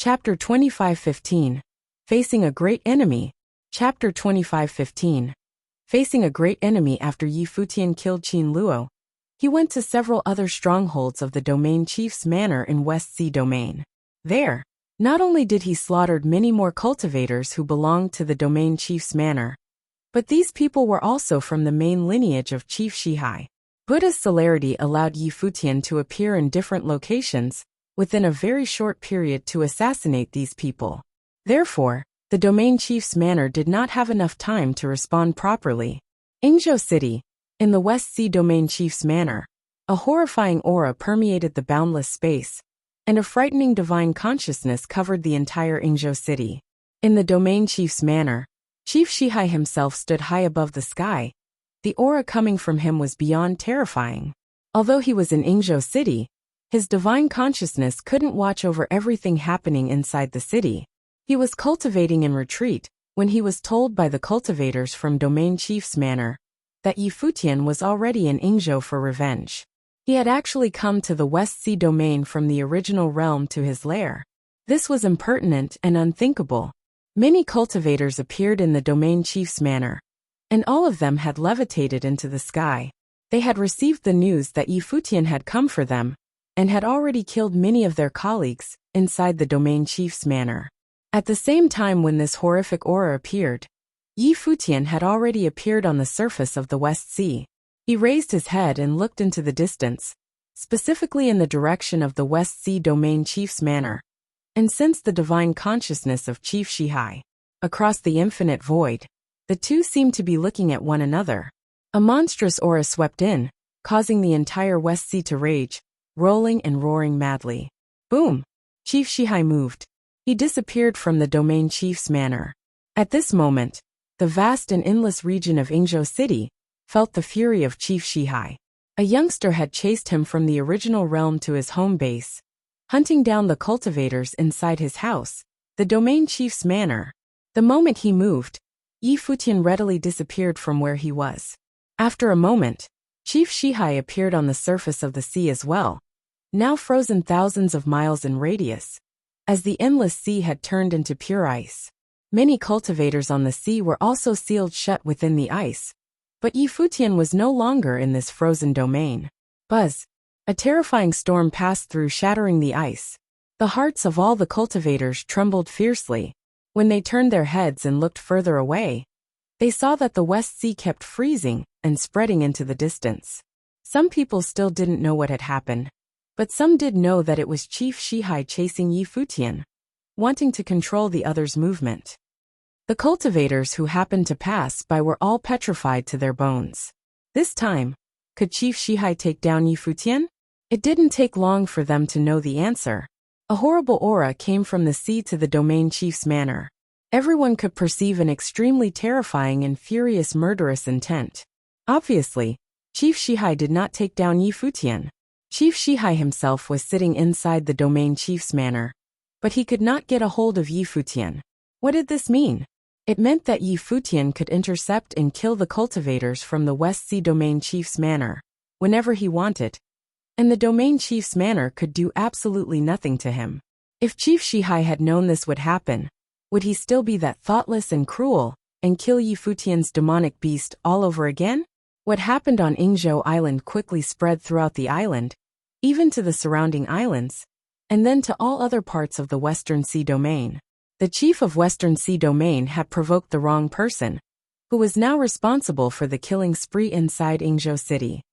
Chapter 25:15. Facing a Great Enemy. Chapter 25:15. Facing a great enemy. After Yi Futian killed Qin Luo, he went to several other strongholds of the domain chief's manor in West Sea Domain. There, not only did he slaughtered many more cultivators who belonged to the domain chief's manor, but these people were also from the main lineage of Chief Shihai. Buddha's celerity allowed Yi Futian to appear in different locations within a very short period to assassinate these people. Therefore, the domain chief's manor did not have enough time to respond properly. Yingzhou City, in the West Sea domain chief's manor, a horrifying aura permeated the boundless space, and a frightening divine consciousness covered the entire Yingzhou City. In the domain chief's manor, Chief Shihai himself stood high above the sky. The aura coming from him was beyond terrifying. Although he was in Yingzhou City, his divine consciousness couldn't watch over everything happening inside the city. He was cultivating in retreat when he was told by the cultivators from domain chief's manor that Yi Futian was already in Yingzhou for revenge. He had actually come to the West Sea domain from the original realm to his lair. This was impertinent and unthinkable. Many cultivators appeared in the domain chief's manor, and all of them had levitated into the sky. They had received the news that Yi Futian had come for them, and had already killed many of their colleagues inside the domain chief's manor. At the same time when this horrific aura appeared, Yi Futian had already appeared on the surface of the West Sea. He raised his head and looked into the distance, specifically in the direction of the West Sea domain chief's manor, and sensed the divine consciousness of Chief Shihai. Across the infinite void, the two seemed to be looking at one another. A monstrous aura swept in, causing the entire West Sea to rage, rolling and roaring madly. Boom! Chief Shihai moved. He disappeared from the domain chief's manor. At this moment, the vast and endless region of Yingzhou City felt the fury of Chief Shihai. A youngster had chased him from the original realm to his home base, hunting down the cultivators inside his house, the domain chief's manor. The moment he moved, Yi Futian readily disappeared from where he was. After a moment, Chief Shihai appeared on the surface of the sea as well, now frozen thousands of miles in radius, as the endless sea had turned into pure ice. Many cultivators on the sea were also sealed shut within the ice, but Yi Futian was no longer in this frozen domain. Buzz! A terrifying storm passed through, shattering the ice. The hearts of all the cultivators trembled fiercely. When they turned their heads and looked further away, they saw that the West Sea kept freezing and spreading into the distance. Some people still didn't know what had happened, but some did know that it was Chief Shihai chasing Yi Futian, wanting to control the other's movement. The cultivators who happened to pass by were all petrified to their bones. This time, could Chief Shihai take down Yi Futian? It didn't take long for them to know the answer. A horrible aura came from the sea to the domain chief's manor. Everyone could perceive an extremely terrifying and furious murderous intent. Obviously, Chief Shihai did not take down Yi Futian. Chief Shihai himself was sitting inside the domain chief's manor, but he could not get a hold of Yi Futian. What did this mean? It meant that Yi Futian could intercept and kill the cultivators from the West Sea domain chief's manor whenever he wanted, and the domain chief's manor could do absolutely nothing to him. If Chief Shihai had known this would happen, would he still be that thoughtless and cruel, and kill Yi Futian's demonic beast all over again? What happened on Yingzhou Island quickly spread throughout the island, even to the surrounding islands, and then to all other parts of the Western Sea domain. The chief of Western Sea domain had provoked the wrong person, who was now responsible for the killing spree inside Yingzhou City.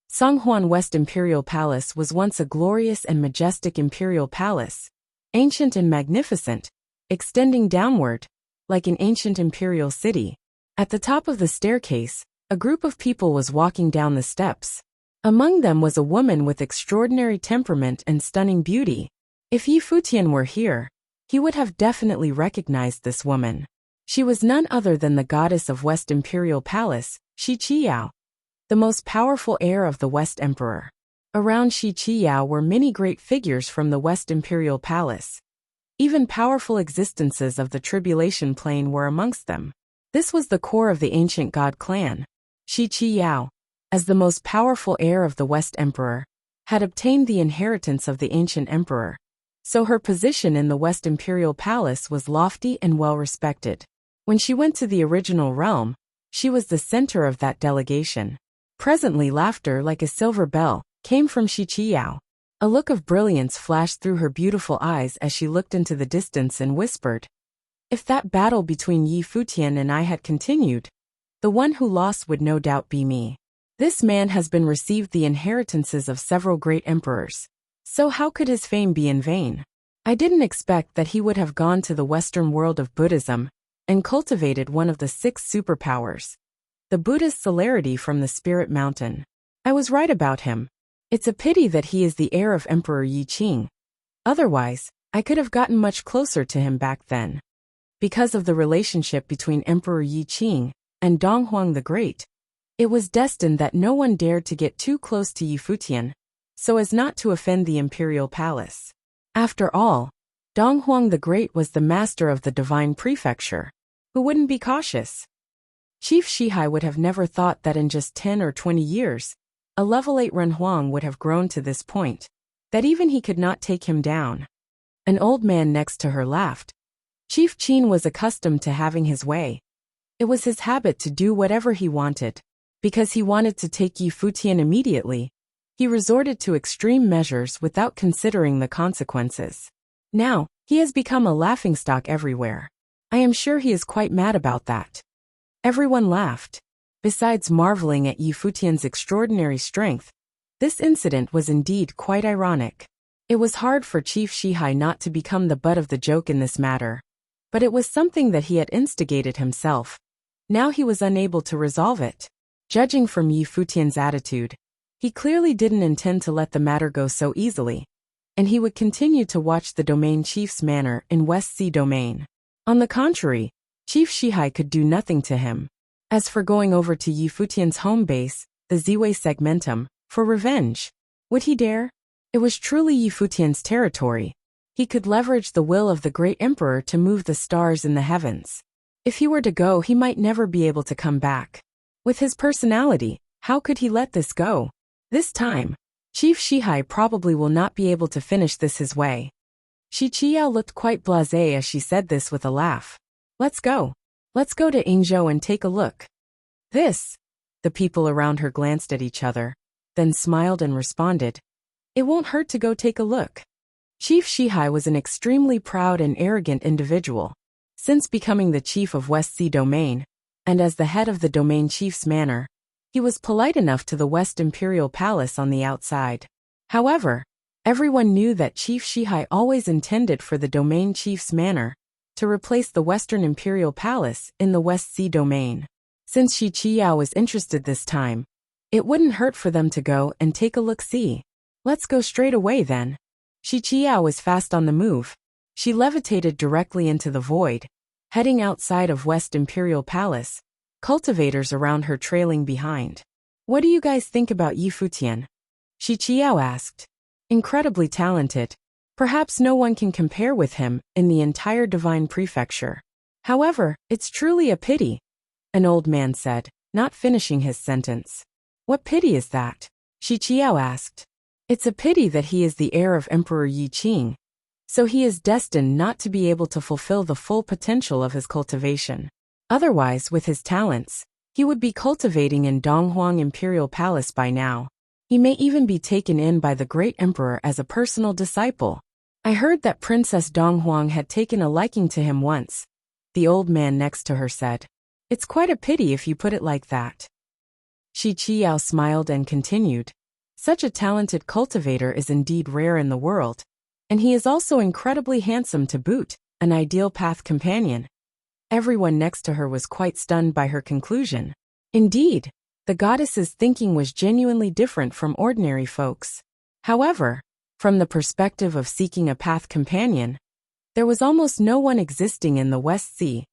Songhuan West Imperial Palace was once a glorious and majestic imperial palace, ancient and magnificent, extending downward, like an ancient imperial city. At the top of the staircase, a group of people was walking down the steps. Among them was a woman with extraordinary temperament and stunning beauty. If Yi Futian were here, he would have definitely recognized this woman. She was none other than the goddess of West Imperial Palace, Shi Qiyao, the most powerful heir of the West Emperor. Around Shi Qiyao were many great figures from the West Imperial Palace. Even powerful existences of the Tribulation Plane were amongst them. This was the core of the ancient god clan. Shi Qiyao, as the most powerful heir of the West Emperor, had obtained the inheritance of the ancient emperor, so her position in the West Imperial Palace was lofty and well-respected. When she went to the original realm, she was the center of that delegation. Presently, laughter like a silver bell came from Qiqiao. A look of brilliance flashed through her beautiful eyes as she looked into the distance and whispered, "If that battle between Yi Futian and I had continued, the one who lost would no doubt be me. This man has been received the inheritances of several great emperors, so how could his fame be in vain? I didn't expect that he would have gone to the Western world of Buddhism and cultivated one of the 6 superpowers, the Buddhist celerity from the Spirit Mountain. I was right about him. It's a pity that he is the heir of Emperor Yi Qing. Otherwise, I could have gotten much closer to him back then." Because of the relationship between Emperor Yi Qing and Donghuang the Great, it was destined that no one dared to get too close to Yi Futian, so as not to offend the imperial palace. After all, Donghuang the Great was the master of the divine prefecture. Who wouldn't be cautious? Chief Shihai would have never thought that in just 10 or 20 years, a level 8 Renhuang would have grown to this point, that even he could not take him down. An old man next to her laughed. Chief Qin was accustomed to having his way. It was his habit to do whatever he wanted. Because he wanted to take Yi Futian immediately, he resorted to extreme measures without considering the consequences. Now, he has become a laughingstock everywhere. I am sure he is quite mad about that. Everyone laughed. Besides marveling at Yi Futian's extraordinary strength, this incident was indeed quite ironic. It was hard for Chief Shihai not to become the butt of the joke in this matter. But it was something that he had instigated himself. Now he was unable to resolve it. Judging from Yi Futian's attitude, he clearly didn't intend to let the matter go so easily, and he would continue to watch the domain chief's manor in West Sea Domain. On the contrary, Chief Shihai could do nothing to him. As for going over to Yi Futian's home base, the Ziwei Segmentum, for revenge, would he dare? It was truly Yi Futian's territory. He could leverage the will of the great emperor to move the stars in the heavens. If he were to go, he might never be able to come back. With his personality, how could he let this go? This time, Chief Shihai probably will not be able to finish this his way. Qiqiao looked quite blasé as she said this with a laugh. Let's go. Let's go to Yingzhou and take a look. This. The people around her glanced at each other, then smiled and responded. It won't hurt to go take a look. Chief Shihai was an extremely proud and arrogant individual. Since becoming the chief of West Sea Domain, and as the head of the domain chief's manor, he was polite enough to the West Imperial Palace on the outside. However, everyone knew that Chief Shihai always intended for the domain chief's manor to replace the Western Imperial Palace in the West Sea Domain. Since Qiqiao was interested this time, it wouldn't hurt for them to go and take a look-see. Let's go straight away then. Qiqiao was fast on the move. She levitated directly into the void, heading outside of West Imperial Palace, cultivators around her trailing behind. What do you guys think about Yi Futian? Qiqiao asked. Incredibly talented. Perhaps no one can compare with him in the entire divine prefecture. However, it's truly a pity, an old man said, not finishing his sentence. What pity is that? Qiqiao asked. It's a pity that he is the heir of Emperor Yi Qing, so he is destined not to be able to fulfill the full potential of his cultivation. Otherwise, with his talents, he would be cultivating in Donghuang Imperial Palace by now. He may even be taken in by the great emperor as a personal disciple. I heard that Princess Donghuang had taken a liking to him once, the old man next to her said. It's quite a pity if you put it like that. Qiqiao smiled and continued. Such a talented cultivator is indeed rare in the world, and he is also incredibly handsome to boot, an ideal path companion. Everyone next to her was quite stunned by her conclusion. Indeed, the goddess's thinking was genuinely different from ordinary folks. However, from the perspective of seeking a path companion, there was almost no one existing in the West Sea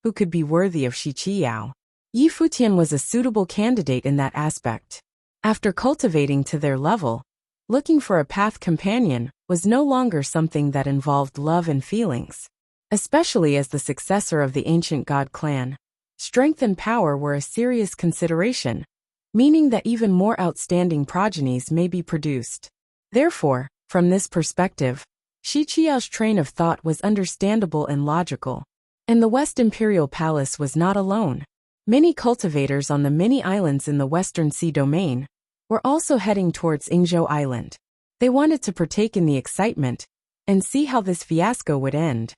who could be worthy of Qiqiao. Yi Futian was a suitable candidate in that aspect. After cultivating to their level, looking for a path companion was no longer something that involved love and feelings. Especially as the successor of the ancient god clan, strength and power were a serious consideration, meaning that even more outstanding progenies may be produced. Therefore, from this perspective, Shi Qiao's train of thought was understandable and logical. And the West Imperial Palace was not alone. Many cultivators on the many islands in the Western Sea domain were also heading towards Yingzhou Island. They wanted to partake in the excitement and see how this fiasco would end.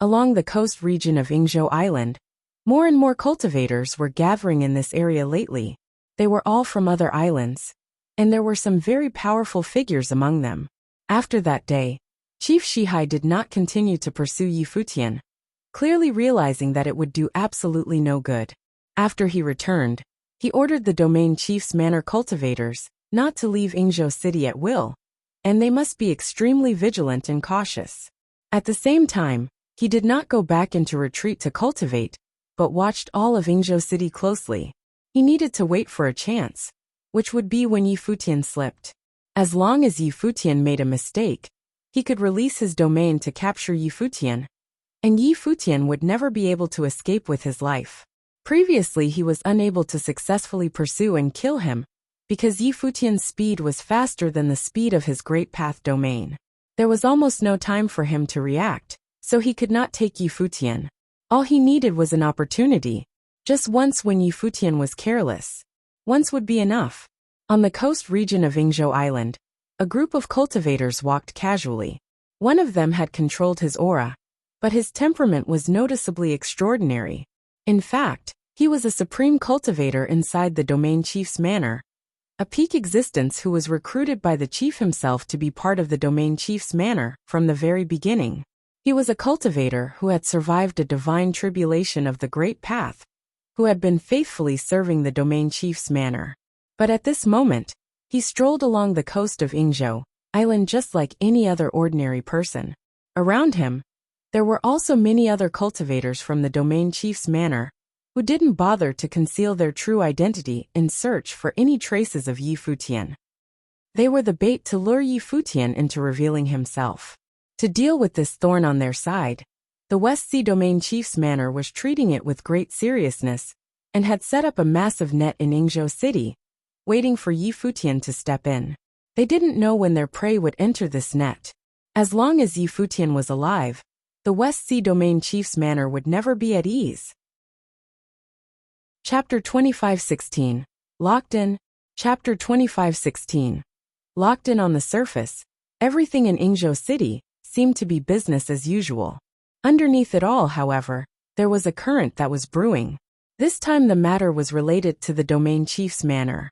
Along the coast region of Yingzhou Island, more and more cultivators were gathering in this area lately. They were all from other islands, and there were some very powerful figures among them. After that day, Chief Shihai did not continue to pursue Yi Futian, clearly realizing that it would do absolutely no good. After he returned, he ordered the domain chief's manor cultivators not to leave Yingzhou City at will, and they must be extremely vigilant and cautious. At the same time, he did not go back into retreat to cultivate, but watched all of Yingzhou City closely. He needed to wait for a chance, which would be when Yi Futian slipped. As long as Yi Futian made a mistake, he could release his domain to capture Yi Futian, and Yi Futian would never be able to escape with his life. Previously he was unable to successfully pursue and kill him, because Yi Futian's speed was faster than the speed of his Great Path domain. There was almost no time for him to react, so he could not take Yi Futian. All he needed was an opportunity, just once when Yi Futian was careless. Once would be enough. On the coast region of Yingzhou Island, a group of cultivators walked casually. One of them had controlled his aura, but his temperament was noticeably extraordinary. In fact, he was a supreme cultivator inside the domain chief's manor, a peak existence who was recruited by the chief himself to be part of the domain chief's manor from the very beginning. He was a cultivator who had survived a divine tribulation of the Great Path, who had been faithfully serving the domain chief's manor. But at this moment, he strolled along the coast of Yingzhou Island just like any other ordinary person. Around him, there were also many other cultivators from the domain chief's manor, who didn't bother to conceal their true identity in search for any traces of Yi Futian. They were the bait to lure Yi Futian into revealing himself. To deal with this thorn on their side, the West Sea domain chief's manor was treating it with great seriousness, and had set up a massive net in Yingzhou City, waiting for Yi Futian to step in. They didn't know when their prey would enter this net. As long as Yi Futian was alive, the West Sea domain chief's manor would never be at ease. Chapter 25:16. Locked in. Chapter 25:16. Locked in. On the surface, everything in Yingzhou City seemed to be business as usual. Underneath it all, however, there was a current that was brewing. This time the matter was related to the domain chief's manor.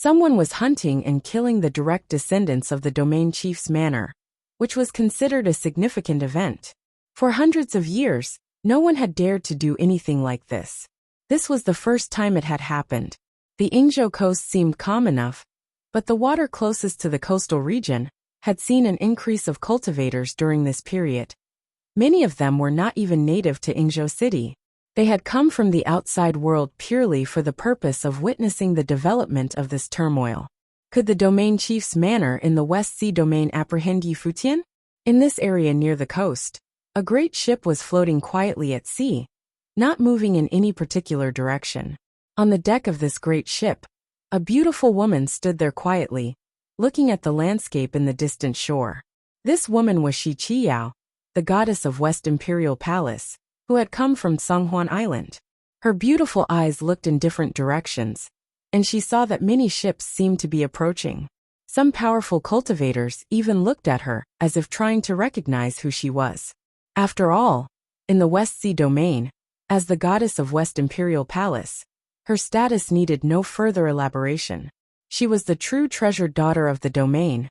Someone was hunting and killing the direct descendants of the domain chief's manor, which was considered a significant event. For hundreds of years, no one had dared to do anything like this. This was the first time it had happened. The Yingzhou coast seemed calm enough, but the water closest to the coastal region had seen an increase of cultivators during this period. Many of them were not even native to Yingzhou City. They had come from the outside world purely for the purpose of witnessing the development of this turmoil. Could the domain chief's manor in the West Sea domain apprehend Yi Futian? In this area near the coast, a great ship was floating quietly at sea, not moving in any particular direction. On the deck of this great ship, a beautiful woman stood there quietly, looking at the landscape in the distant shore. This woman was Shi Qiao, the goddess of West Imperial Palace, who had come from Songhuan Island. Her beautiful eyes looked in different directions, and she saw that many ships seemed to be approaching. Some powerful cultivators even looked at her as if trying to recognize who she was. After all, in the West Sea domain, as the goddess of West Imperial Palace, her status needed no further elaboration. She was the true treasured daughter of the domain,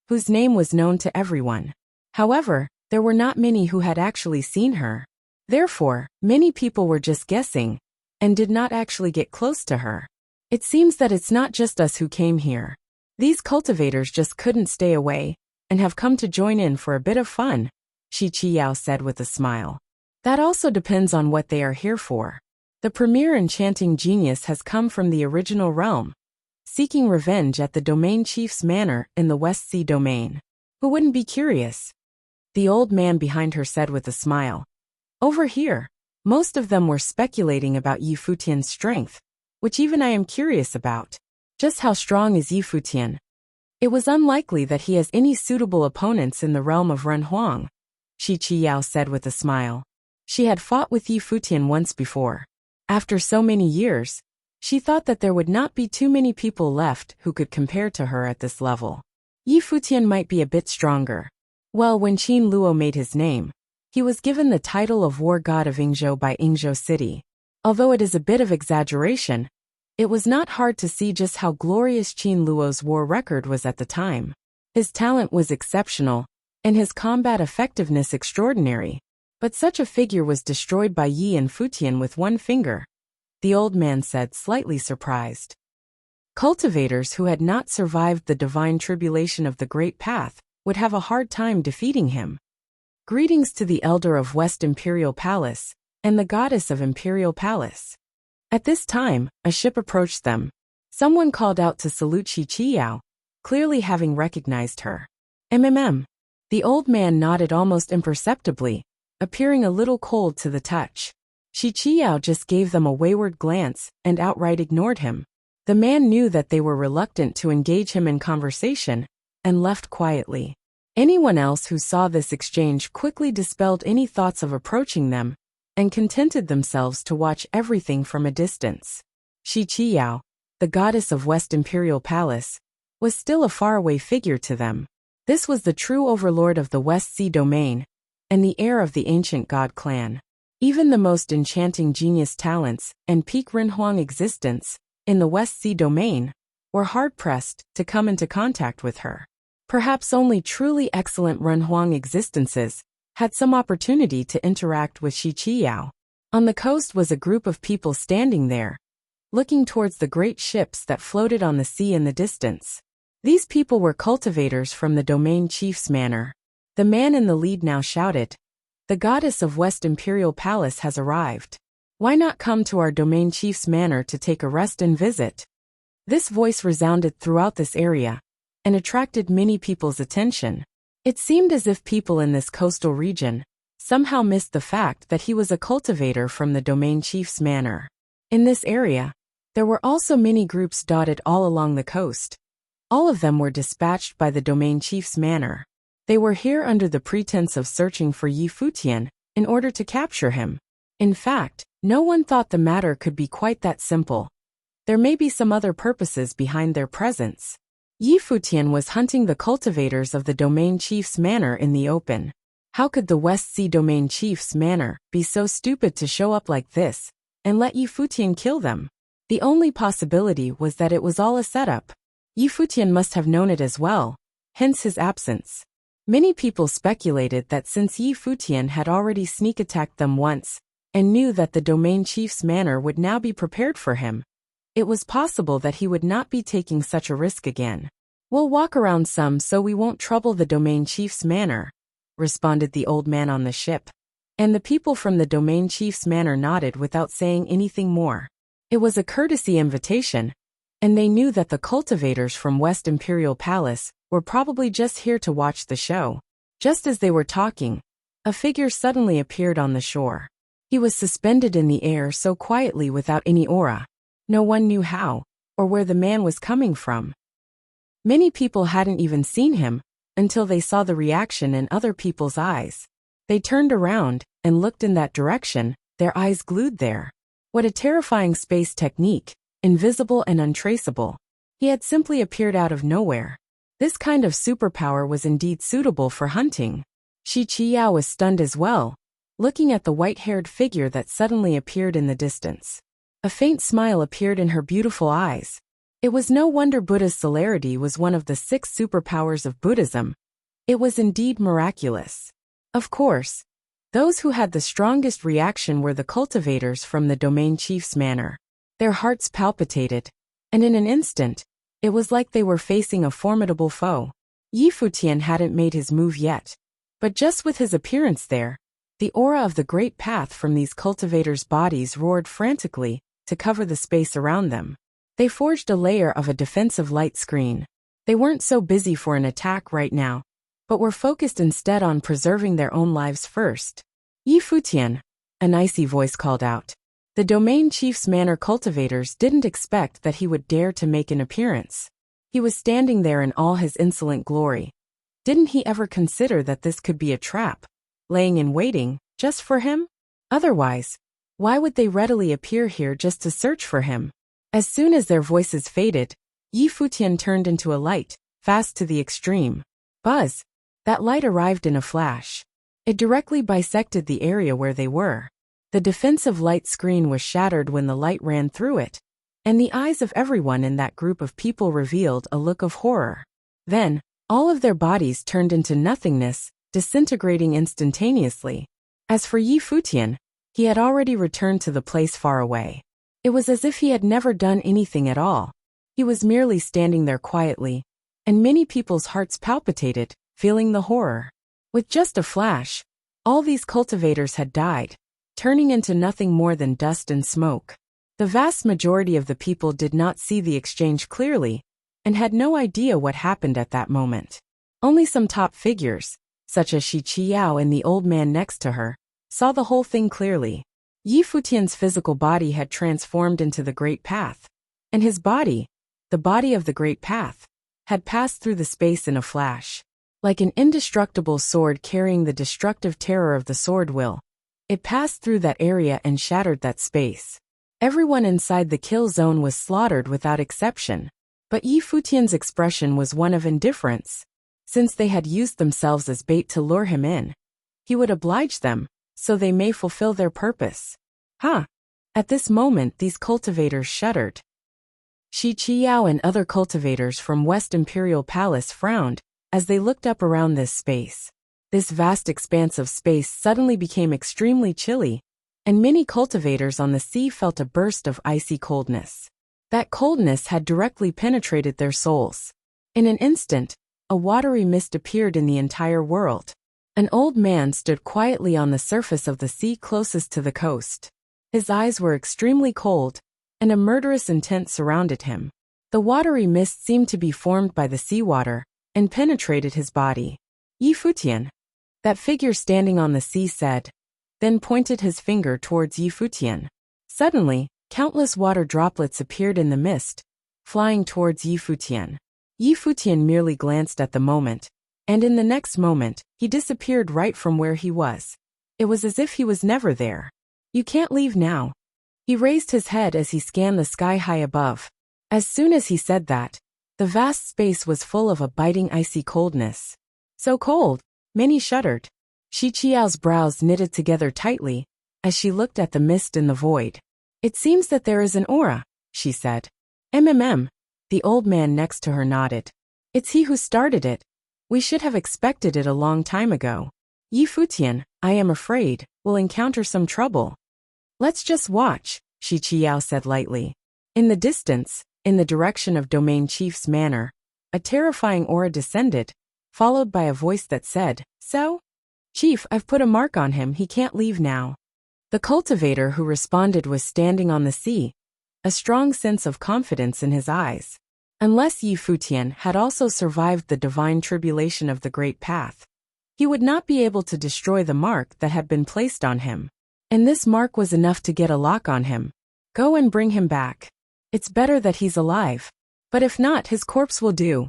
whose name was known to everyone. However, there were not many who had actually seen her. Therefore, many people were just guessing, and did not actually get close to her. It seems that it's not just us who came here. These cultivators just couldn't stay away, and have come to join in for a bit of fun, Shi Qiao said with a smile. That also depends on what they are here for. The premier enchanting genius has come from the original realm, seeking revenge at the domain chief's manor in the West Sea domain. Who wouldn't be curious? The old man behind her said with a smile. Over here, most of them were speculating about Yi Futian's strength, which even I am curious about. Just how strong is Yi Futian? It was unlikely that he has any suitable opponents in the realm of Renhuang, Shi Qiyao said with a smile. She had fought with Yi Futian once before. After so many years, she thought that there would not be too many people left who could compare to her at this level. Yi Futian might be a bit stronger. Well, when Qin Luo made his name, he was given the title of War God of Yingzhou by Yingzhou City. Although it is a bit of exaggeration, it was not hard to see just how glorious Qin Luo's war record was at the time. His talent was exceptional, and his combat effectiveness extraordinary. But such a figure was destroyed by Yi and Futian with one finger, the old man said, slightly surprised. Cultivators who had not survived the divine tribulation of the Great Path would have a hard time defeating him. Greetings to the Elder of West Imperial Palace, and the Goddess of Imperial Palace. At this time, a ship approached them. Someone called out to salute Shi Qiyao, clearly having recognized her. The old man nodded almost imperceptibly, appearing a little cold to the touch. Shi Qiyao just gave them a wayward glance and outright ignored him. The man knew that they were reluctant to engage him in conversation, and left quietly. Anyone else who saw this exchange quickly dispelled any thoughts of approaching them, and contented themselves to watch everything from a distance. Shi Qiyao, the goddess of West Imperial Palace, was still a faraway figure to them. This was the true overlord of the West Sea domain, and the heir of the ancient god clan. Even the most enchanting genius talents and peak Renhuang existence in the West Sea domain were hard-pressed to come into contact with her. Perhaps only truly excellent Renhuang existences had some opportunity to interact with Shi Qiyao. On the coast was a group of people standing there, looking towards the great ships that floated on the sea in the distance. These people were cultivators from the domain chief's manor. The man in the lead now shouted, "The goddess of West Imperial Palace has arrived. Why not come to our domain chief's manor to take a rest and visit?" This voice resounded throughout this area, and attracted many people's attention. It seemed as if people in this coastal region somehow missed the fact that he was a cultivator from the domain chief's manor. In this area, there were also many groups dotted all along the coast. All of them were dispatched by the domain chief's manor. They were here under the pretense of searching for Yi Futian in order to capture him. In fact, no one thought the matter could be quite that simple. There may be some other purposes behind their presence. Yi Futian was hunting the cultivators of the domain chief's manor in the open. How could the West Sea domain chief's manor be so stupid to show up like this and let Yi Futian kill them? The only possibility was that it was all a setup. Yi Futian must have known it as well, hence his absence. Many people speculated that since Yi Futian had already sneak attacked them once, and knew that the domain chief's manor would now be prepared for him, it was possible that he would not be taking such a risk again. "We'll walk around some so we won't trouble the domain chief's manor," responded the old man on the ship. And the people from the domain chief's manor nodded without saying anything more. It was a courtesy invitation, and they knew that the cultivators from West Imperial Palace were probably just here to watch the show. Just as they were talking, a figure suddenly appeared on the shore. He was suspended in the air so quietly without any aura. No one knew how, or where the man was coming from. Many people hadn't even seen him, until they saw the reaction in other people's eyes. They turned around, and looked in that direction, their eyes glued there. What a terrifying space technique, invisible and untraceable. He had simply appeared out of nowhere. This kind of superpower was indeed suitable for hunting. Shi Qiyao was stunned as well, looking at the white-haired figure that suddenly appeared in the distance. A faint smile appeared in her beautiful eyes. It was no wonder Buddha's celerity was one of the 6 superpowers of Buddhism. It was indeed miraculous. Of course, those who had the strongest reaction were the cultivators from the domain chief's manor. Their hearts palpitated, and in an instant, it was like they were facing a formidable foe. Yi Futian hadn't made his move yet, but just with his appearance there, the aura of the great path from these cultivators' bodies roared frantically to cover the space around them. They forged a layer of a defensive light screen. They weren't so busy for an attack right now, but were focused instead on preserving their own lives first. "Yi Futian," an icy voice called out. The domain chief's manor cultivators didn't expect that he would dare to make an appearance. He was standing there in all his insolent glory. Didn't he ever consider that this could be a trap, laying in waiting, just for him? Otherwise, why would they readily appear here just to search for him? As soon as their voices faded, Yi Futian turned into a light, fast to the extreme. Buzz! That light arrived in a flash. It directly bisected the area where they were. The defensive light screen was shattered when the light ran through it, and the eyes of everyone in that group of people revealed a look of horror. Then, all of their bodies turned into nothingness, disintegrating instantaneously. As for Yi Futian, he had already returned to the place far away. It was as if he had never done anything at all. He was merely standing there quietly, and many people's hearts palpitated, feeling the horror. With just a flash, all these cultivators had died, turning into nothing more than dust and smoke. The vast majority of the people did not see the exchange clearly, and had no idea what happened at that moment. Only some top figures, such as Shi Qiao and the old man next to her, saw the whole thing clearly. Yi Futian's physical body had transformed into the Great Path, and his body, the body of the Great Path, had passed through the space in a flash. Like an indestructible sword carrying the destructive terror of the sword will, it passed through that area and shattered that space. Everyone inside the kill zone was slaughtered without exception, but Yi Futian's expression was one of indifference. Since they had used themselves as bait to lure him in, he would oblige them, so they may fulfill their purpose. At this moment these cultivators shuddered. Shi Qiao and other cultivators from West Imperial Palace frowned as they looked up around this space. This vast expanse of space suddenly became extremely chilly, and many cultivators on the sea felt a burst of icy coldness. That coldness had directly penetrated their souls. In an instant, a watery mist appeared in the entire world. An old man stood quietly on the surface of the sea closest to the coast. His eyes were extremely cold, and a murderous intent surrounded him. The watery mist seemed to be formed by the seawater, and penetrated his body. Yi Futian, that figure standing on the sea said, then pointed his finger towards Yi Futian. Suddenly, countless water droplets appeared in the mist, flying towards Yi Futian. Yi Futian merely glanced at the moment, and in the next moment, he disappeared right from where he was. It was as if he was never there. You can't leave now. He raised his head as he scanned the sky high above. As soon as he said that, the vast space was full of a biting icy coldness. So cold, many shuddered. Shi Qiao's brows knitted together tightly, as she looked at the mist in the void. It seems that there is an aura, she said. The old man next to her nodded. It's he who started it. We should have expected it a long time ago. Yi Futian, I am afraid, will encounter some trouble. Let's just watch, Shi Qiao said lightly. In the distance, in the direction of Domain Chief's manor, a terrifying aura descended, followed by a voice that said, So? Chief, I've put a mark on him, he can't leave now. The cultivator who responded was standing on the sea, a strong sense of confidence in his eyes. Unless Yi Futian had also survived the divine tribulation of the Great Path, he would not be able to destroy the mark that had been placed on him. And this mark was enough to get a lock on him. Go and bring him back. It's better that he's alive. But if not, his corpse will do,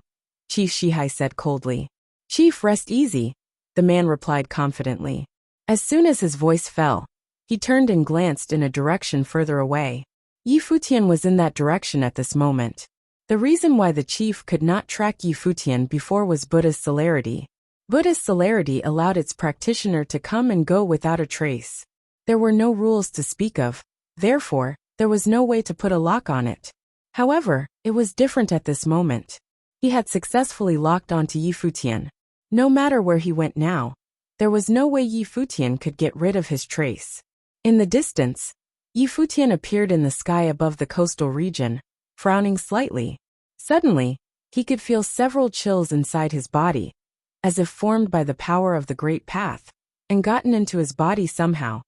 Chief Shihai said coldly. Chief, rest easy, the man replied confidently. As soon as his voice fell, he turned and glanced in a direction further away. Yi Futian was in that direction at this moment. The reason why the chief could not track Yi Futian before was Buddha's celerity. Buddha's celerity allowed its practitioner to come and go without a trace. There were no rules to speak of, therefore, there was no way to put a lock on it. However, it was different at this moment. He had successfully locked onto Yi Futian. No matter where he went now, there was no way Yi Futian could get rid of his trace. In the distance, Yi Futian appeared in the sky above the coastal region, frowning slightly. Suddenly, he could feel several chills inside his body, as if formed by the power of the Great Path, and gotten into his body somehow,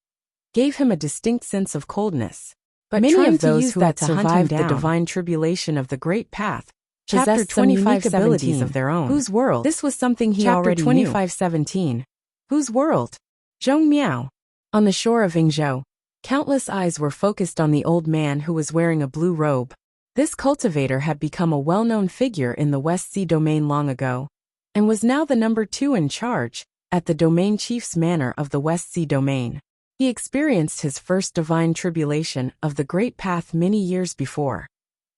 gave him a distinct sense of coldness. But many of those who had survived the divine tribulation of the Great Path possessed some unique abilities of their own. Whose world? This was something he already knew. Chapter 25:17. Whose world? Zhong Miao. On the shore of Yingzhou, countless eyes were focused on the old man who was wearing a blue robe. This cultivator had become a well-known figure in the West Sea domain long ago, and was now the number 2 in charge at the domain chief's manor of the West Sea domain. He experienced his first divine tribulation of the Great Path many years before.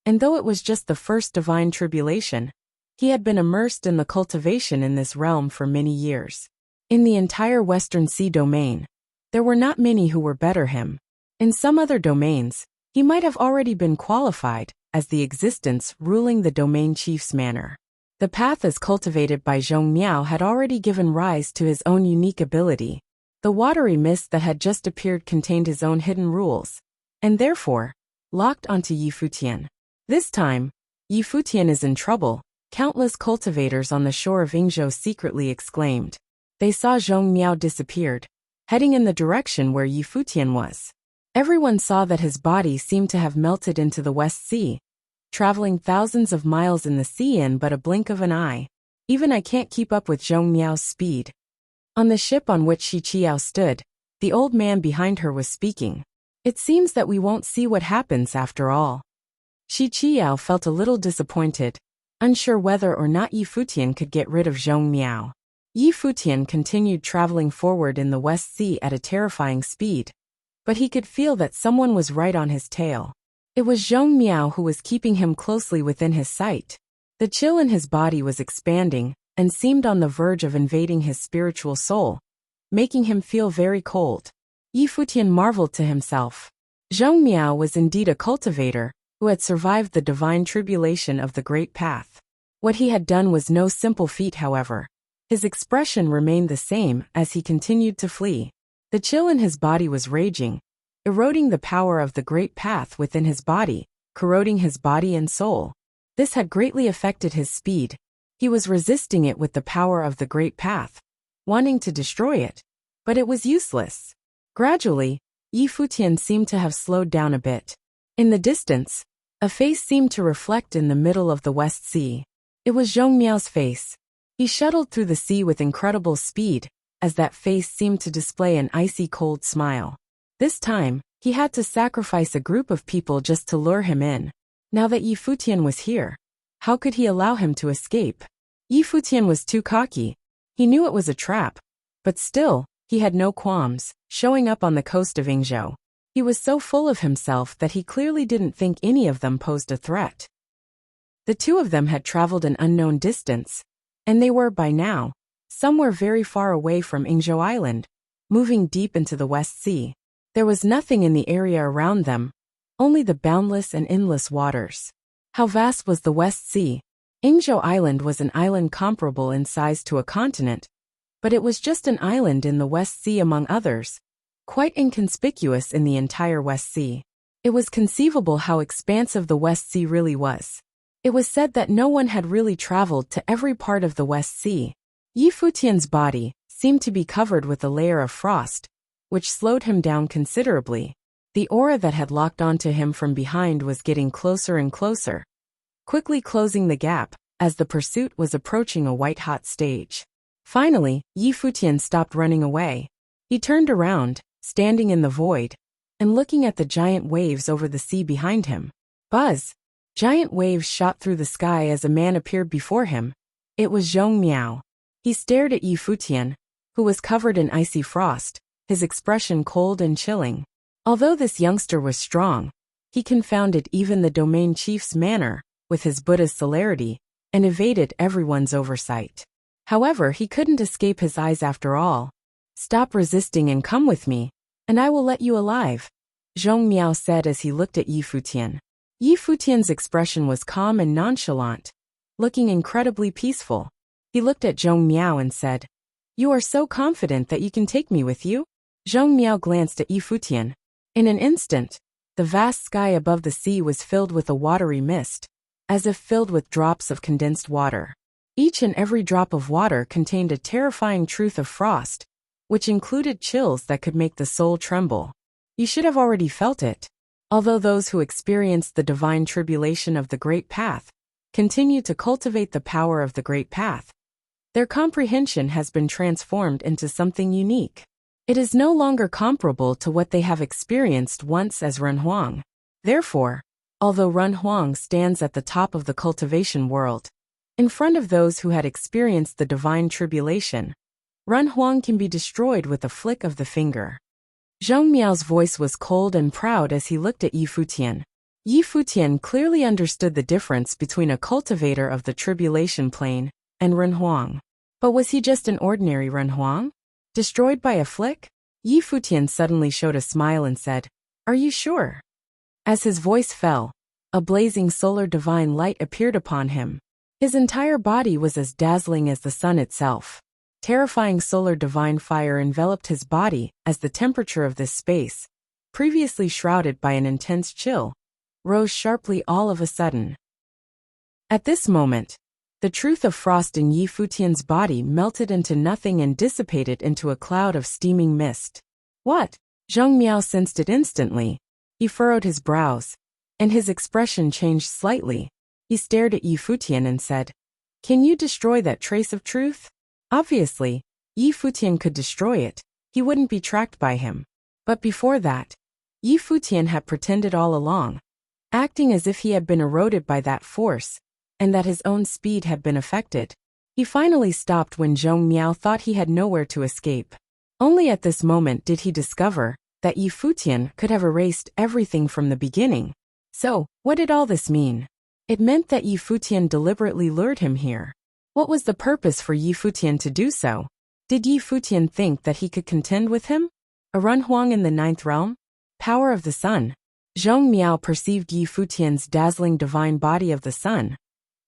And though it was just the first divine tribulation, he had been immersed in the cultivation in this realm for many years. In the entire Western Sea domain, there were not many who were better him. In some other domains, he might have already been qualified as the existence ruling the domain chief's manor. The path as cultivated by Zhong Miao had already given rise to his own unique ability. The watery mist that had just appeared contained his own hidden rules, and therefore, locked onto Yi Futian. This time, Yi Futian is in trouble, countless cultivators on the shore of Yingzhou secretly exclaimed. They saw Zhong Miao disappeared, heading in the direction where Yi Futian was. Everyone saw that his body seemed to have melted into the West Sea, traveling thousands of miles in the sea in but a blink of an eye. Even I can't keep up with Zhong Miao's speed. On the ship on which Shi Qiao stood, the old man behind her was speaking. It seems that we won't see what happens after all. Shi Qiao felt a little disappointed, unsure whether or not Yi Futian could get rid of Zhong Miao. Yi Futian continued traveling forward in the West Sea at a terrifying speed, but he could feel that someone was right on his tail. It was Zhong Miao who was keeping him closely within his sight. The chill in his body was expanding and seemed on the verge of invading his spiritual soul, making him feel very cold. Yi Futian marveled to himself. Zhong Miao was indeed a cultivator who had survived the divine tribulation of the Great Path. What he had done was no simple feat, however. His expression remained the same as he continued to flee. The chill in his body was raging, eroding the power of the Great Path within his body, corroding his body and soul. This had greatly affected his speed. He was resisting it with the power of the Great Path, wanting to destroy it, but it was useless. Gradually, Yi Futian seemed to have slowed down a bit. In the distance, a face seemed to reflect in the middle of the West Sea. It was Zhong Miao's face. He shuttled through the sea with incredible speed, as that face seemed to display an icy cold smile. This time, he had to sacrifice a group of people just to lure him in. Now that Yi Futian was here, how could he allow him to escape? Yi Futian was too cocky. He knew it was a trap, but still, he had no qualms, showing up on the coast of Yingzhou. He was so full of himself that he clearly didn't think any of them posed a threat. The two of them had traveled an unknown distance, and they were, by now, somewhere very far away from Yingzhou Island, moving deep into the West Sea. There was nothing in the area around them, only the boundless and endless waters. How vast was the West Sea? Yingzhou Island was an island comparable in size to a continent, but it was just an island in the West Sea among others, quite inconspicuous in the entire West Sea. It was conceivable how expansive the West Sea really was. It was said that no one had really traveled to every part of the West Sea. Yi Futian's body seemed to be covered with a layer of frost, which slowed him down considerably. The aura that had locked onto him from behind was getting closer and closer, quickly closing the gap as the pursuit was approaching a white-hot stage. Finally, Yi Futian stopped running away. He turned around, standing in the void, and looking at the giant waves over the sea behind him. Buzz! Giant waves shot through the sky as a man appeared before him. It was Zhong Miao. He stared at Yi Futian, who was covered in icy frost, his expression cold and chilling. Although this youngster was strong, he confounded even the domain chief's manner with his Buddha's celerity, and evaded everyone's oversight. However, he couldn't escape his eyes after all. "Stop resisting and come with me, and I will let you alive," Zhong Miao said as he looked at Yi Futian. Yi Futian's expression was calm and nonchalant, looking incredibly peaceful. He looked at Zhong Miao and said, "You are so confident that you can take me with you?" Zhong Miao glanced at Yi Futian. In an instant, the vast sky above the sea was filled with a watery mist, as if filled with drops of condensed water. Each and every drop of water contained a terrifying truth of frost, which included chills that could make the soul tremble. You should have already felt it. Although those who experienced the divine tribulation of the Great Path continue to cultivate the power of the Great Path, their comprehension has been transformed into something unique. It is no longer comparable to what they have experienced once as Renhuang. Therefore, although Run Huang stands at the top of the cultivation world. In front of those who had experienced the divine tribulation, Run Huang can be destroyed with a flick of the finger. Zhong Miao's voice was cold and proud as he looked at Yi Futian. Yi Futian clearly understood the difference between a cultivator of the tribulation plane and Run Huang. But was he just an ordinary Run Huang? Destroyed by a flick? Yi Futian suddenly showed a smile and said, "Are you sure?" As his voice fell, a blazing solar divine light appeared upon him. His entire body was as dazzling as the sun itself. Terrifying solar divine fire enveloped his body as the temperature of this space, previously shrouded by an intense chill, rose sharply all of a sudden. At this moment, the truth of frost in Yi Futian's body melted into nothing and dissipated into a cloud of steaming mist. What? Zhong Miao sensed it instantly. He furrowed his brows, and his expression changed slightly. He stared at Yi Futian and said, "Can you destroy that trace of truth?" Obviously, Yi Futian could destroy it. He wouldn't be tracked by him. But before that, Yi Futian had pretended all along, acting as if he had been eroded by that force, and that his own speed had been affected. He finally stopped when Zhong Miao thought he had nowhere to escape. Only at this moment did he discover that Yi Futian could have erased everything from the beginning. So, what did all this mean? It meant that Yi Futian deliberately lured him here. What was the purpose for Yi Futian to do so? Did Yi Futian think that he could contend with him? A Run Huang in the 9th realm? Power of the sun. Zhong Miao perceived Yi Futian's dazzling divine body of the sun,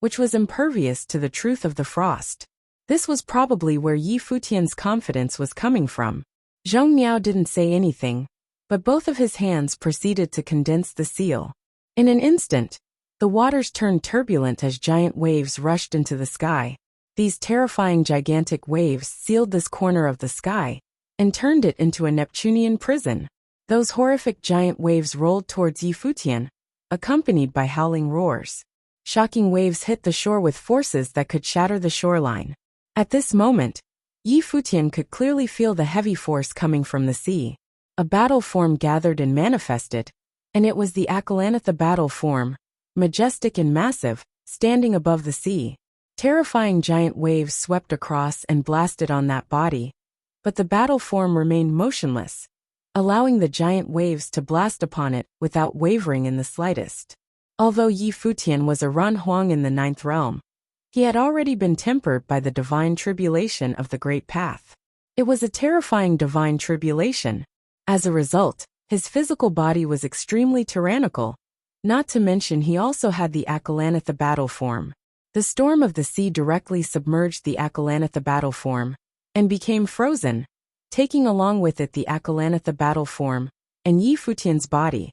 which was impervious to the truth of the frost. This was probably where Yi Futian's confidence was coming from. Zhong Miao didn't say anything, but both of his hands proceeded to condense the seal. In an instant, the waters turned turbulent as giant waves rushed into the sky. These terrifying gigantic waves sealed this corner of the sky and turned it into a Neptunian prison. Those horrific giant waves rolled towards Yi Futian, accompanied by howling roars. Shocking waves hit the shore with forces that could shatter the shoreline. At this moment, Yi Futian could clearly feel the heavy force coming from the sea. A battle form gathered and manifested, and it was the Akalanatha battle form, majestic and massive, standing above the sea. Terrifying giant waves swept across and blasted on that body, but the battle form remained motionless, allowing the giant waves to blast upon it without wavering in the slightest. Although Yi Futian was a Run Huang in the 9th realm, he had already been tempered by the divine tribulation of the Great Path. It was a terrifying divine tribulation. As a result, his physical body was extremely tyrannical. Not to mention he also had the Akalanatha battle form. The storm of the sea directly submerged the Akalanatha battle form and became frozen, taking along with it the Akalanatha battle form and Yi Futian's body.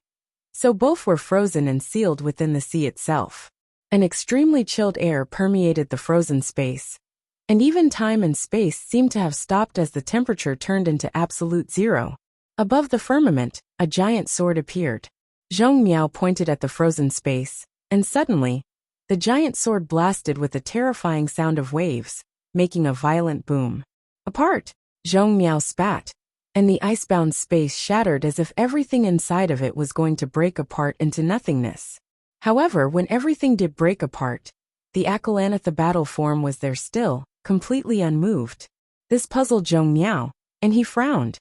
So both were frozen and sealed within the sea itself. An extremely chilled air permeated the frozen space, and even time and space seemed to have stopped as the temperature turned into absolute zero. Above the firmament, a giant sword appeared. Zhong Miao pointed at the frozen space, and suddenly, the giant sword blasted with a terrifying sound of waves, making a violent boom. Apart! Zhong Miao spat, and the icebound space shattered as if everything inside of it was going to break apart into nothingness. However, when everything did break apart, the Akalanatha battle form was there still, completely unmoved. This puzzled Zhong Miao, and he frowned.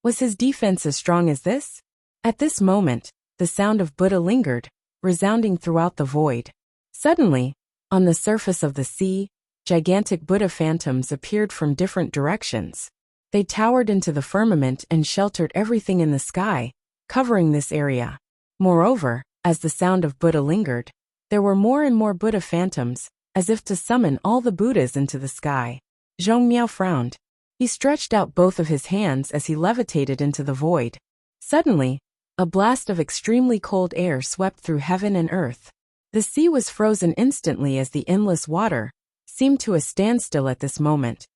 Was his defense as strong as this? At this moment, the sound of Buddha lingered, resounding throughout the void. Suddenly, on the surface of the sea, gigantic Buddha phantoms appeared from different directions. They towered into the firmament and sheltered everything in the sky, covering this area. Moreover, as the sound of Buddha lingered, there were more and more Buddha phantoms, as if to summon all the Buddhas into the sky. Zhong Miao frowned. He stretched out both of his hands as he levitated into the void. Suddenly, a blast of extremely cold air swept through heaven and earth. The sea was frozen instantly as the endless water seemed to a standstill at this moment,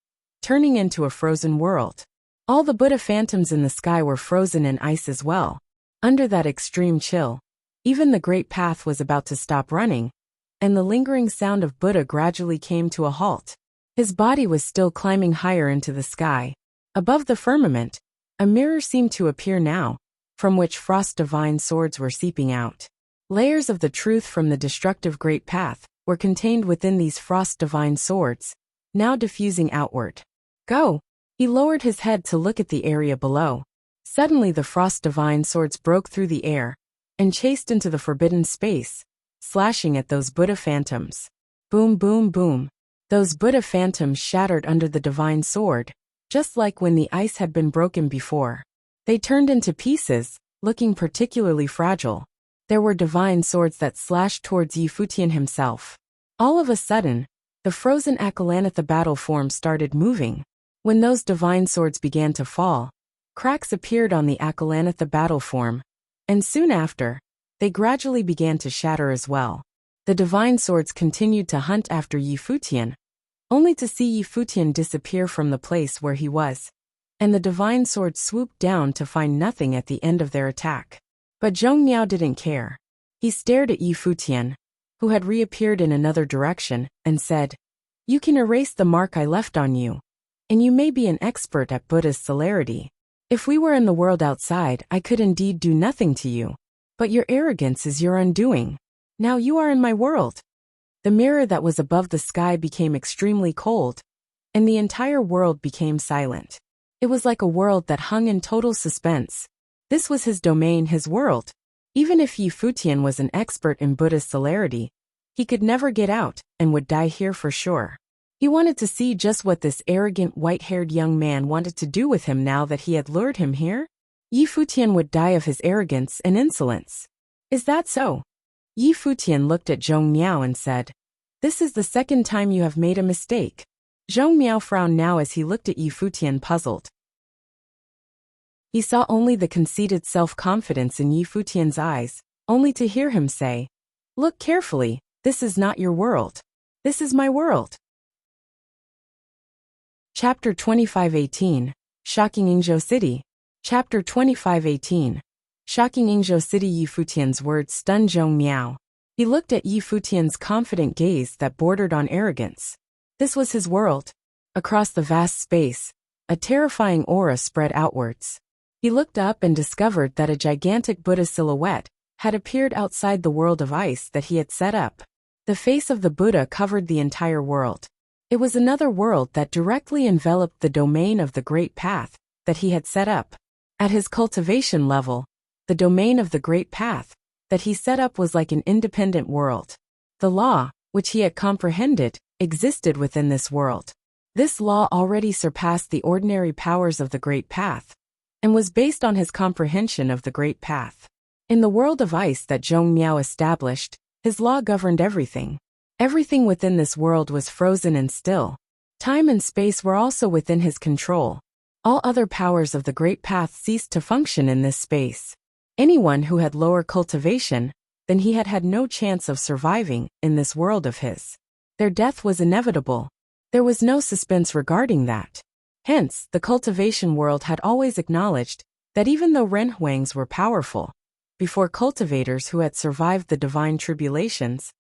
turning into a frozen world. All the Buddha phantoms in the sky were frozen in ice as well. Under that extreme chill, even the Great Path was about to stop running, and the lingering sound of Buddha gradually came to a halt. His body was still climbing higher into the sky. Above the firmament, a mirror seemed to appear now, from which frost divine swords were seeping out. Layers of the truth from the destructive great path were contained within these frost divine swords, now diffusing outward. Go! He lowered his head to look at the area below. Suddenly the frost divine swords broke through the air and chased into the forbidden space, slashing at those Buddha phantoms. Boom, boom, boom. Those Buddha phantoms shattered under the divine sword, just like when the ice had been broken before. They turned into pieces, looking particularly fragile. There were divine swords that slashed towards Futian himself. All of a sudden, the frozen Akalanatha battle form started moving. When those divine swords began to fall, cracks appeared on the Akalanatha battle form, and soon after, they gradually began to shatter as well. The divine swords continued to hunt after Futian, only to see Futian disappear from the place where he was, and the divine swords swooped down to find nothing at the end of their attack. But Zhong Miao didn't care. He stared at Futian, who had reappeared in another direction, and said, "You can erase the mark I left on you, and you may be an expert at Buddha's celerity. If we were in the world outside, I could indeed do nothing to you. But your arrogance is your undoing. Now you are in my world." The mirror that was above the sky became extremely cold, and the entire world became silent. It was like a world that hung in total suspense. This was his domain, his world. Even if Futian was an expert in Buddha's celerity, he could never get out and would die here for sure. He wanted to see just what this arrogant white-haired young man wanted to do with him now that he had lured him here. Futian would die of his arrogance and insolence. Is that so? Futian looked at Zhong Miao and said, "This is the second time you have made a mistake." Zhong Miao frowned now as he looked at Futian puzzled. He saw only the conceited self-confidence in Futian's eyes, only to hear him say, "Look carefully, this is not your world. This is my world." Chapter 25:18, Shocking Yingzhou City. Chapter 25:18. Shocking Yingzhou City. Futian's words stunned Zhong Miao. He looked at Futian's confident gaze that bordered on arrogance. This was his world. Across the vast space, a terrifying aura spread outwards. He looked up and discovered that a gigantic Buddha silhouette had appeared outside the world of ice that he had set up. The face of the Buddha covered the entire world. It was another world that directly enveloped the domain of the Great Path that he had set up. At his cultivation level, the domain of the Great Path that he set up was like an independent world. The law, which he had comprehended, existed within this world. This law already surpassed the ordinary powers of the Great Path, and was based on his comprehension of the Great Path. In the world of ice that Zhong Miao established, his law governed everything. Everything within this world was frozen and still. Time and space were also within his control. All other powers of the Great Path ceased to function in this space. Anyone who had lower cultivation, then he had had no chance of surviving in this world of his. Their death was inevitable. There was no suspense regarding that. Hence, the cultivation world had always acknowledged that even though renhuangs were powerful, before cultivators who had survived the divine tribulations,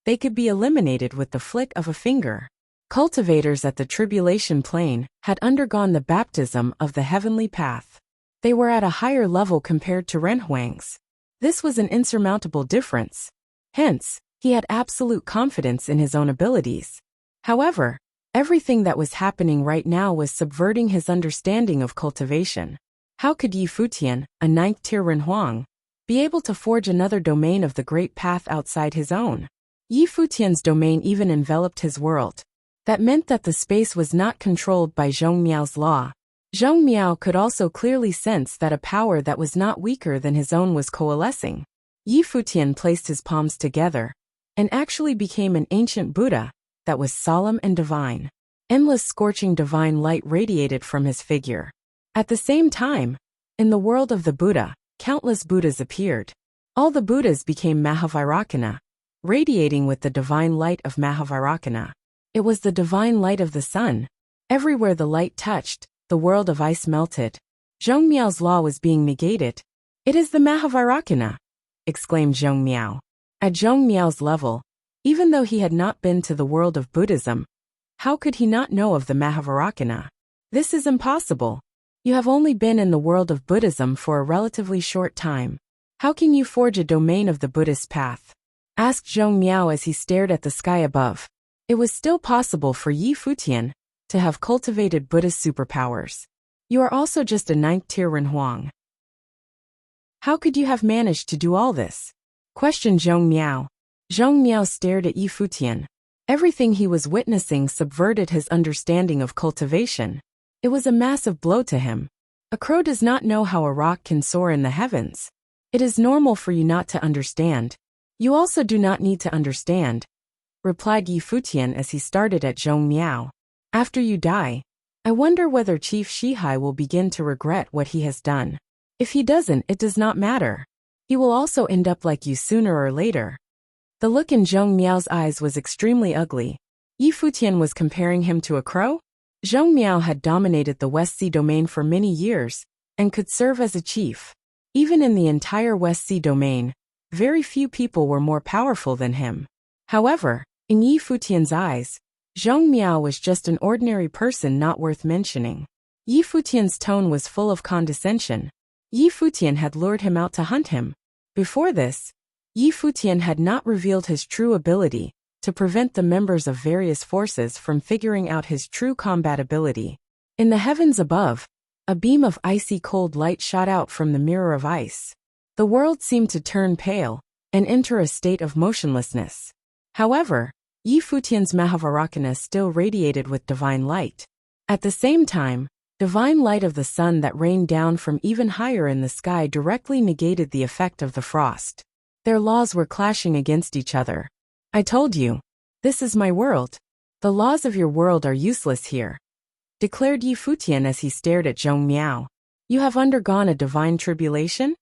they could be eliminated with the flick of a finger. Cultivators at the tribulation plane had undergone the baptism of the heavenly path. They were at a higher level compared to renhuangs. This was an insurmountable difference. Hence, he had absolute confidence in his own abilities. However, everything that was happening right now was subverting his understanding of cultivation. How could Futian, a 9th-tier renhuang, be able to forge another domain of the Great Path outside his own? Futian's domain even enveloped his world. That meant that the space was not controlled by Zhong Miao's law. Zhong Miao could also clearly sense that a power that was not weaker than his own was coalescing. Futian placed his palms together and actually became an ancient Buddha that was solemn and divine. Endless scorching divine light radiated from his figure. At the same time, in the world of the Buddha, countless Buddhas appeared. All the Buddhas became Mahavairakana, radiating with the divine light of Mahavairakana. It was the divine light of the sun. Everywhere the light touched, the world of ice melted. Zhong Miao's law was being negated. "It is the Mahavairakana," exclaimed Zhong Miao. At Zhong Miao's level, even though he had not been to the world of Buddhism, how could he not know of the Mahavairakana? This is impossible. You have only been in the world of Buddhism for a relatively short time. How can you forge a domain of the Buddhist path? Asked Zhong Miao as he stared at the sky above. It was still possible for Yi Futian to have cultivated Buddhist superpowers. You are also just a 9th-tier Renhuang. How could you have managed to do all this? Questioned Zhong Miao. Zhong Miao stared at Yi Futian. Everything he was witnessing subverted his understanding of cultivation. It was a massive blow to him. A crow does not know how a rock can soar in the heavens. It is normal for you not to understand. You also do not need to understand, replied Yi Futian as he started at Zhong Miao. After you die, I wonder whether Chief Shihai will begin to regret what he has done. If he doesn't, it does not matter. He will also end up like you sooner or later. The look in Zhong Miao's eyes was extremely ugly. Yi Futian was comparing him to a crow? Zhong Miao had dominated the West Sea domain for many years, and could serve as a chief. Even in the entire West Sea domain, very few people were more powerful than him. However, in Yi Futian's eyes, Zhong Miao was just an ordinary person not worth mentioning. Yi Futian's tone was full of condescension. Yi Futian had lured him out to hunt him. Before this, Yi Futian had not revealed his true ability to prevent the members of various forces from figuring out his true combat ability. In the heavens above, a beam of icy cold light shot out from the mirror of ice. The world seemed to turn pale and enter a state of motionlessness. However, Yi Futian's Mahavarakana still radiated with divine light. At the same time, divine light of the sun that rained down from even higher in the sky directly negated the effect of the frost. Their laws were clashing against each other. I told you, this is my world. The laws of your world are useless here, declared Yi Futian as he stared at Zhong Miao. You have undergone a divine tribulation?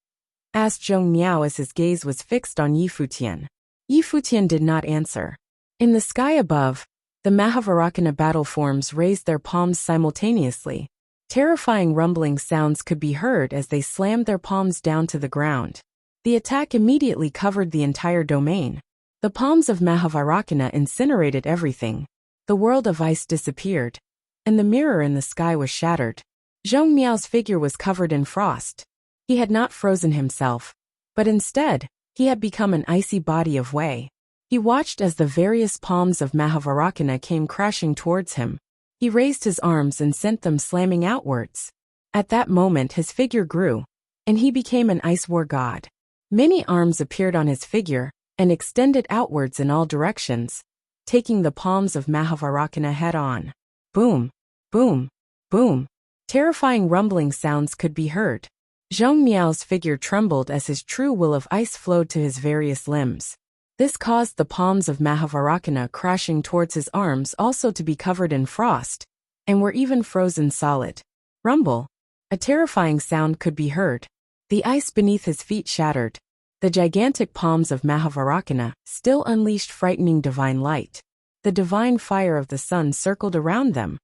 Asked Zhong Miao as his gaze was fixed on Yi Futian. Yi Futian did not answer. In the sky above, the Mahavarakana battle forms raised their palms simultaneously. Terrifying rumbling sounds could be heard as they slammed their palms down to the ground. The attack immediately covered the entire domain. The palms of Mahavarakana incinerated everything. The world of ice disappeared, and the mirror in the sky was shattered. Zhong Miao's figure was covered in frost. He had not frozen himself, but instead, he had become an icy body of whey. He watched as the various palms of Mahavarakana came crashing towards him. He raised his arms and sent them slamming outwards. At that moment his figure grew, and he became an ice war god. Many arms appeared on his figure, and extended outwards in all directions, taking the palms of Mahavarakana head-on. Boom, boom, boom. Terrifying rumbling sounds could be heard. Zhong Miao's figure trembled as his true will of ice flowed to his various limbs. This caused the palms of Mahavarakana crashing towards his arms also to be covered in frost, and were even frozen solid. Rumble. A terrifying sound could be heard. The ice beneath his feet shattered. The gigantic palms of Mahavarakana still unleashed frightening divine light. The divine fire of the sun circled around them.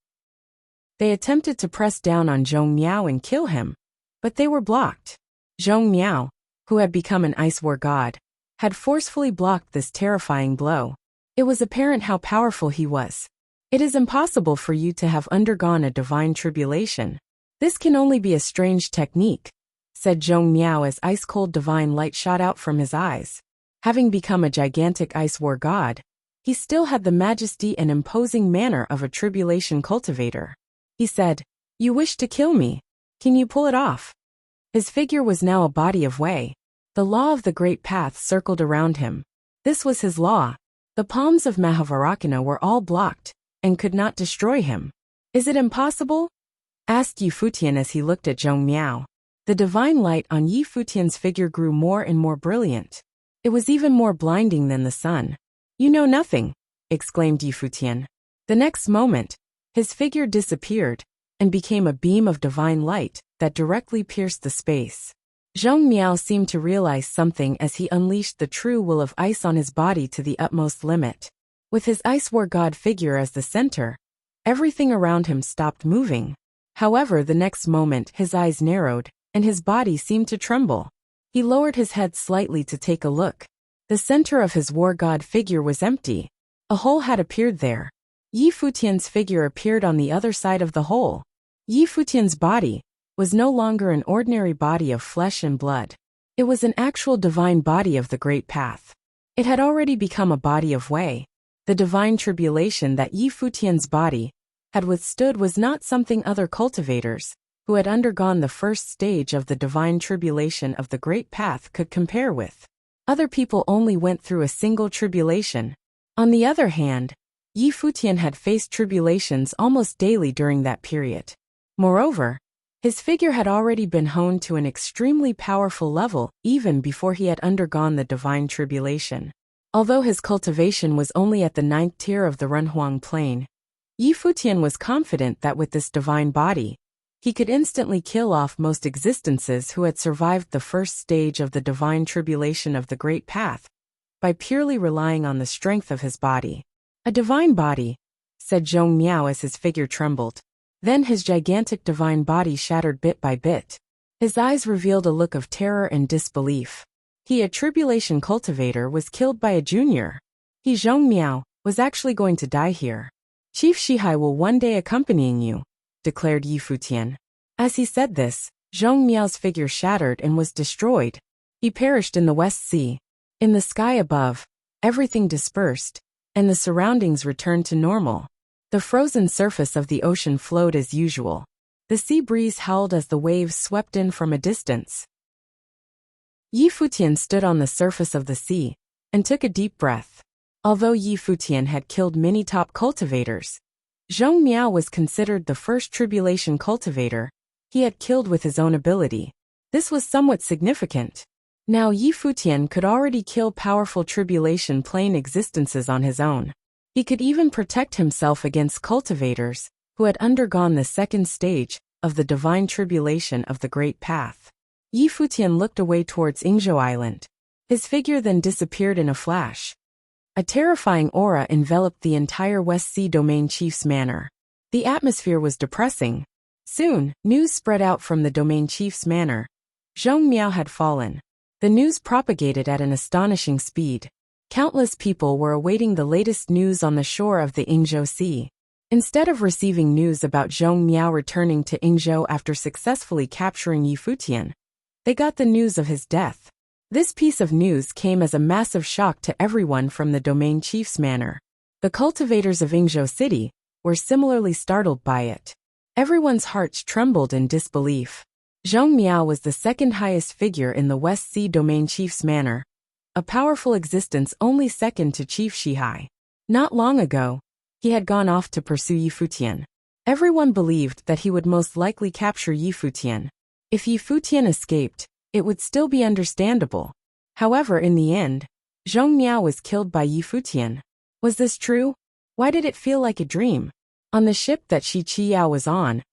They attempted to press down on Zhong Miao and kill him, but they were blocked. Zhong Miao, who had become an ice war god, had forcefully blocked this terrifying blow. It was apparent how powerful he was. It is impossible for you to have undergone a divine tribulation. This can only be a strange technique, said Zhong Miao as ice-cold divine light shot out from his eyes. Having become a gigantic ice war god, he still had the majesty and imposing manner of a tribulation cultivator. He said, "You wish to kill me. Can you pull it off?" His figure was now a body of whey. The law of the great path circled around him. This was his law. The palms of Mahavarakana were all blocked, and could not destroy him. Is it impossible? Asked Yi Futian as he looked at Zhong Miao. The divine light on Yi Futian's figure grew more and more brilliant. It was even more blinding than the sun. You know nothing, exclaimed Yi Futian. The next moment, his figure disappeared, and became a beam of divine light that directly pierced the space. Zhong Miao seemed to realize something as he unleashed the true will of ice on his body to the utmost limit. With his ice war god figure as the center, everything around him stopped moving. However, the next moment his eyes narrowed, and his body seemed to tremble. He lowered his head slightly to take a look. The center of his war god figure was empty. A hole had appeared there. Yi Futian's figure appeared on the other side of the hole. Yi Futian's body was no longer an ordinary body of flesh and blood. It was an actual divine body of the Great Path. It had already become a body of Wei. The divine tribulation that Yi Futian's body had withstood was not something other cultivators, who had undergone the first stage of the divine tribulation of the Great Path, could compare with. Other people only went through a single tribulation. On the other hand, Yi Futian had faced tribulations almost daily during that period. Moreover, his figure had already been honed to an extremely powerful level even before he had undergone the divine tribulation. Although his cultivation was only at the 9th tier of the Renhuang Plain, Yi Futian was confident that with this divine body, he could instantly kill off most existences who had survived the first stage of the divine tribulation of the Great Path, by purely relying on the strength of his body. "A divine body," said Zhong Miao as his figure trembled. Then his gigantic divine body shattered bit by bit. His eyes revealed a look of terror and disbelief. He, a tribulation cultivator, was killed by a junior. He, Zhong Miao, was actually going to die here. "Chief Shihai will one day accompanying you," declared Yi Futian. As he said this, Zhong Miao's figure shattered and was destroyed. He perished in the West Sea. In the sky above, everything dispersed, and the surroundings returned to normal. The frozen surface of the ocean flowed as usual. The sea breeze howled as the waves swept in from a distance. Yi Futian stood on the surface of the sea and took a deep breath. Although Yi Futian had killed many top cultivators, Zhong Miao was considered the first tribulation cultivator he had killed with his own ability. This was somewhat significant. Now Yi Futian could already kill powerful tribulation plane existences on his own. He could even protect himself against cultivators who had undergone the second stage of the divine tribulation of the Great Path. Yi Futian looked away towards Yingzhou Island. His figure then disappeared in a flash. A terrifying aura enveloped the entire West Sea Domain Chief's manor. The atmosphere was depressing. Soon, news spread out from the Domain Chief's manor. Zhong Miao had fallen. The news propagated at an astonishing speed. Countless people were awaiting the latest news on the shore of the Yingzhou Sea. Instead of receiving news about Zhong Miao returning to Yingzhou after successfully capturing Yi Futian, they got the news of his death. This piece of news came as a massive shock to everyone from the Domain Chief's manor. The cultivators of Yingzhou City were similarly startled by it. Everyone's hearts trembled in disbelief. Zhong Miao was the second highest figure in the West Sea Domain Chief's manor, a powerful existence only second to Chief Shihai. Not long ago, he had gone off to pursue Yi Futian. Everyone believed that he would most likely capture Yi Futian. If Yi Futian escaped, it would still be understandable. However, in the end, Zhong Miao was killed by Yi Futian. Was this true? Why did it feel like a dream? On the ship that Shi Qiyao was on,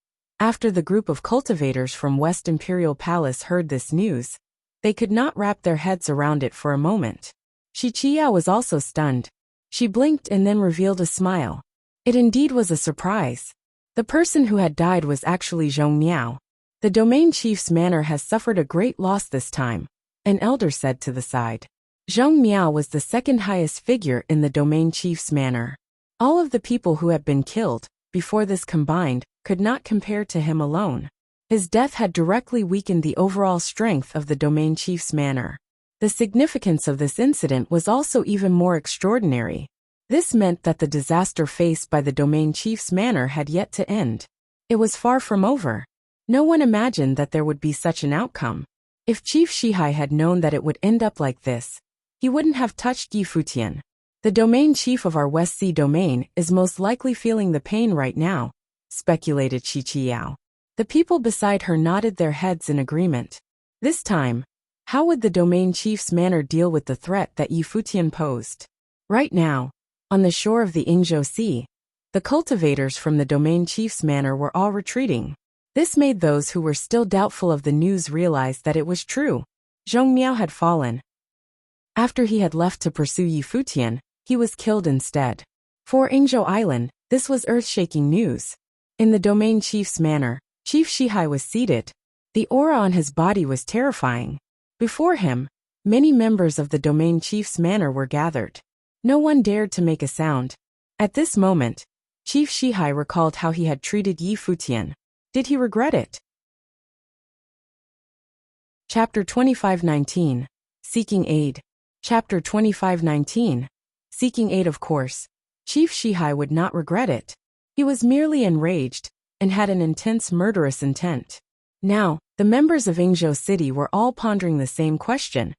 after the group of cultivators from West Imperial Palace heard this news, they could not wrap their heads around it for a moment. Shi Qiyao was also stunned. She blinked and then revealed a smile. It indeed was a surprise. The person who had died was actually Zhong Miao. "The Domain Chief's manor has suffered a great loss this time," an elder said to the side. Zhong Miao was the second highest figure in the Domain Chief's manor. All of the people who had been killed, before this combined, could not compare to him alone. His death had directly weakened the overall strength of the Domain Chief's manor. The significance of this incident was also even more extraordinary. This meant that the disaster faced by the Domain Chief's manor had yet to end. It was far from over. No one imagined that there would be such an outcome. If Chief Shihai had known that it would end up like this, he wouldn't have touched Yi Futian. "The Domain Chief of our West Sea Domain is most likely feeling the pain right now," speculated Shi Qiyao. The people beside her nodded their heads in agreement. This time, how would the Domain Chief's manor deal with the threat that Yi Futian posed? Right now, on the shore of the Yingzhou Sea, the cultivators from the Domain Chief's manor were all retreating. This made those who were still doubtful of the news realize that it was true. Zhong Miao had fallen. After he had left to pursue Yi Futian, he was killed instead. For Yingzhou Island, this was earth-shaking news. In the Domain Chief's manor, Chief Shihai was seated. The aura on his body was terrifying. Before him, many members of the Domain Chief's manor were gathered. No one dared to make a sound. At this moment, Chief Shihai recalled how he had treated Yi Futian. Did he regret it? Chapter 2519. Seeking Aid. Chapter 2519. Seeking aid. Of course, Chief Shihai would not regret it. He was merely enraged and had an intense murderous intent. Now, the members of Yingzhou City were all pondering the same question.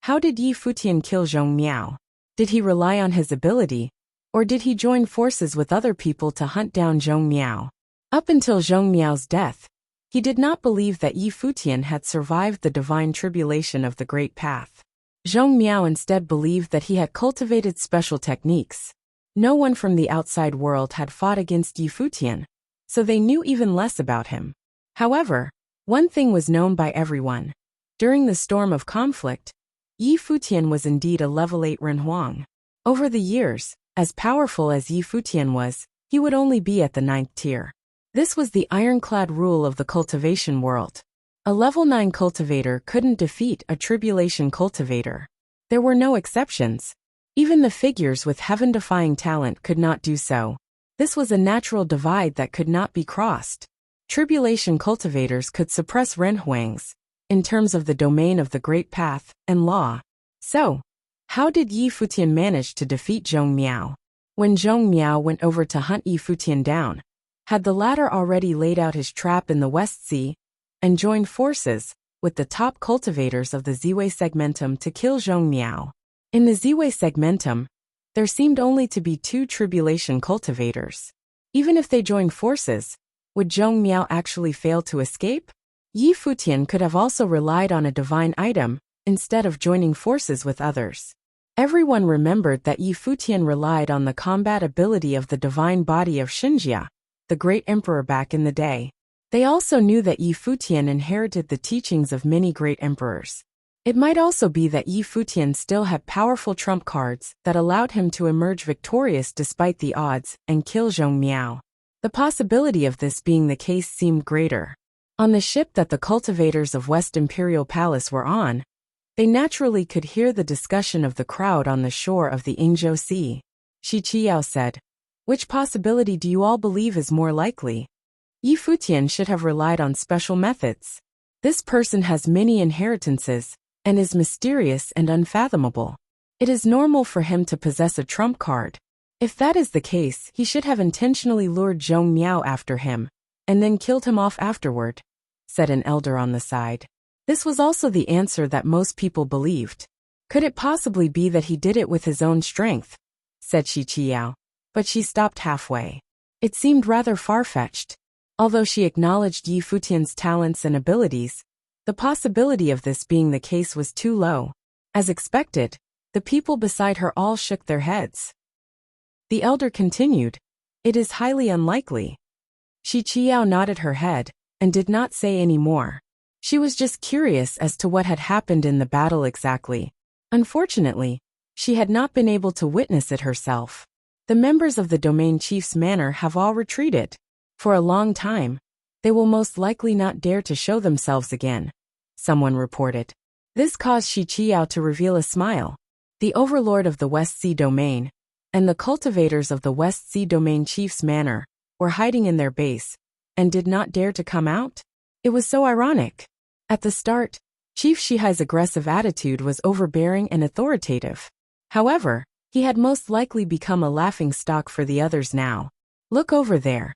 How did Yi Futian kill Zhong Miao? Did he rely on his ability, or did he join forces with other people to hunt down Zhong Miao? Up until Zhong Miao's death, he did not believe that Yi Futian had survived the divine tribulation of the Great Path. Zhong Miao instead believed that he had cultivated special techniques. No one from the outside world had fought against Yi Futian, so they knew even less about him. However, one thing was known by everyone. During the storm of conflict, Yi Futian was indeed a level 8 Renhuang. Over the years, as powerful as Yi Futian was, he would only be at the 9th tier. This was the ironclad rule of the cultivation world. A level 9 cultivator couldn't defeat a tribulation cultivator. There were no exceptions. Even the figures with heaven-defying talent could not do so. This was a natural divide that could not be crossed. Tribulation cultivators could suppress Renhuangs, in terms of the domain of the Great Path and law. So, how did Yi Futian manage to defeat Zhong Miao? When Zhong Miao went over to hunt Yi Futian down, had the latter already laid out his trap in the West Sea and joined forces with the top cultivators of the Ziwei segmentum to kill Zhong Miao. In the Ziwei segmentum, there seemed only to be 2 tribulation cultivators. Even if they joined forces, would Zhong Miao actually fail to escape? Yi Futian could have also relied on a divine item instead of joining forces with others. Everyone remembered that Yi Futian relied on the combat ability of the divine body of Xinjia, the great emperor back in the day. They also knew that Yi Futian inherited the teachings of many great emperors. It might also be that Yi Futian still had powerful trump cards that allowed him to emerge victorious despite the odds and kill Zhong Miao. The possibility of this being the case seemed greater. On the ship that the cultivators of West Imperial Palace were on, they naturally could hear the discussion of the crowd on the shore of the Yingzhou Sea. Shi Qiao said, "Which possibility do you all believe is more likely? Yi Futian should have relied on special methods. This person has many inheritances and is mysterious and unfathomable. It is normal for him to possess a trump card. If that is the case, he should have intentionally lured Zhong Miao after him and then killed him off afterward," said an elder on the side. This was also the answer that most people believed. "Could it possibly be that he did it with his own strength?" said Shi Qiao. But she stopped halfway. It seemed rather far-fetched. Although she acknowledged Yi Futian's talents and abilities, the possibility of this being the case was too low. As expected, the people beside her all shook their heads. The elder continued, "It is highly unlikely." Shi Qiao nodded her head and did not say any more. She was just curious as to what had happened in the battle exactly. Unfortunately, she had not been able to witness it herself. The members of the domain chief's manor have all retreated. For a long time, they will most likely not dare to show themselves again, someone reported. This caused Shi Qiao to reveal a smile. The overlord of the West Sea domain and the cultivators of the West Sea domain chief's manor were hiding in their base and did not dare to come out. It was so ironic. At the start, Chief Shihai's aggressive attitude was overbearing and authoritative. However, he had most likely become a laughingstock for the others now. "Look over there,"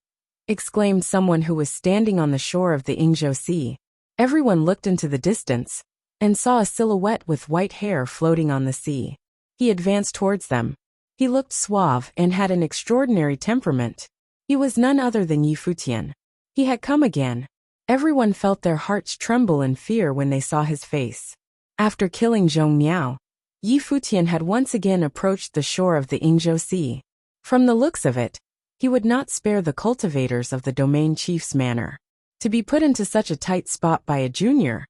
exclaimed someone who was standing on the shore of the Yingzhou Sea. Everyone looked into the distance and saw a silhouette with white hair floating on the sea. He advanced towards them. He looked suave and had an extraordinary temperament. He was none other than Yi Futian. He had come again. Everyone felt their hearts tremble in fear when they saw his face. After killing Zhong Miao, Yi Futian had once again approached the shore of the Yingzhou Sea. From the looks of it, he would not spare the cultivators of the domain chief's manor. To be put into such a tight spot by a junior,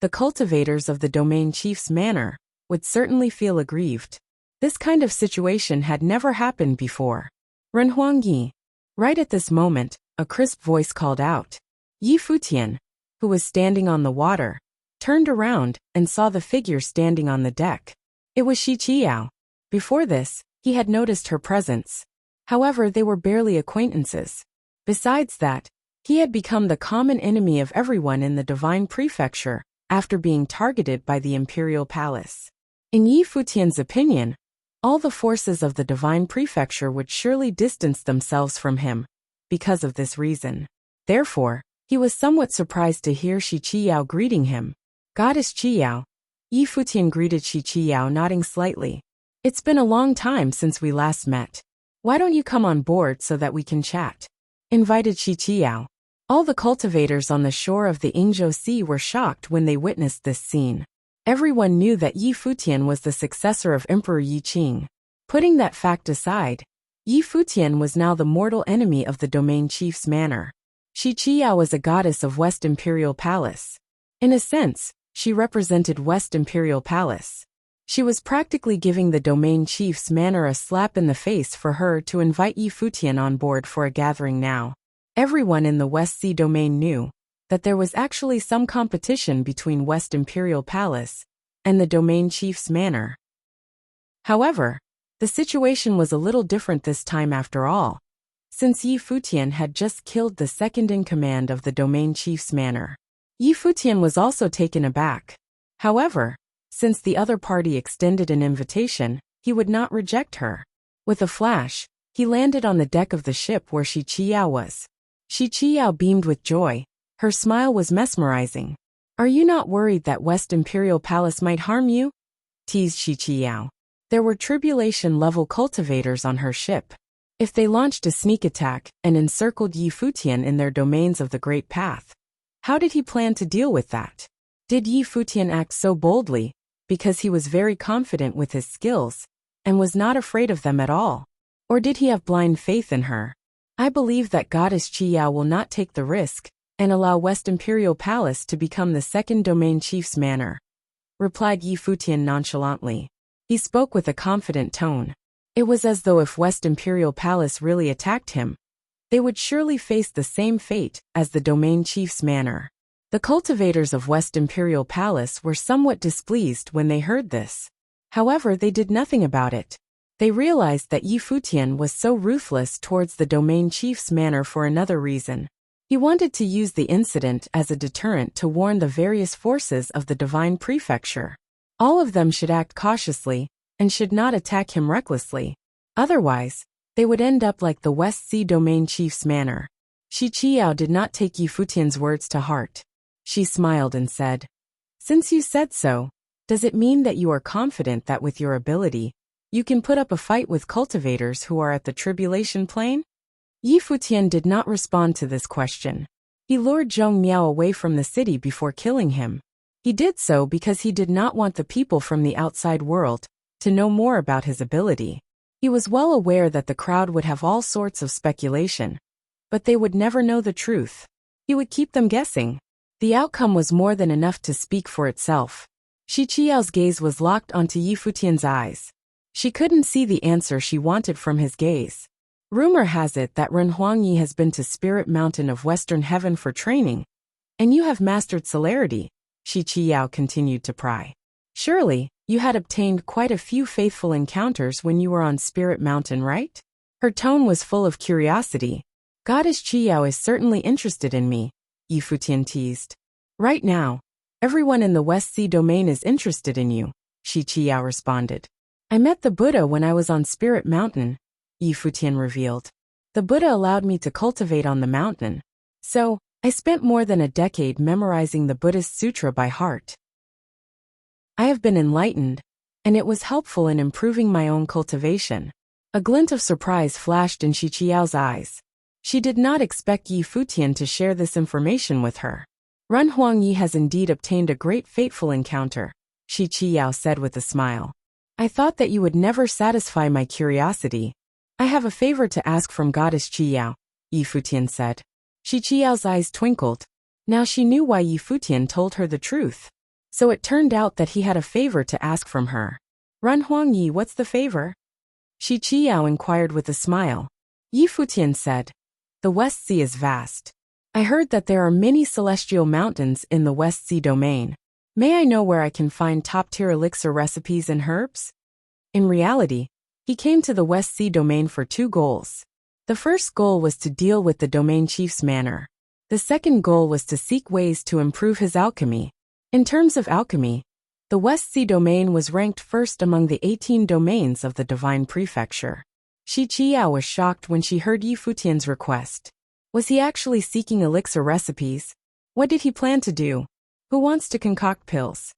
the cultivators of the domain chief's manor would certainly feel aggrieved. This kind of situation had never happened before. "Renhuang Yi." Right at this moment, a crisp voice called out. Yi Futian, who was standing on the water, turned around and saw the figure standing on the deck. It was Shi Qiao. Before this, he had noticed her presence. However, they were barely acquaintances. Besides that, he had become the common enemy of everyone in the divine prefecture after being targeted by the imperial palace. In Yi Futian's opinion, all the forces of the divine prefecture would surely distance themselves from him, because of this reason. Therefore, he was somewhat surprised to hear Shi Qiyao greeting him. Goddess Qiyao. Yi Futian greeted Shi Qiyao, nodding slightly. It's been a long time since we last met. Why don't you come on board so that we can chat? Invited Shi Qiyao. All the cultivators on the shore of the Yingzhou Sea were shocked when they witnessed this scene. Everyone knew that Yi Futian was the successor of Emperor Yi Qing. Putting that fact aside, Yi Futian was now the mortal enemy of the domain chief's manor. Shi Qiyao was a goddess of West Imperial Palace. In a sense, she represented West Imperial Palace. She was practically giving the domain chief's manor a slap in the face for her to invite Yi Futian on board for a gathering now. Everyone in the West Sea domain knew that there was actually some competition between West Imperial Palace and the domain chief's manor. However, the situation was a little different this time after all, since Yi Futian had just killed the second-in-command of the domain chief's manor. Yi Futian was also taken aback. However, since the other party extended an invitation, he would not reject her. With a flash, he landed on the deck of the ship where Shi Qiyao was. Shi Qiyao beamed with joy. Her smile was mesmerizing. Are you not worried that West Imperial Palace might harm you? Teased Shi Qiyao. There were tribulation-level cultivators on her ship. If they launched a sneak attack and encircled Yi Futian in their domains of the Great Path, how did he plan to deal with that? Did Yi Futian act so boldly because he was very confident with his skills and was not afraid of them at all? Or did he have blind faith in her? I believe that Goddess Qiyao will not take the risk and allow West Imperial Palace to become the second domain chief's manor, replied Yi Futian nonchalantly. He spoke with a confident tone. It was as though if West Imperial Palace really attacked him, they would surely face the same fate as the domain chief's manor. The cultivators of West Imperial Palace were somewhat displeased when they heard this. However, they did nothing about it. They realized that Yi Futian was so ruthless towards the domain chief's manor for another reason. He wanted to use the incident as a deterrent to warn the various forces of the divine prefecture. All of them should act cautiously and should not attack him recklessly. Otherwise, they would end up like the West Sea domain chief's manor. Shi Qiyao did not take Yi Futian's words to heart. She smiled and said, "Since you said so, does it mean that you are confident that with your ability, you can put up a fight with cultivators who are at the tribulation plane?" Yi Futian did not respond to this question. He lured Zhong Miao away from the city before killing him. He did so because he did not want the people from the outside world to know more about his ability. He was well aware that the crowd would have all sorts of speculation, but they would never know the truth. He would keep them guessing. The outcome was more than enough to speak for itself. Shi Qiyao's gaze was locked onto Yi Futian's eyes. She couldn't see the answer she wanted from his gaze. Rumor has it that Ren Huangyi has been to Spirit Mountain of Western Heaven for training, and you have mastered celerity, Shi Qiyao continued to pry. Surely, you had obtained quite a few faithful encounters when you were on Spirit Mountain, right? Her tone was full of curiosity. Goddess Qiyao is certainly interested in me, Yi Futian teased. Right now, everyone in the West Sea domain is interested in you, Shi Qiyao responded. I met the Buddha when I was on Spirit Mountain, Yi Futian revealed. The Buddha allowed me to cultivate on the mountain, so I spent more than a decade memorizing the Buddhist sutra by heart. I have been enlightened, and it was helpful in improving my own cultivation. A glint of surprise flashed in Shi Qiyao's eyes. She did not expect Yi Futian to share this information with her. Ren Huangyi has indeed obtained a great fateful encounter, Shi Qiyao said with a smile. I thought that you would never satisfy my curiosity. I have a favor to ask from Goddess Qiyao, Yi Futian said. Shi Qiyao's eyes twinkled. Now she knew why Yi Futian told her the truth. So it turned out that he had a favor to ask from her. Ren Huangyi, what's the favor? Shi Qiyao inquired with a smile. Yi Futian said, the West Sea is vast. I heard that there are many celestial mountains in the West Sea domain. May I know where I can find top-tier elixir recipes and herbs? In reality, he came to the West Sea domain for two goals. The first goal was to deal with the domain chief's manor. The second goal was to seek ways to improve his alchemy. In terms of alchemy, the West Sea domain was ranked first among the 18 domains of the Divine Prefecture. Shi Qiao was shocked when she heard Yi Futian's request. Was he actually seeking elixir recipes? What did he plan to do? Who wants to concoct pills?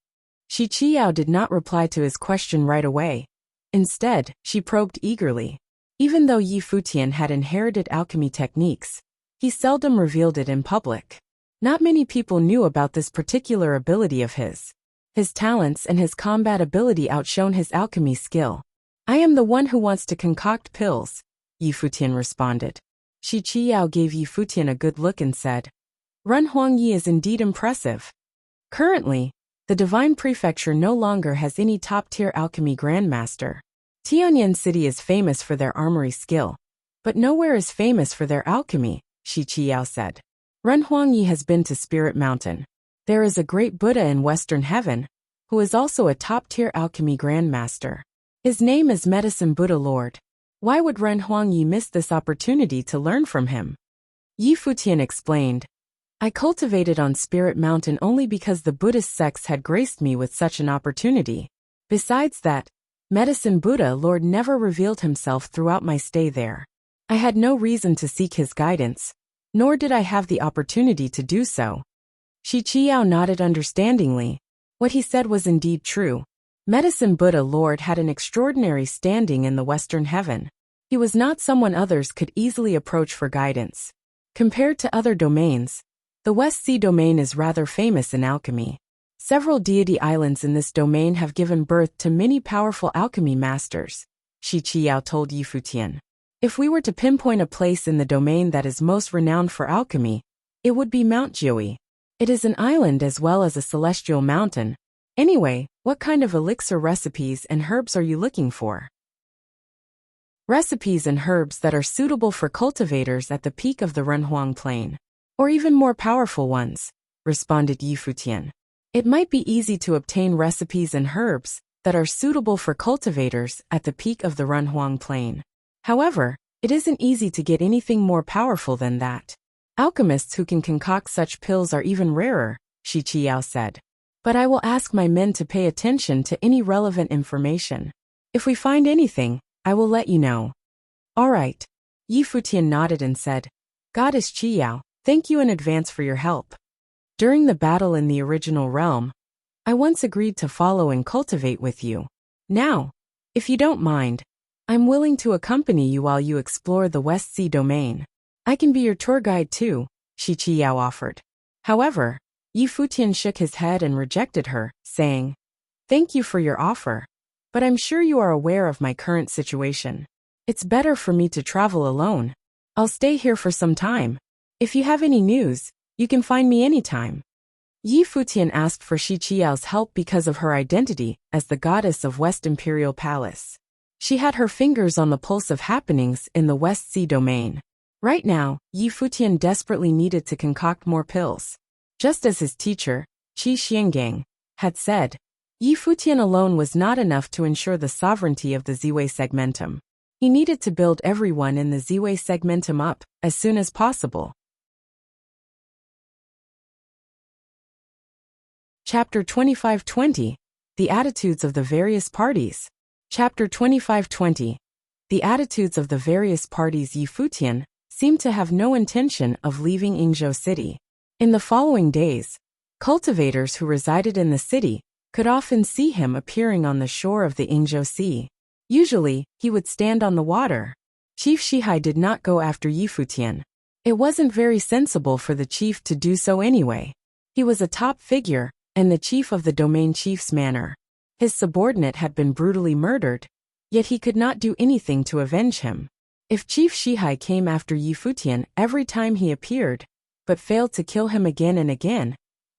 Shi Qiao did not reply to his question right away. Instead, she probed eagerly. Even though Yi Futian had inherited alchemy techniques, he seldom revealed it in public. Not many people knew about this particular ability of his. His talents and his combat ability outshone his alchemy skill. I am the one who wants to concoct pills, Yi Futian responded. Shi Qiao gave Yi Futian a good look and said, Ren Huangyi is indeed impressive. Currently, the Divine Prefecture no longer has any top-tier alchemy grandmaster. Tianyan City is famous for their armory skill, but nowhere is famous for their alchemy, Shi Qiao said. Ren Huangyi has been to Spirit Mountain. There is a great Buddha in Western Heaven, who is also a top-tier alchemy grandmaster. His name is Medicine Buddha Lord. Why would Ren Huangyi miss this opportunity to learn from him? Yi Futian explained, I cultivated on Spirit Mountain only because the Buddhist sects had graced me with such an opportunity. Besides that, Medicine Buddha Lord never revealed himself throughout my stay there. I had no reason to seek his guidance, nor did I have the opportunity to do so. Shi Qiao nodded understandingly. What he said was indeed true. Medicine Buddha Lord had an extraordinary standing in the Western Heaven. He was not someone others could easily approach for guidance. Compared to other domains, the West Sea domain is rather famous in alchemy. Several deity islands in this domain have given birth to many powerful alchemy masters, Shi Qiao told Yi Futian. If we were to pinpoint a place in the domain that is most renowned for alchemy, it would be Mount Jiui. It is an island as well as a celestial mountain. Anyway, what kind of elixir recipes and herbs are you looking for? Recipes and herbs that are suitable for cultivators at the peak of the Renhuang Plain. Or even more powerful ones, responded Yi Futian. It might be easy to obtain recipes and herbs that are suitable for cultivators at the peak of the Renhuang Plain. However, it isn't easy to get anything more powerful than that. Alchemists who can concoct such pills are even rarer, Shi Qiao said. But I will ask my men to pay attention to any relevant information. If we find anything, I will let you know. All right. Yi Futian nodded and said, Goddess Qiao, thank you in advance for your help. During the battle in the original realm, I once agreed to follow and cultivate with you. Now, if you don't mind, I'm willing to accompany you while you explore the West Sea domain. I can be your tour guide too, Shi Qiao offered. However, Yi Futian shook his head and rejected her, saying, Thank you for your offer, but I'm sure you are aware of my current situation. It's better for me to travel alone. I'll stay here for some time. If you have any news, you can find me anytime. Yi Futian asked for Shi Qiao's help because of her identity as the goddess of West Imperial Palace. She had her fingers on the pulse of happenings in the West Sea domain. Right now, Yi Futian desperately needed to concoct more pills. Just as his teacher, Qi Xiangang, had said, Yi Futian alone was not enough to ensure the sovereignty of the Ziwei segmentum. He needed to build everyone in the Ziwei segmentum up as soon as possible. Chapter 2520, The Attitudes of the Various Parties. Chapter 2520, The Attitudes of the Various Parties. Yi Futian seemed to have no intention of leaving Yingzhou City. In the following days, cultivators who resided in the city could often see him appearing on the shore of the Yingzhou Sea. Usually, he would stand on the water. Chief Shihai did not go after Yi Futian. It wasn't very sensible for the chief to do so anyway. He was a top figure, and the chief of the domain chief's manor. His subordinate had been brutally murdered, yet he could not do anything to avenge him. If Chief Shihai came after Yi Futian every time he appeared, but failed to kill him again and again,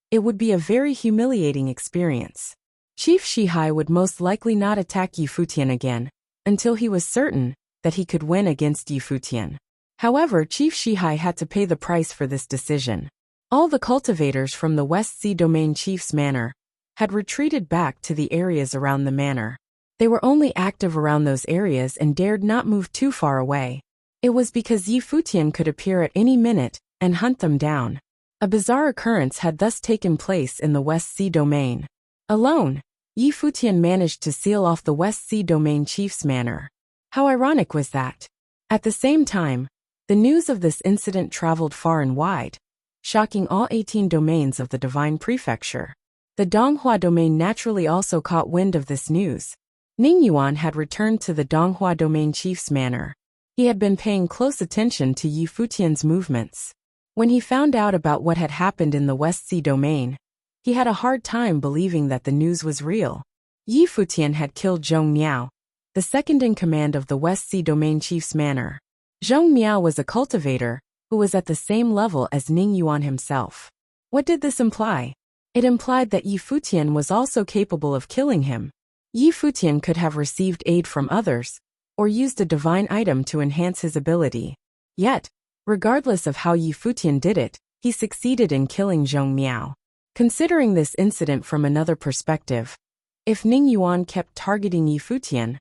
it would be a very humiliating experience. Chief Shihai would most likely not attack Yi Futian again, until he was certain that he could win against Yi Futian. However, Chief Shihai had to pay the price for this decision. All the cultivators from the West Sea Domain Chief's manor had retreated back to the areas around the manor. They were only active around those areas and dared not move too far away. It was because Yi Futian could appear at any minute and hunt them down. A bizarre occurrence had thus taken place in the West Sea Domain. Alone, Yi Futian managed to seal off the West Sea Domain chief's manor. How ironic was that? At the same time, the news of this incident traveled far and wide, shocking all 18 domains of the Divine Prefecture. The Donghua domain naturally also caught wind of this news. Ning Yuan had returned to the Donghua domain chief's manor. He had been paying close attention to Yi Futian's movements. When he found out about what had happened in the West Sea domain, he had a hard time believing that the news was real. Yi Futian had killed Zhong Miao, the second in command of the West Sea domain chief's manor. Zhong Miao was a cultivator who was at the same level as Ning Yuan himself. What did this imply? It implied that Yi Futian was also capable of killing him. Yi Futian could have received aid from others, or used a divine item to enhance his ability. Yet, regardless of how Yi Futian did it, he succeeded in killing Zhong Miao. Considering this incident from another perspective, if Ning Yuan kept targeting Yi Futian,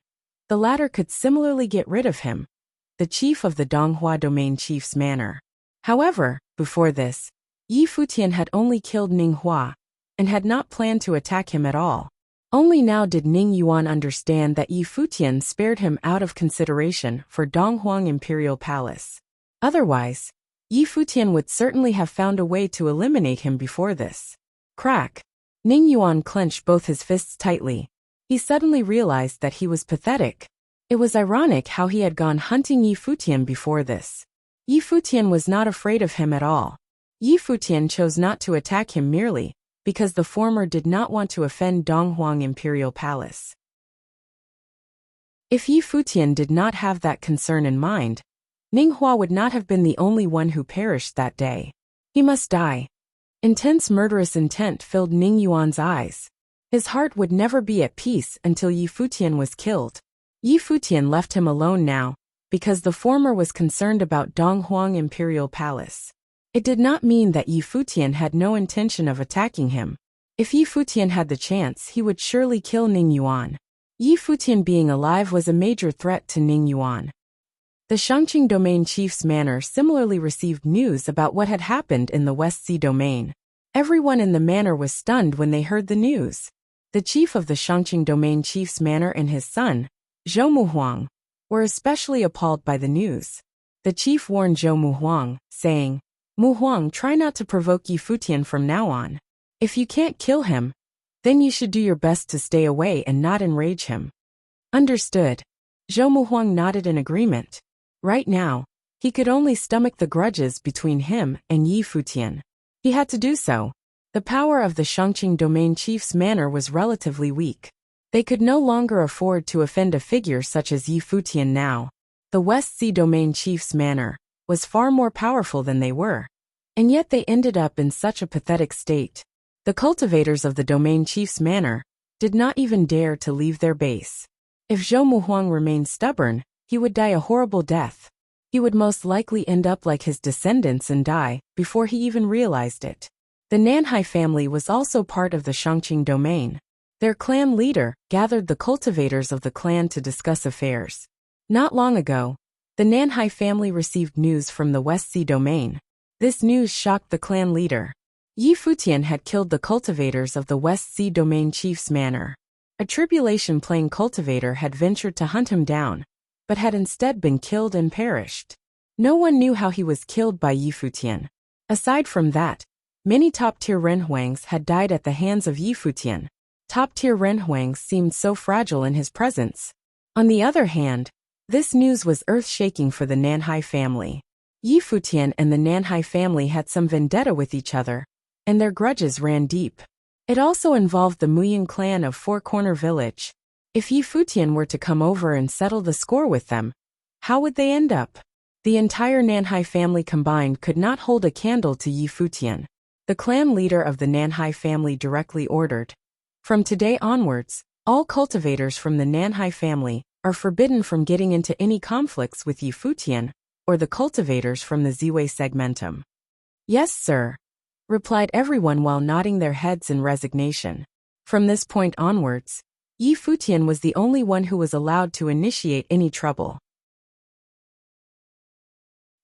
the latter could similarly get rid of him, the chief of the Donghua domain chief's manor. However, before this, Yi Futian had only killed Ning Hua, and had not planned to attack him at all. Only now did Ning Yuan understand that Yi Futian spared him out of consideration for Donghuang Imperial Palace. Otherwise, Yi Futian would certainly have found a way to eliminate him before this. Crack! Ning Yuan clenched both his fists tightly. He suddenly realized that he was pathetic. It was ironic how he had gone hunting Yi Futian before this. Yi Futian was not afraid of him at all. Yi Futian chose not to attack him merely because the former did not want to offend Donghuang Imperial Palace. If Yi Futian did not have that concern in mind, Ning Hua would not have been the only one who perished that day. He must die. Intense murderous intent filled Ning Yuan's eyes. His heart would never be at peace until Yi Futian was killed. Yi Futian left him alone now, because the former was concerned about Donghuang Imperial Palace. It did not mean that Yi Futian had no intention of attacking him. If Yi Futian had the chance, he would surely kill Ning Yuan. Yi Futian being alive was a major threat to Ning Yuan. The Shangqing Domain chief's manor similarly received news about what had happened in the West Sea Domain. Everyone in the manor was stunned when they heard the news. The chief of the Shangqing Domain chief's manor and his son, Zhou Muhuang, were especially appalled by the news. The chief warned Zhou Muhuang, saying, "Muhuang, try not to provoke Yi Futian from now on. If you can't kill him, then you should do your best to stay away and not enrage him." Understood. Zhou Muhuang nodded in agreement. Right now, he could only stomach the grudges between him and Yi Futian. He had to do so. The power of the Shangqing Domain chief's manor was relatively weak. They could no longer afford to offend a figure such as Yi Futian now. The West Sea Domain chief's manor was far more powerful than they were. And yet they ended up in such a pathetic state. The cultivators of the domain chief's manor did not even dare to leave their base. If Zhou Muhuang remained stubborn, he would die a horrible death. He would most likely end up like his descendants and die before he even realized it. The Nanhai family was also part of the Shangqing domain. Their clan leader gathered the cultivators of the clan to discuss affairs. Not long ago, the Nanhai family received news from the West Sea domain. This news shocked the clan leader. Yi Futian had killed the cultivators of the West Sea domain chief's manor. A tribulation-playing cultivator had ventured to hunt him down, but had instead been killed and perished. No one knew how he was killed by Yi Futian. Aside from that, many top-tier renhuangs had died at the hands of Yi Futian. Top-tier renhuangs seemed so fragile in his presence. On the other hand, this news was earth-shaking for the Nanhai family. Yi Futian and the Nanhai family had some vendetta with each other, and their grudges ran deep. It also involved the Muying clan of Four Corner Village. If Yi Futian were to come over and settle the score with them, how would they end up? The entire Nanhai family combined could not hold a candle to Yi Futian. The clan leader of the Nanhai family directly ordered, "From today onwards, all cultivators from the Nanhai family are forbidden from getting into any conflicts with Yi Futian or the cultivators from the Ziwei segmentum." "Yes, sir," replied everyone while nodding their heads in resignation. From this point onwards, Yi Futian was the only one who was allowed to initiate any trouble.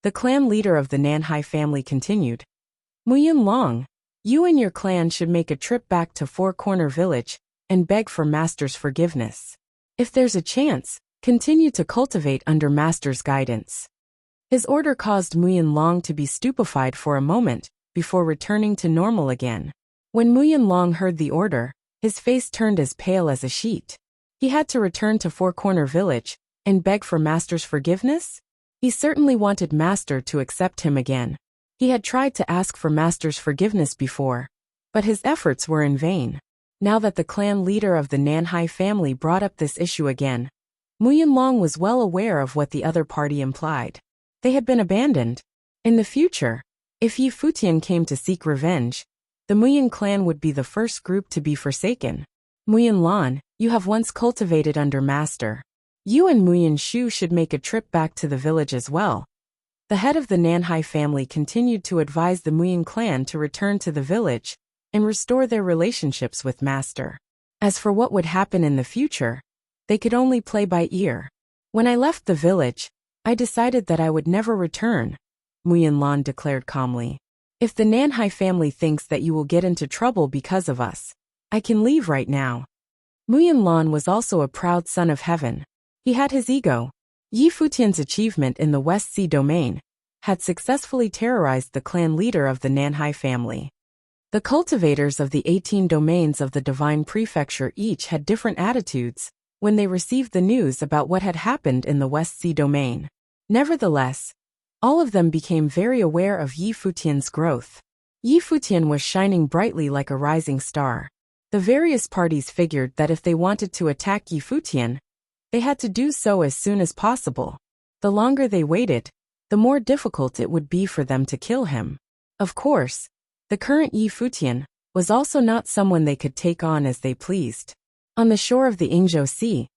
The clan leader of the Nanhai family continued, Muyin Long, you and your clan should make a trip back to Four Corner Village and beg for Master's forgiveness. If there's a chance, continue to cultivate under Master's guidance. His order caused Muyin Long to be stupefied for a moment before returning to normal again. When Muyin Long heard the order, his face turned as pale as a sheet. He had to return to Four Corner Village and beg for Master's forgiveness? He certainly wanted Master to accept him again. He had tried to ask for Master's forgiveness before, but his efforts were in vain. Now that the clan leader of the Nanhai family brought up this issue again, Muyin Long was well aware of what the other party implied. They had been abandoned. In the future, if Yi Futian came to seek revenge, the Muyin clan would be the first group to be forsaken. Muyin Lan, you have once cultivated under Master. You and Muyin Shu should make a trip back to the village as well. The head of the Nanhai family continued to advise the Muyin clan to return to the village and restore their relationships with Master. As for what would happen in the future, they could only play by ear. When I left the village, I decided that I would never return, Muyin Lan declared calmly. If the Nanhai family thinks that you will get into trouble because of us, I can leave right now. Muyin Lan was also a proud son of heaven. He had his ego. Yi Futian's achievement in the West Sea domain had successfully terrorized the clan leader of the Nanhai family. The cultivators of the 18 domains of the Divine Prefecture each had different attitudes when they received the news about what had happened in the West Sea domain. Nevertheless, all of them became very aware of Yi Futian's growth. Yi Futian was shining brightly like a rising star. The various parties figured that if they wanted to attack Yi Futian, they had to do so as soon as possible. The longer they waited, the more difficult it would be for them to kill him. Of course, the current Yi Futian was also not someone they could take on as they pleased. On the shore of the Yingzhou Sea,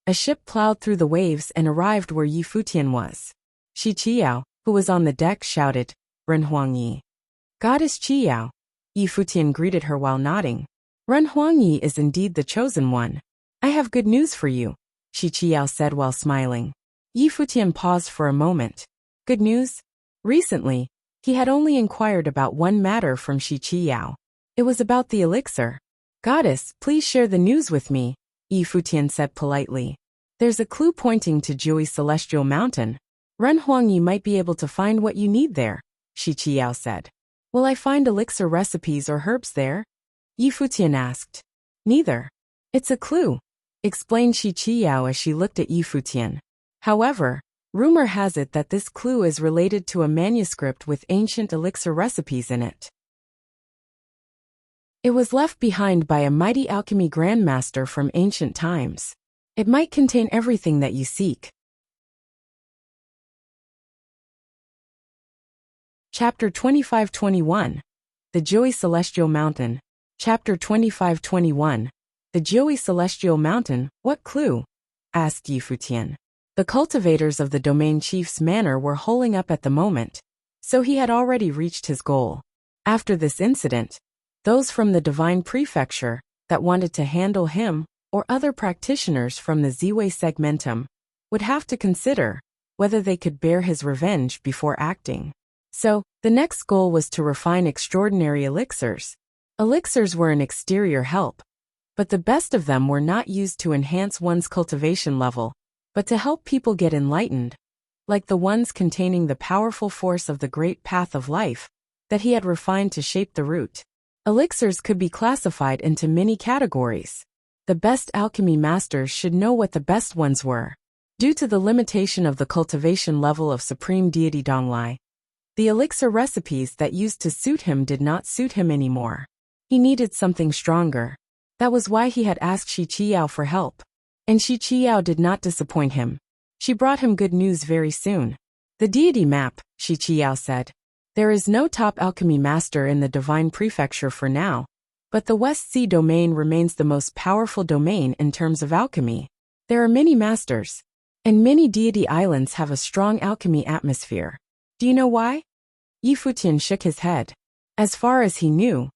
a ship plowed through the waves and arrived where Yi Futian was. Shi Qiao, who was on the deck, shouted, "Ren Huangyi." "Goddess Qiao," Yi Futian greeted her while nodding. "Ren Huangyi is indeed the chosen one. I have good news for you," Shi Qiao said while smiling. Yi Futian paused for a moment. Good news? Recently, he had only inquired about one matter from Shi Qiao. It was about the elixir. "Goddess, please share the news with me," Yi Futian said politely. "There's a clue pointing to Jiui Celestial Mountain. Ren Huangyi might be able to find what you need there," Shi Qiao said. "Will I find elixir recipes or herbs there?" Yi Futian asked. "Neither. It's a clue," explained Shi Qiao as she looked at Yi Futian. "However, rumor has it that this clue is related to a manuscript with ancient elixir recipes in it. It was left behind by a mighty alchemy grandmaster from ancient times. It might contain everything that you seek." Chapter 25-21. The Jiui Celestial Mountain. Chapter 25-21. The Jiui Celestial Mountain, what clue? Asked Yi Futian. The cultivators of the domain chief's manor were holing up at the moment, so he had already reached his goal. After this incident, those from the Divine Prefecture that wanted to handle him or other practitioners from the Ziwei segmentum would have to consider whether they could bear his revenge before acting. So, the next goal was to refine extraordinary elixirs. Elixirs were an exterior help, but the best of them were not used to enhance one's cultivation level, but to help people get enlightened, like the ones containing the powerful force of the great path of life that he had refined to shape the root. Elixirs could be classified into many categories. The best alchemy masters should know what the best ones were. Due to the limitation of the cultivation level of Supreme Deity Donglai, the elixir recipes that used to suit him did not suit him anymore. He needed something stronger. That was why he had asked Shi Qiao for help. And Shi Qiao did not disappoint him. She brought him good news very soon. "The deity map," Shi Qiao said. "There is no top alchemy master in the Divine Prefecture for now, but the West Sea domain remains the most powerful domain in terms of alchemy. There are many masters, and many deity islands have a strong alchemy atmosphere. Do you know why?" Yi Futian shook his head. As far as he knew,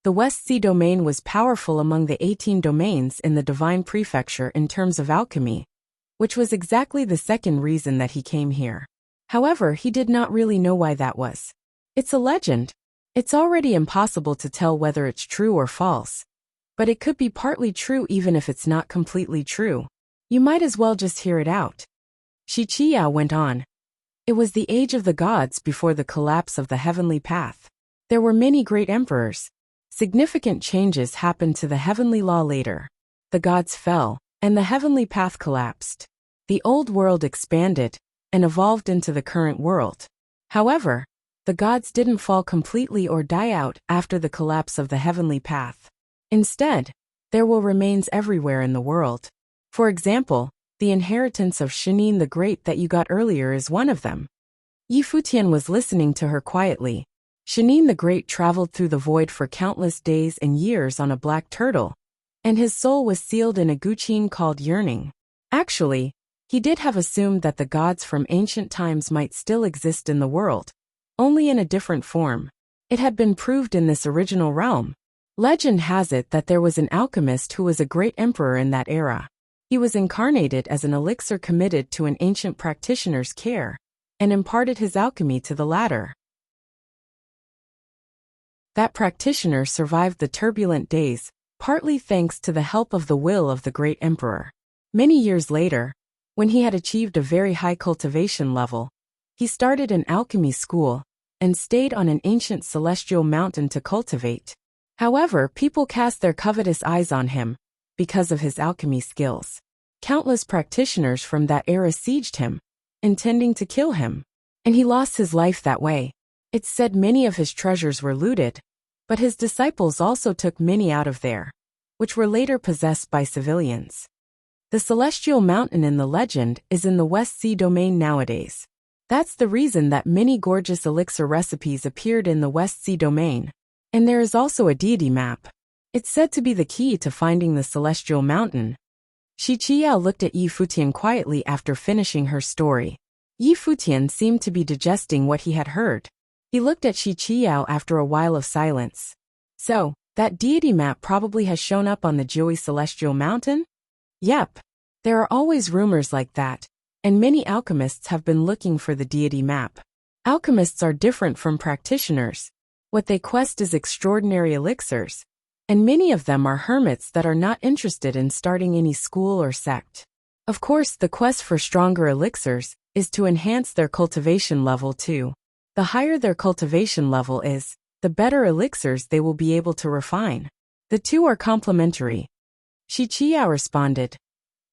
the West Sea domain was powerful among the 18 domains in the Divine Prefecture in terms of alchemy, which was exactly the second reason that he came here. However, he did not really know why that was. "It's a legend," It's already impossible to tell whether it's true or false. But it could be partly true even if it's not completely true. You might as well just hear it out. Shi Qiao went on. It was the age of the gods before the collapse of the heavenly path. There were many great emperors. Significant changes happened to the heavenly law later. The gods fell, and the heavenly path collapsed. The old world expanded and evolved into the current world. However, the gods didn't fall completely or die out after the collapse of the heavenly path. Instead, there were remains everywhere in the world. For example, the inheritance of Shinin the Great that you got earlier is one of them. Yi Futian was listening to her quietly. Shinin the Great traveled through the void for countless days and years on a black turtle, and his soul was sealed in a guqin called yearning. Actually, he did have assumed that the gods from ancient times might still exist in the world, only in a different form. It had been proved in this original realm. Legend has it that there was an alchemist who was a great emperor in that era. He was incarnated as an elixir committed to an ancient practitioner's care, and imparted his alchemy to the latter. That practitioner survived the turbulent days, partly thanks to the help of the will of the great emperor. Many years later, when he had achieved a very high cultivation level, he started an alchemy school and stayed on an ancient celestial mountain to cultivate. However, people cast their covetous eyes on him because of his alchemy skills. Countless practitioners from that era sieged him, intending to kill him, and he lost his life that way. It's said many of his treasures were looted, but his disciples also took many out of there, which were later possessed by civilians. The celestial mountain in the legend is in the West Sea domain nowadays. That's the reason that many gorgeous elixir recipes appeared in the West Sea domain. And there is also a deity map. It's said to be the key to finding the celestial mountain. Shi Qiao looked at Yi Futian quietly after finishing her story. Yi Futian seemed to be digesting what he had heard. He looked at Shi Qiao after a while of silence. So, that deity map probably has shown up on the Jiui celestial mountain? Yep. There are always rumors like that, and many alchemists have been looking for the deity map. Alchemists are different from practitioners. What they quest is extraordinary elixirs, and many of them are hermits that are not interested in starting any school or sect. Of course, the quest for stronger elixirs is to enhance their cultivation level too. The higher their cultivation level is, the better elixirs they will be able to refine. The two are complementary. Shi Qiao responded.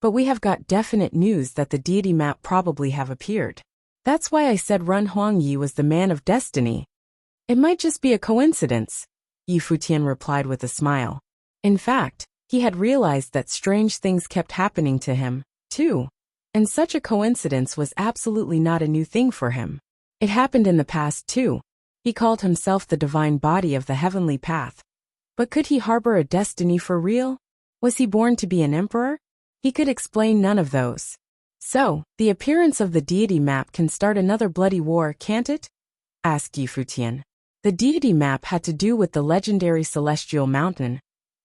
But we have got definite news that the deity map probably have appeared. That's why I said Ren Huangyi was the man of destiny. It might just be a coincidence, Yi Futian replied with a smile. In fact, he had realized that strange things kept happening to him, too. And such a coincidence was absolutely not a new thing for him. It happened in the past, too. He called himself the divine body of the heavenly path. But could he harbor a destiny for real? Was he born to be an emperor? He could explain none of those. So, the appearance of the deity map can start another bloody war, can't it? Asked Yi Futian. The deity map had to do with the legendary celestial mountain,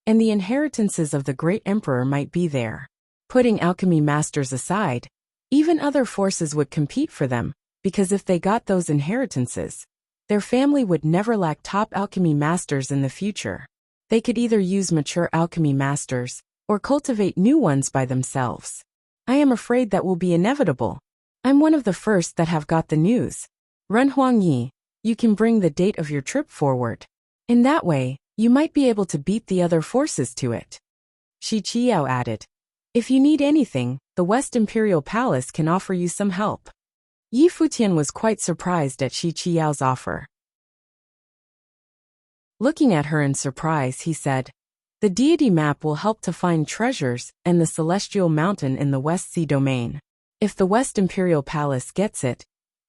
and the inheritances of the great emperor might be there. Putting alchemy masters aside, even other forces would compete for them, because if they got those inheritances, their family would never lack top alchemy masters in the future. They could either use mature alchemy masters, or cultivate new ones by themselves. I am afraid that will be inevitable. I'm one of the first that have got the news. Ren Huangyi, you can bring the date of your trip forward. In that way, you might be able to beat the other forces to it. Shi Qiao added. If you need anything, the West Imperial Palace can offer you some help. Yi Futian was quite surprised at Shi Qiao's offer. Looking at her in surprise, he said, the deity map will help to find treasures and the celestial mountain in the West Sea domain. If the West Imperial Palace gets it,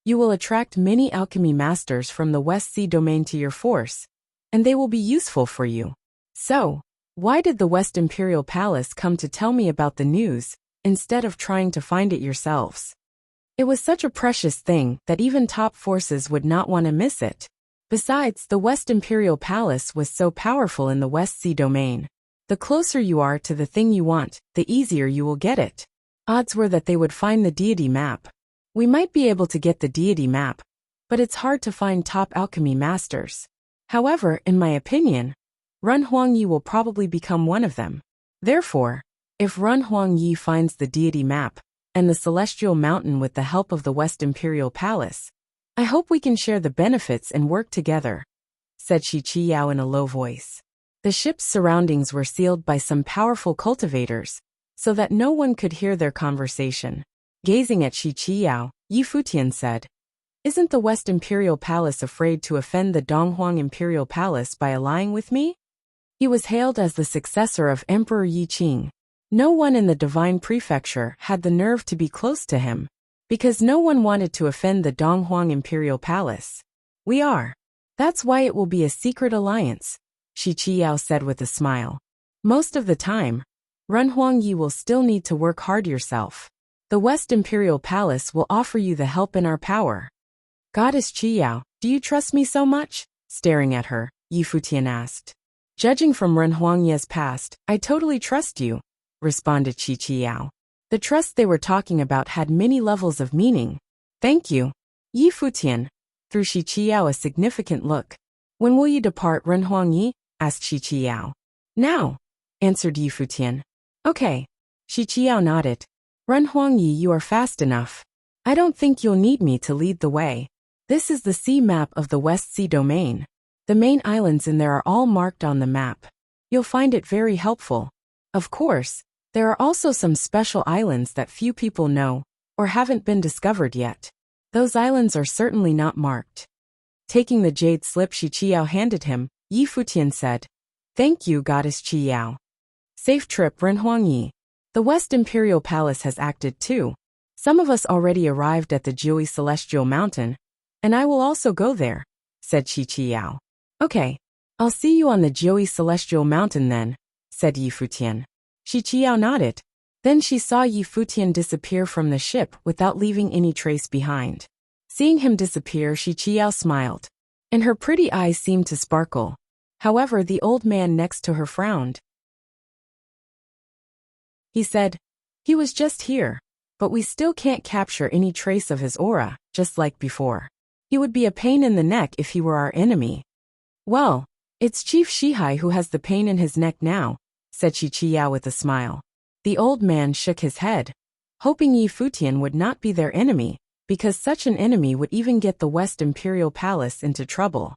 you will attract many alchemy masters from the West Sea domain to your force, and they will be useful for you. So, why did the West Imperial Palace come to tell me about the news, instead of trying to find it yourselves? It was such a precious thing that even top forces would not want to miss it. Besides, the West Imperial Palace was so powerful in the West Sea domain. The closer you are to the thing you want, the easier you will get it. Odds were that they would find the deity map. We might be able to get the deity map, but it's hard to find top alchemy masters. However, in my opinion, Run Huangyi will probably become one of them. Therefore, if Run Huangyi finds the deity map and the celestial mountain with the help of the West Imperial Palace, I hope we can share the benefits and work together, said Shi Qiyao in a low voice. The ship's surroundings were sealed by some powerful cultivators, so that no one could hear their conversation. Gazing at Shi Qiyao, Yi Futian said, "Isn't the West Imperial Palace afraid to offend the Donghuang Imperial Palace by allying with me?" He was hailed as the successor of Emperor Yi Qing. No one in the Divine Prefecture had the nerve to be close to him, because no one wanted to offend the Donghuang Imperial Palace. "We are. That's why it will be a secret alliance," Shi Qiyao said with a smile. "Most of the time, Run Huangyi will still need to work hard yourself. The West Imperial Palace will offer you the help in our power." "Goddess Qiyao, do you trust me so much?" Staring at her, Yi Futian asked. "Judging from Run Huangyi's past, I totally trust you," responded Shi Qiyao. The trust they were talking about had many levels of meaning. "Thank you." Yi Futian threw Shi Qiyao a significant look. "When will you depart Run Huangyi?" asked Shi Qiyao. "Now," answered Yi Futian. "Okay." Shi Qiyao nodded. "Run Huangyi, you are fast enough. I don't think you'll need me to lead the way. This is the sea map of the West Sea Domain. The main islands in there are all marked on the map. You'll find it very helpful. Of course, there are also some special islands that few people know, or haven't been discovered yet. Those islands are certainly not marked." Taking the jade slip Shi Qiyao handed him, Yi Futian said, "Thank you, Goddess Qiyao. Safe trip, Ren Huangyi. The West Imperial Palace has acted too. Some of us already arrived at the Jiui Celestial Mountain, and I will also go there," said Shi Qiyao. "Okay, I'll see you on the Jiui Celestial Mountain then," said Yi Futian. Shi Qiyao nodded. Then she saw Yi Futian disappear from the ship without leaving any trace behind. Seeing him disappear, Shi Qiyao smiled, and her pretty eyes seemed to sparkle. However, the old man next to her frowned. He said, "He was just here, but we still can't capture any trace of his aura, just like before. He would be a pain in the neck if he were our enemy." "Well, it's Chief Shihai who has the pain in his neck now," said Shi Qiyao with a smile. The old man shook his head, hoping Yi Futian would not be their enemy, because such an enemy would even get the West Imperial Palace into trouble.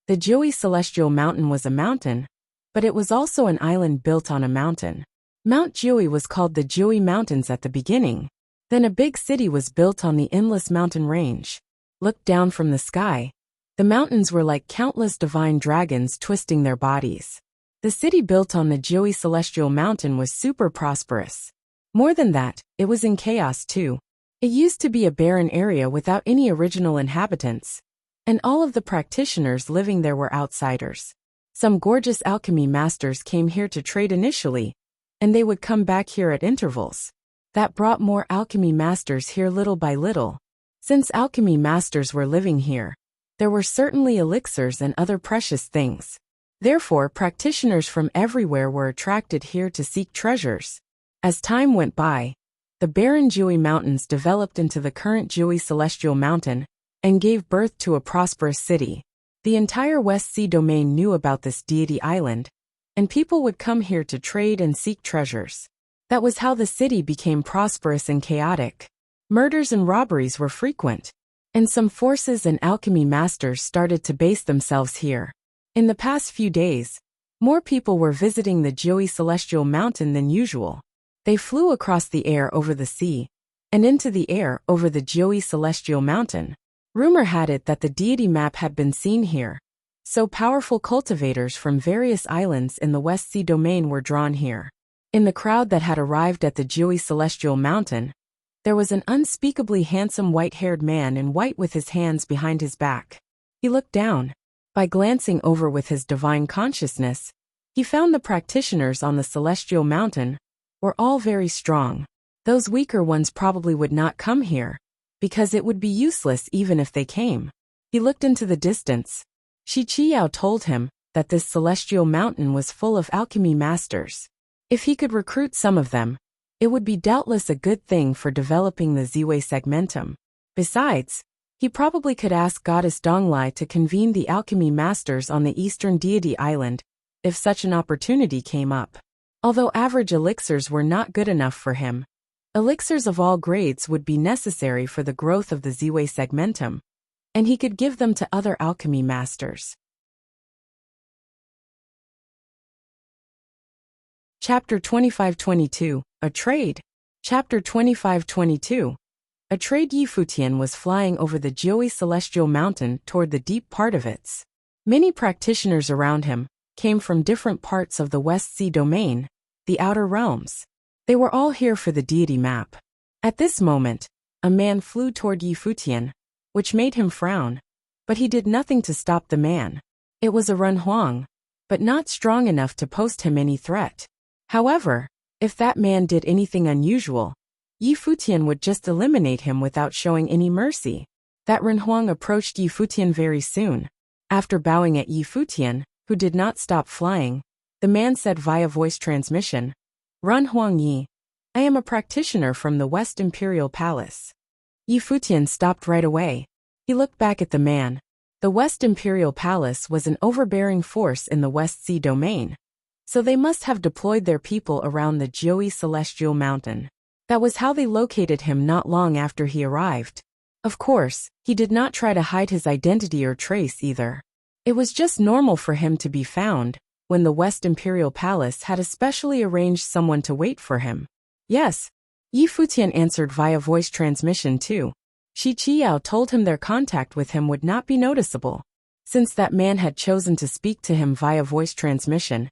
The Jiui Celestial Mountain was a mountain, but it was also an island built on a mountain. Mount Jiui was called the Jiui Mountains at the beginning. Then a big city was built on the endless mountain range. Looked down from the sky, the mountains were like countless divine dragons twisting their bodies. The city built on the Jiui Celestial Mountain was super prosperous. More than that, it was in chaos too. It used to be a barren area without any original inhabitants, and all of the practitioners living there were outsiders. Some gorgeous alchemy masters came here to trade initially, and they would come back here at intervals. That brought more alchemy masters here little by little. Since alchemy masters were living here, there were certainly elixirs and other precious things. Therefore, practitioners from everywhere were attracted here to seek treasures. As time went by, the barren Jiui Mountains developed into the current Jiui Celestial Mountain and gave birth to a prosperous city. The entire West Sea Domain knew about this deity island, and people would come here to trade and seek treasures. That was how the city became prosperous and chaotic. Murders and robberies were frequent, and some forces and alchemy masters started to base themselves here. In the past few days, more people were visiting the Jiui Celestial Mountain than usual. They flew across the air over the sea, and into the air over the Jiui Celestial Mountain. Rumor had it that the deity map had been seen here, so powerful cultivators from various islands in the West Sea Domain were drawn here. In the crowd that had arrived at the Jiui Celestial Mountain, there was an unspeakably handsome white-haired man in white with his hands behind his back. He looked down. By glancing over with his divine consciousness, he found the practitioners on the Celestial Mountain were all very strong. Those weaker ones probably would not come here, because it would be useless even if they came. He looked into the distance. Shi Qiyao told him that this Celestial Mountain was full of alchemy masters. If he could recruit some of them, it would be doubtless a good thing for developing the Ziwei segmentum. Besides, He probably could ask goddess Donglai to convene the alchemy masters on the eastern deity island, if such an opportunity came up. Although average elixirs were not good enough for him, elixirs of all grades would be necessary for the growth of the Ziwei segmentum, and he could give them to other alchemy masters. Chapter 25-22, A Trade. Chapter 25-22. A trade. Yi Futian was flying over the Jiui celestial mountain toward the deep part of its. Many practitioners around him came from different parts of the West Sea domain, the outer realms. They were all here for the deity map. At this moment, a man flew toward Yi Futian, which made him frown, but he did nothing to stop the man. It was a Renhuang, but not strong enough to pose him any threat. However, if that man did anything unusual, Yi Futian would just eliminate him without showing any mercy. That Renhuang approached Yi Futian very soon. After bowing at Yi Futian, who did not stop flying, the man said via voice transmission, "Renhuang Yi, I am a practitioner from the West Imperial Palace." Yi Futian stopped right away. He looked back at the man. The West Imperial Palace was an overbearing force in the West Sea domain, so they must have deployed their people around the Jiui celestial mountain. That was how they located him not long after he arrived. Of course, he did not try to hide his identity or trace either. It was just normal for him to be found, when the West Imperial Palace had especially arranged someone to wait for him. Yes. Yi Futian answered via voice transmission too. Shi Qiao told him their contact with him would not be noticeable. Since that man had chosen to speak to him via voice transmission,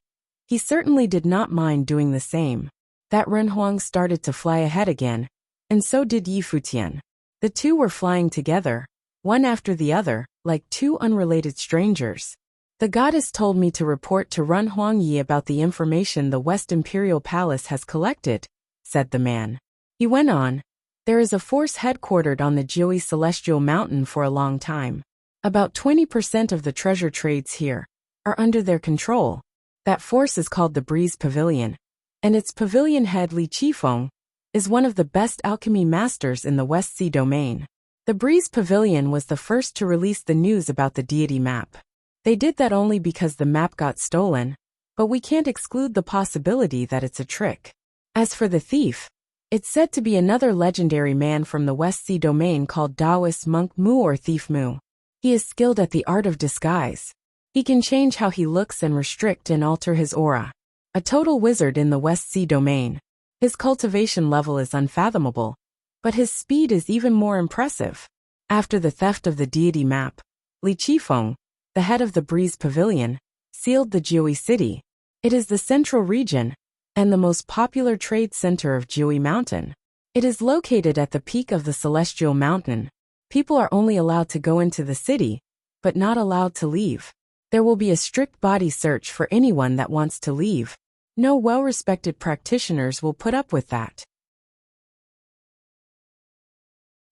he certainly did not mind doing the same. That Renhuang started to fly ahead again, and so did Yi Futian. The two were flying together, one after the other, like two unrelated strangers. The goddess told me to report to Renhuang Yi about the information the West Imperial Palace has collected, said the man. He went on, there is a force headquartered on the Jiui Celestial Mountain for a long time. About 20% of the treasure trades here are under their control. That force is called the Breeze Pavilion, and its pavilion head Li Qifeng is one of the best alchemy masters in the West Sea domain. The Breeze Pavilion was the first to release the news about the deity map. They did that only because the map got stolen, but we can't exclude the possibility that it's a trick. As for the thief, it's said to be another legendary man from the West Sea domain called Taoist Monk Mu or Thief Mu. He is skilled at the art of disguise. He can change how he looks and restrict and alter his aura. A total wizard in the West Sea domain. His cultivation level is unfathomable, but his speed is even more impressive. After the theft of the deity map, Li Qifeng, the head of the Breeze Pavilion, sealed the Jiui city. It is the central region and the most popular trade center of Jiui Mountain. It is located at the peak of the Celestial Mountain. People are only allowed to go into the city, but not allowed to leave. There will be a strict body search for anyone that wants to leave. No well-respected practitioners will put up with that.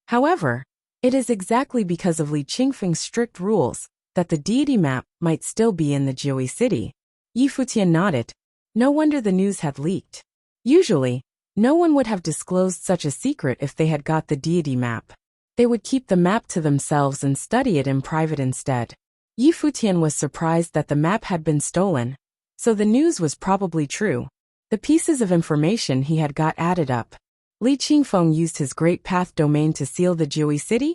However, it is exactly because of Li Qingfeng's strict rules that the deity map might still be in the Jiui city. Yi Futian nodded. No wonder the news had leaked. Usually, no one would have disclosed such a secret if they had got the deity map. They would keep the map to themselves and study it in private instead. Yi Futian was surprised that the map had been stolen, so the news was probably true. The pieces of information he had got added up. Li Qingfeng used his Great Path domain to seal the Jiui city?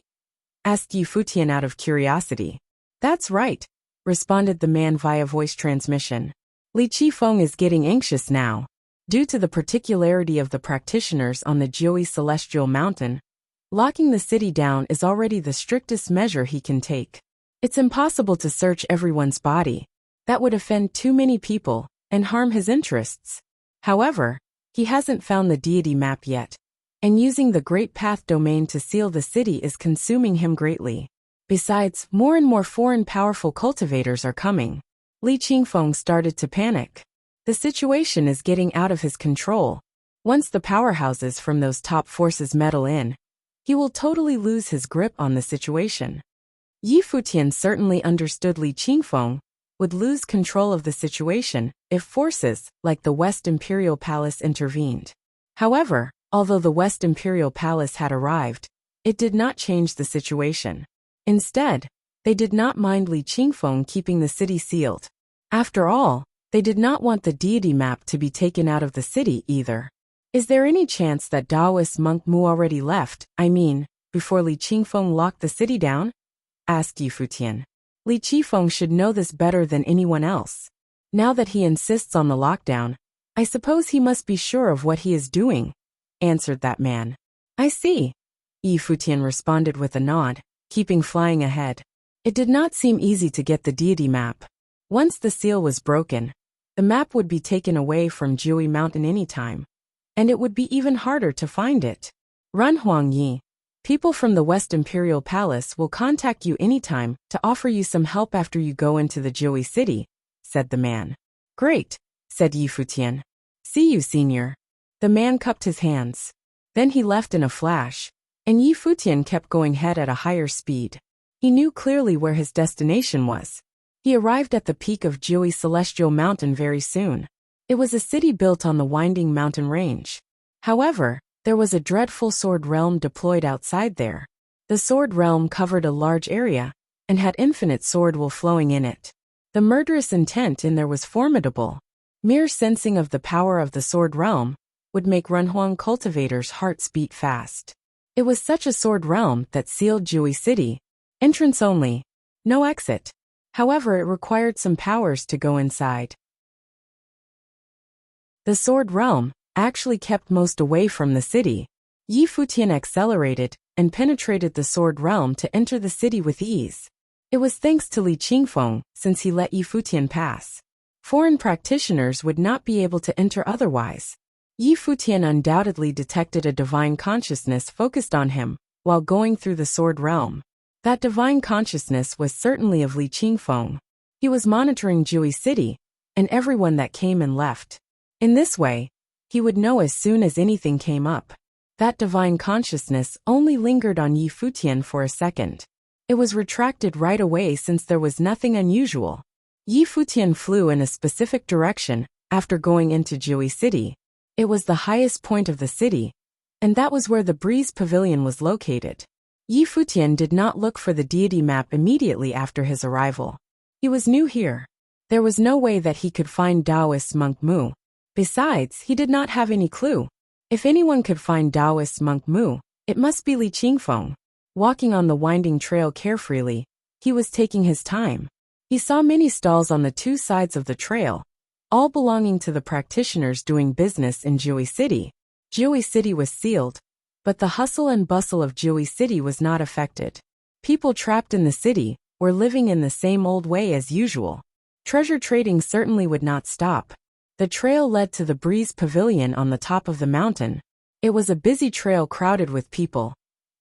Asked Yi Futian out of curiosity. That's right, responded the man via voice transmission. Li Qifeng is getting anxious now. Due to the particularity of the practitioners on the Jiui Celestial Mountain, locking the city down is already the strictest measure he can take. It's impossible to search everyone's body. That would offend too many people and harm his interests. However, he hasn't found the deity map yet, and using the Great Path domain to seal the city is consuming him greatly. Besides, more and more foreign powerful cultivators are coming. Li Qingfeng started to panic. The situation is getting out of his control. Once the powerhouses from those top forces meddle in, he will totally lose his grip on the situation. Yi Futian certainly understood Li Qingfeng would lose control of the situation if forces like the West Imperial Palace intervened. However, although the West Imperial Palace had arrived, It did not change the situation. Instead, they did not mind Li Qingfeng keeping the city sealed. After all, they did not want the deity map to be taken out of the city either. Is there any chance that Taoist monk Mu already left, before Li Qingfeng locked the city down? Asked Yi Futian. Li Qingfeng should know this better than anyone else. Now that he insists on the lockdown, I suppose he must be sure of what he is doing, answered that man. I see. Yi Futian responded with a nod, keeping flying ahead. It did not seem easy to get the deity map. Once the seal was broken, the map would be taken away from Jiui Mountain anytime, and it would be even harder to find it. Run Huang Yi. People from the West Imperial Palace will contact you anytime to offer you some help after you go into the Jiui city, said the man. Great, said Yi Futian. See you, senior. The man cupped his hands. Then he left in a flash, and Yi Futian kept going ahead at a higher speed. He knew clearly where his destination was. He arrived at the peak of Jiui Celestial Mountain very soon. It was a city built on the winding mountain range. However, there was a dreadful sword realm deployed outside there. The sword realm covered a large area and had infinite sword will flowing in it. The murderous intent in there was formidable. Mere sensing of the power of the sword realm would make Runhuang cultivators' hearts beat fast. It was such a sword realm that sealed Jiui City. Entrance only. No exit. However, it required some powers to go inside. The sword realm actually kept most away from the city. Yi Futian accelerated and penetrated the sword realm to enter the city with ease. It was thanks to Li Qingfeng, since he let Yi Futian pass. Foreign practitioners would not be able to enter otherwise. Yi Futian undoubtedly detected a divine consciousness focused on him while going through the sword realm. That divine consciousness was certainly of Li Qingfeng. He was monitoring Jiui City and everyone that came and left. In this way, he would know as soon as anything came up. That divine consciousness only lingered on Yi Futian for a second. It was retracted right away since there was nothing unusual. Yi Futian flew in a specific direction after going into Jiui City. It was the highest point of the city, and that was where the Breeze Pavilion was located. Yi Futian did not look for the deity map immediately after his arrival. He was new here. There was no way that he could find Taoist monk Mu. Besides, he did not have any clue. If anyone could find Taoist monk Mu, it must be Li Qingfeng. Walking on the winding trail carefreely, he was taking his time. He saw many stalls on the two sides of the trail, all belonging to the practitioners doing business in Jiui City. Jiui City was sealed, but the hustle and bustle of Jiui City was not affected. People trapped in the city were living in the same old way as usual. Treasure trading certainly would not stop. The trail led to the Breeze Pavilion on the top of the mountain. It was a busy trail crowded with people,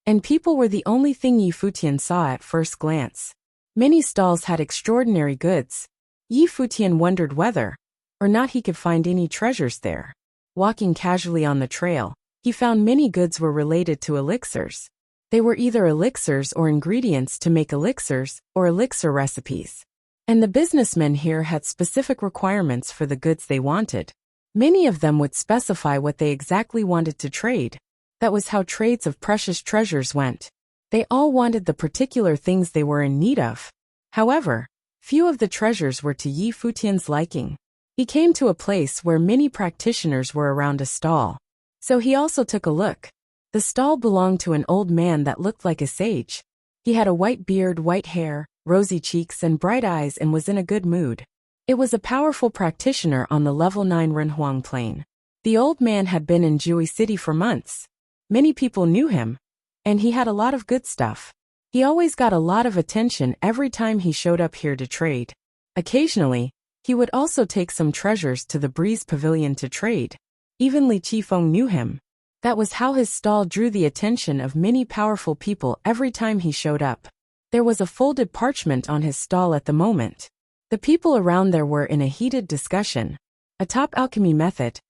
and people were the only thing Yi Futian saw at first glance. Many stalls had extraordinary goods. Yi Futian wondered whether or not he could find any treasures there. Walking casually on the trail, he found many goods were related to elixirs. They were either elixirs or ingredients to make elixirs or elixir recipes. And the businessmen here had specific requirements for the goods they wanted. Many of them would specify what they exactly wanted to trade. That was how trades of precious treasures went. They all wanted the particular things they were in need of. However, few of the treasures were to Yi Futian's liking. He came to a place where many practitioners were around a stall. So he also took a look. The stall belonged to an old man that looked like a sage. He had a white beard, white hair, rosy cheeks and bright eyes and was in a good mood. It was a powerful practitioner on the level 9 Renhuang plane. The old man had been in Jiui City for months. Many people knew him, and he had a lot of good stuff. He always got a lot of attention every time he showed up here to trade. Occasionally, he would also take some treasures to the Breeze Pavilion to trade. Even Li Qifeng knew him. That was how his stall drew the attention of many powerful people every time he showed up. There was a folded parchment on his stall at the moment. The people around there were in a heated discussion. A top alchemy method.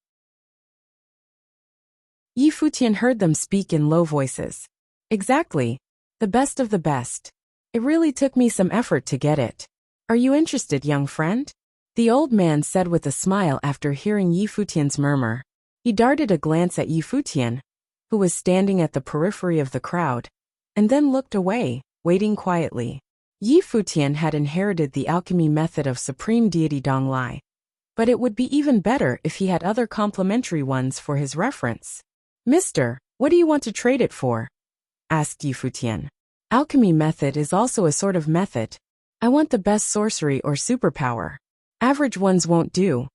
Yi Futian heard them speak in low voices. Exactly. The best of the best. It really took me some effort to get it. Are you interested, young friend? The old man said with a smile after hearing Yi Futian's murmur. He darted a glance at Yi Futian, who was standing at the periphery of the crowd. and then looked away, waiting quietly. Yi Futian had inherited the alchemy method of supreme deity Donglai, but it would be even better if he had other complementary ones for his reference. "Mister, what do you want to trade it for?" asked Yi Futian. "Alchemy method is also a sort of method. I want the best sorcery or superpower. Average ones won't do,"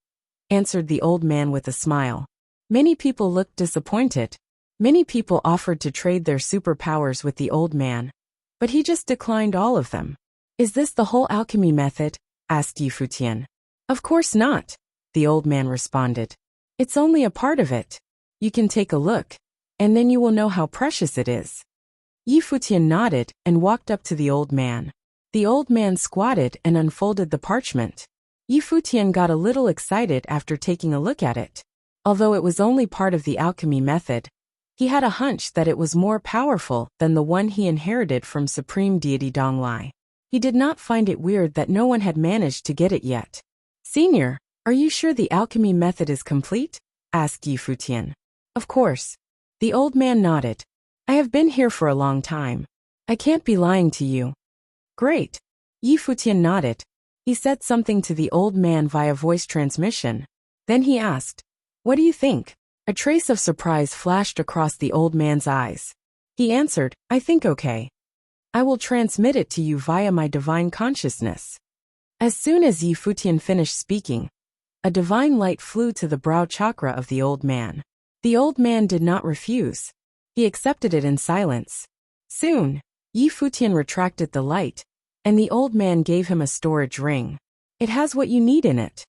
answered the old man with a smile. Many people looked disappointed. Many people offered to trade their superpowers with the old man, but he just declined all of them. "Is this the whole alchemy method?" asked Yi Futian. "Of course not," the old man responded. "It's only a part of it. You can take a look, and then you will know how precious it is." Yi Futian nodded and walked up to the old man. The old man squatted and unfolded the parchment. Yi Futian got a little excited after taking a look at it. Although it was only part of the alchemy method, he had a hunch that it was more powerful than the one he inherited from supreme deity Donglai. He did not find it weird that no one had managed to get it yet. "Senior, are you sure the alchemy method is complete?" asked Yi Futian. "Of course." The old man nodded. "I have been here for a long time. I can't be lying to you." "Great." Yi Futian nodded. He said something to the old man via voice transmission. Then he asked, "What do you think?" A trace of surprise flashed across the old man's eyes. He answered, "I think okay. I will transmit it to you via my divine consciousness." As soon as Yi Futian finished speaking, a divine light flew to the brow chakra of the old man. The old man did not refuse. He accepted it in silence. Soon, Yi Futian retracted the light, and the old man gave him a storage ring. "It has what you need in it."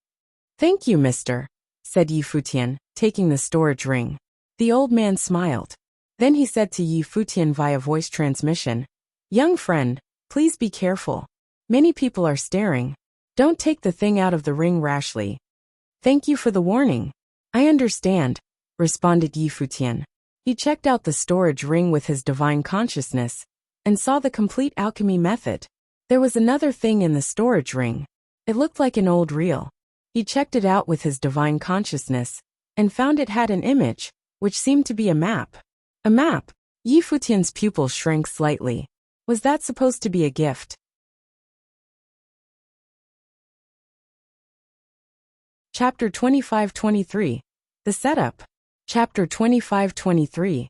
"Thank you, mister," said Yi Futian, taking the storage ring. The old man smiled. Then he said to Yi Futian via voice transmission, "Young friend, please be careful. Many people are staring. Don't take the thing out of the ring rashly." "Thank you for the warning. I understand," responded Yi Futian. He checked out the storage ring with his divine consciousness and saw the complete alchemy method. There was another thing in the storage ring. It looked like an old reel. He checked it out with his divine consciousness and found it had an image, which seemed to be a map. A map? Yi Futian's pupil shrank slightly. Was that supposed to be a gift? Chapter 25-23. The Setup. Chapter 25-23.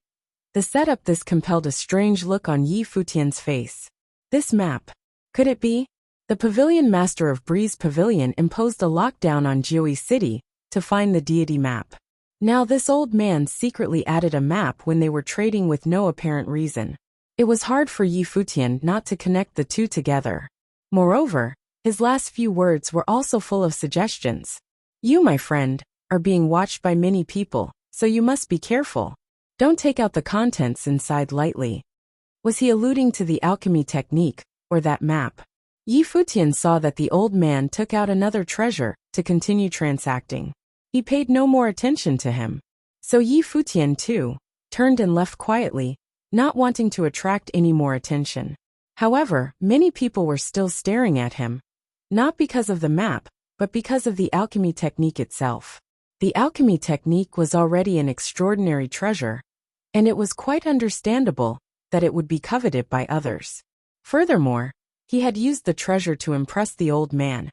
The setup. This compelled a strange look on Yi Futian's face. This map. Could it be? The pavilion master of Breeze Pavilion imposed a lockdown on Jiui City to find the deity map. Now this old man secretly added a map when they were trading with no apparent reason. It was hard for Yi Futian not to connect the two together. Moreover, his last few words were also full of suggestions. "You, my friend, are being watched by many people, so you must be careful. Don't take out the contents inside lightly." Was he alluding to the alchemy technique, or that map? Yi Futian saw that the old man took out another treasure to continue transacting. He paid no more attention to him. So Yi Futian, too, turned and left quietly, not wanting to attract any more attention. However, many people were still staring at him, not because of the map, but because of the alchemy technique itself. The alchemy technique was already an extraordinary treasure, and it was quite understandable that it would be coveted by others. Furthermore, he had used the treasure to impress the old man,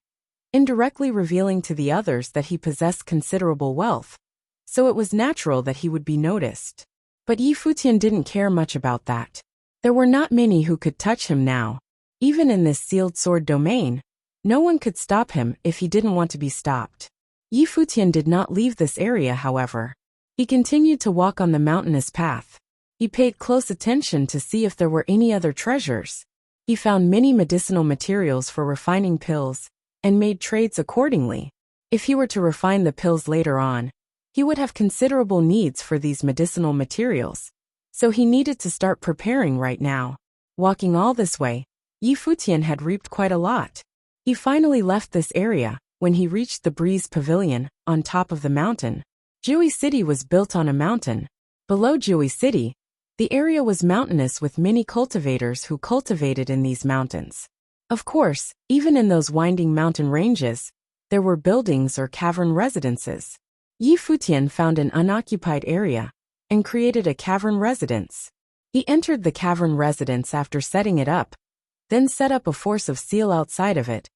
indirectly revealing to the others that he possessed considerable wealth, so it was natural that he would be noticed. But Yi Futian didn't care much about that. There were not many who could touch him now. Even in this sealed sword domain, no one could stop him if he didn't want to be stopped. Yi Futian did not leave this area, however. He continued to walk on the mountainous path. He paid close attention to see if there were any other treasures. He found many medicinal materials for refining pills, and made trades accordingly. If he were to refine the pills later on, he would have considerable needs for these medicinal materials, so he needed to start preparing right now. Walking all this way, Yi Futian had reaped quite a lot. He finally left this area when he reached the Breeze Pavilion on top of the mountain. Jiui City was built on a mountain. Below Jiui City, the area was mountainous with many cultivators who cultivated in these mountains. Of course, even in those winding mountain ranges, there were buildings or cavern residences. Yi Futian found an unoccupied area and created a cavern residence. He entered the cavern residence after setting it up, then set up a force of seal outside of it,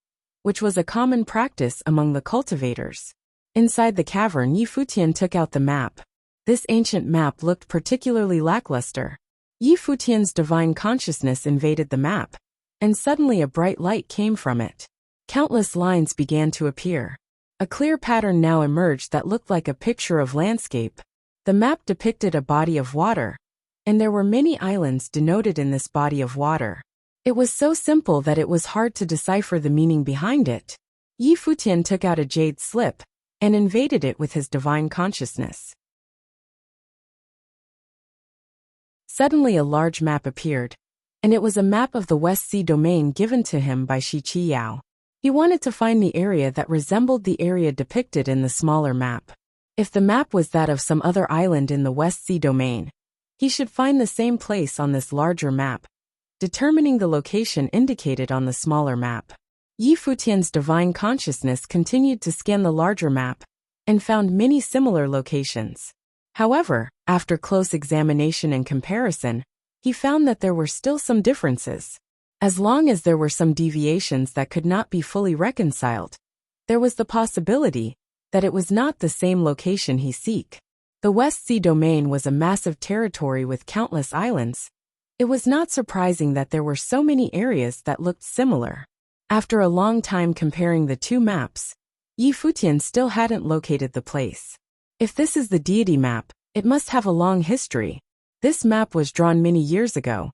which was a common practice among the cultivators. Inside the cavern, Yi Futian took out the map. This ancient map looked particularly lackluster. Yi Futian's divine consciousness invaded the map, and suddenly a bright light came from it. Countless lines began to appear. A clear pattern now emerged that looked like a picture of landscape. The map depicted a body of water, and there were many islands denoted in this body of water. It was so simple that it was hard to decipher the meaning behind it. Yi Futian took out a jade slip and invaded it with his divine consciousness. Suddenly a large map appeared, and it was a map of the West Sea domain given to him by Shi Qiyao. He wanted to find the area that resembled the area depicted in the smaller map. If the map was that of some other island in the West Sea domain, he should find the same place on this larger map, determining the location indicated on the smaller map. Yi Futian's divine consciousness continued to scan the larger map and found many similar locations. However, after close examination and comparison, he found that there were still some differences. As long as there were some deviations that could not be fully reconciled, there was the possibility that it was not the same location he sought. The West Sea domain was a massive territory with countless islands. It was not surprising that there were so many areas that looked similar. After a long time comparing the two maps, Yi Futian still hadn't located the place. If this is the deity map, it must have a long history. This map was drawn many years ago,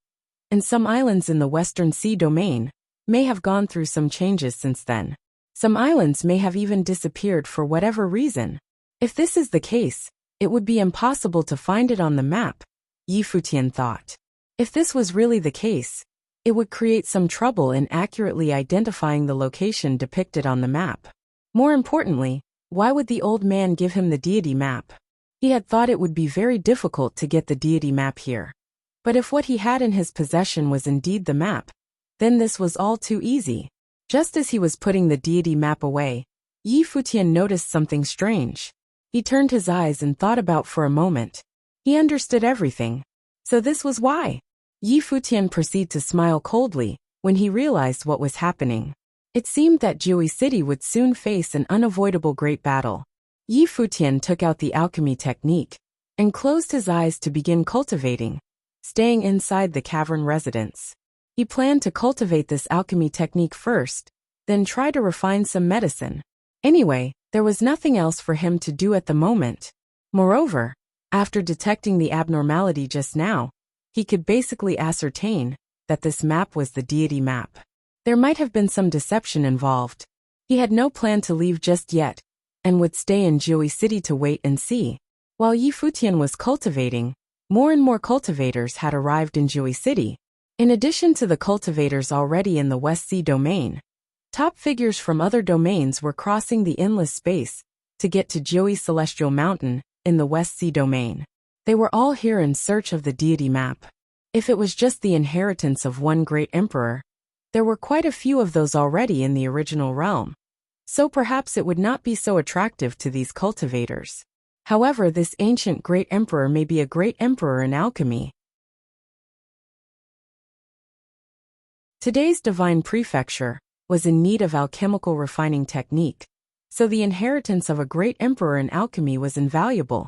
and some islands in the Western Sea domain may have gone through some changes since then. Some islands may have even disappeared for whatever reason. If this is the case, it would be impossible to find it on the map, Yi Futian thought. If this was really the case, it would create some trouble in accurately identifying the location depicted on the map. More importantly, why would the old man give him the deity map? He had thought it would be very difficult to get the deity map here. But if what he had in his possession was indeed the map, then this was all too easy. Just as he was putting the deity map away, Yi Futian noticed something strange. He turned his eyes and thought about for a moment. He understood everything. So this was why. Yi Futian proceeded to smile coldly when he realized what was happening. It seemed that Jiui City would soon face an unavoidable great battle. Yi Futian took out the alchemy technique and closed his eyes to begin cultivating, staying inside the cavern residence. He planned to cultivate this alchemy technique first, then try to refine some medicine. Anyway, there was nothing else for him to do at the moment. Moreover, after detecting the abnormality just now, he could basically ascertain that this map was the deity map. There might have been some deception involved. He had no plan to leave just yet, and would stay in Jiui City to wait and see. While Yi Futian was cultivating, more and more cultivators had arrived in Jiui City. In addition to the cultivators already in the West Sea domain, top figures from other domains were crossing the endless space to get to Jiui Celestial Mountain in the West Sea domain. They were all here in search of the deity map. If it was just the inheritance of one great emperor, there were quite a few of those already in the original realm. So perhaps it would not be so attractive to these cultivators. However, this ancient great emperor may be a great emperor in alchemy. Today's divine prefecture was in need of alchemical refining technique, so the inheritance of a great emperor in alchemy was invaluable.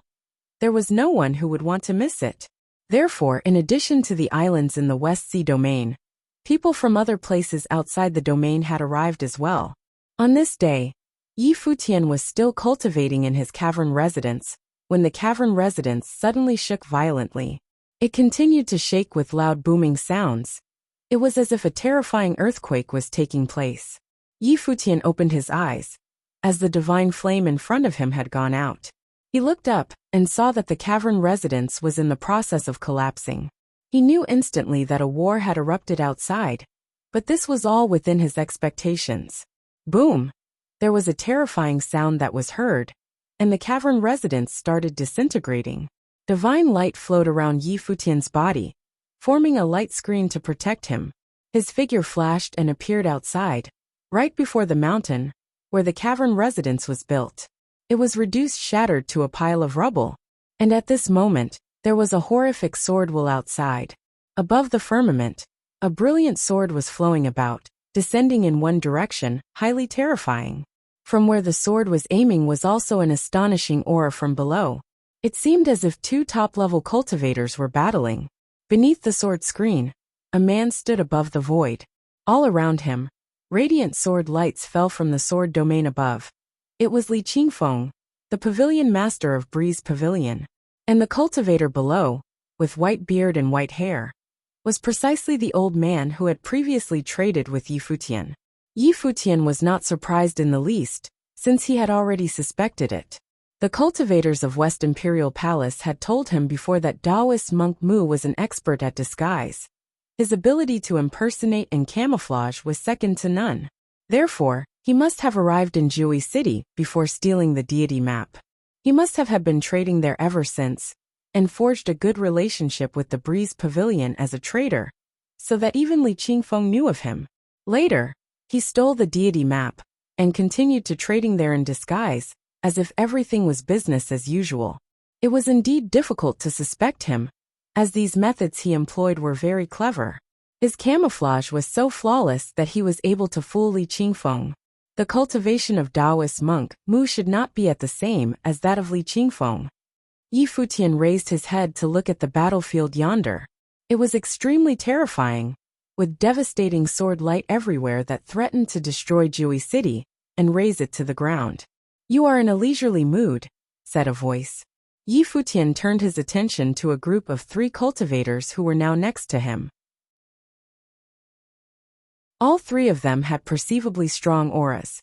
There was no one who would want to miss it. Therefore, in addition to the islands in the West Sea domain, people from other places outside the domain had arrived as well. On this day, Yi Futian was still cultivating in his cavern residence when the cavern residence suddenly shook violently. It continued to shake with loud booming sounds. It was as if a terrifying earthquake was taking place. Yi Futian opened his eyes, as the divine flame in front of him had gone out. He looked up and saw that the cavern residence was in the process of collapsing. He knew instantly that a war had erupted outside, but this was all within his expectations. Boom! There was a terrifying sound that was heard, and the cavern residence started disintegrating. Divine light flowed around Yi Futian's body, forming a light screen to protect him. His figure flashed and appeared outside, right before the mountain, where the cavern residence was built. It was reduced shattered to a pile of rubble, and at this moment, there was a horrific sword will outside. Above the firmament, a brilliant sword was flowing about, descending in one direction, highly terrifying. From where the sword was aiming was also an astonishing aura from below. It seemed as if two top-level cultivators were battling. Beneath the sword screen, a man stood above the void. All around him, radiant sword lights fell from the sword domain above. It was Li Qingfeng, the pavilion master of Breeze Pavilion. And the cultivator below, with white beard and white hair, was precisely the old man who had previously traded with Yi Futian. Yi Futian was not surprised in the least, since he had already suspected it. The cultivators of West Imperial Palace had told him before that Taoist monk Mu was an expert at disguise. His ability to impersonate and camouflage was second to none. Therefore, he must have arrived in Jui City before stealing the deity map. He must have been trading there ever since, and forged a good relationship with the Breeze Pavilion as a trader, so that even Li Qingfeng knew of him. Later, he stole the deity map, and continued to trading there in disguise, as if everything was business as usual. It was indeed difficult to suspect him, as these methods he employed were very clever. His camouflage was so flawless that he was able to fool Li Qingfeng. The cultivation of Taoist monk Mu should not be at the same as that of Li Qingfeng. Yi Futian raised his head to look at the battlefield yonder. It was extremely terrifying, with devastating sword light everywhere that threatened to destroy Jui City and raze it to the ground. "You are in a leisurely mood," said a voice. Yi Futian turned his attention to a group of 3 cultivators who were now next to him. All 3 of them had perceivably strong auras,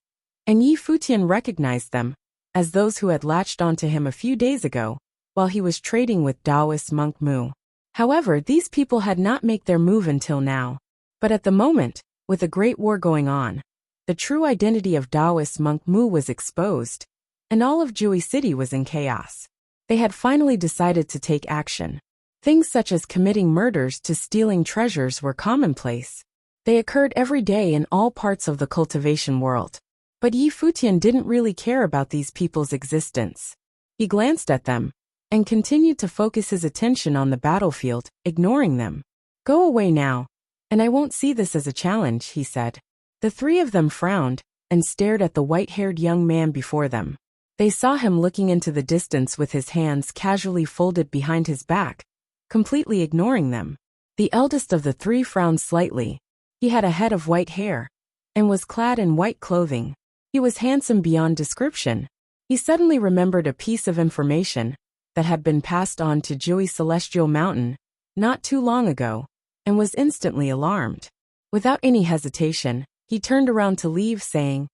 and Yi Futian recognized them as those who had latched onto him a few days ago, while he was trading with Taoist monk Mu. However, these people had not made their move until now. But at the moment, with a great war going on, the true identity of Taoist monk Mu was exposed, and all of Jui City was in chaos. They had finally decided to take action. Things such as committing murders to stealing treasures were commonplace. They occurred every day in all parts of the cultivation world. But Yi Futian didn't really care about these people's existence. He glanced at them, and continued to focus his attention on the battlefield, ignoring them. "Go away now, and I won't see this as a challenge," he said. The 3 of them frowned, and stared at the white-haired young man before them. They saw him looking into the distance with his hands casually folded behind his back, completely ignoring them. The eldest of the 3 frowned slightly. He had a head of white hair, and was clad in white clothing. He was handsome beyond description. He suddenly remembered a piece of information that had been passed on to Jui Celestial Mountain not too long ago, and was instantly alarmed. Without any hesitation, he turned around to leave, saying,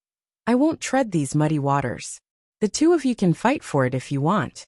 "I won't tread these muddy waters. The 2 of you can fight for it if you want."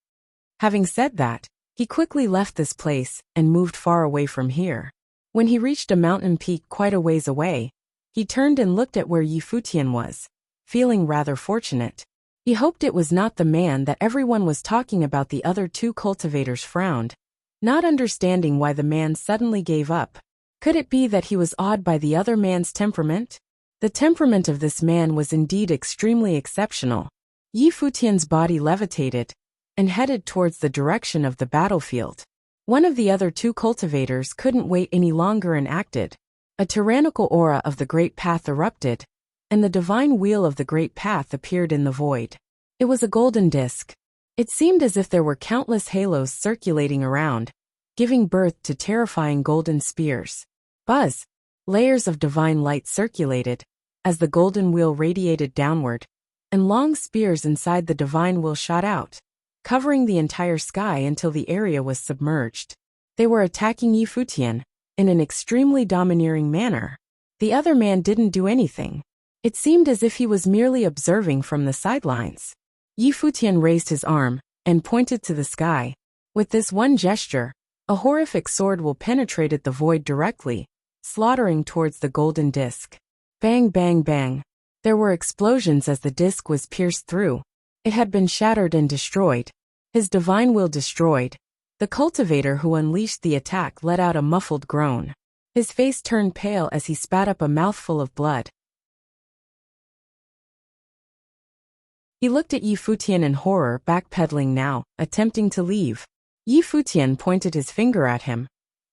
Having said that, he quickly left this place and moved far away from here. When he reached a mountain peak quite a ways away, he turned and looked at where Yi Futian was, feeling rather fortunate. He hoped it was not the man that everyone was talking about. The other 2 cultivators frowned, not understanding why the man suddenly gave up. Could it be that he was awed by the other man's temperament? The temperament of this man was indeed extremely exceptional. Yi Futian's body levitated and headed towards the direction of the battlefield. One of the other 2 cultivators couldn't wait any longer and acted. A tyrannical aura of the Great Path erupted, and the divine wheel of the Great Path appeared in the void. It was a golden disc. It seemed as if there were countless halos circulating around, giving birth to terrifying golden spears. Buzz! Layers of divine light circulated, as the golden wheel radiated downward, and long spears inside the divine wheel shot out, covering the entire sky until the area was submerged. They were attacking Yi Futian in an extremely domineering manner. The other man didn't do anything. It seemed as if he was merely observing from the sidelines. Yi Futian raised his arm and pointed to the sky. With this one gesture, a horrific sword will penetrated the void directly, slaughtering towards the golden disc. Bang, bang, bang. There were explosions as the disc was pierced through. It had been shattered and destroyed. His divine will destroyed. The cultivator who unleashed the attack let out a muffled groan. His face turned pale as he spat up a mouthful of blood. He looked at Yi Futian in horror, backpedaling now, attempting to leave. Yi Futian pointed his finger at him.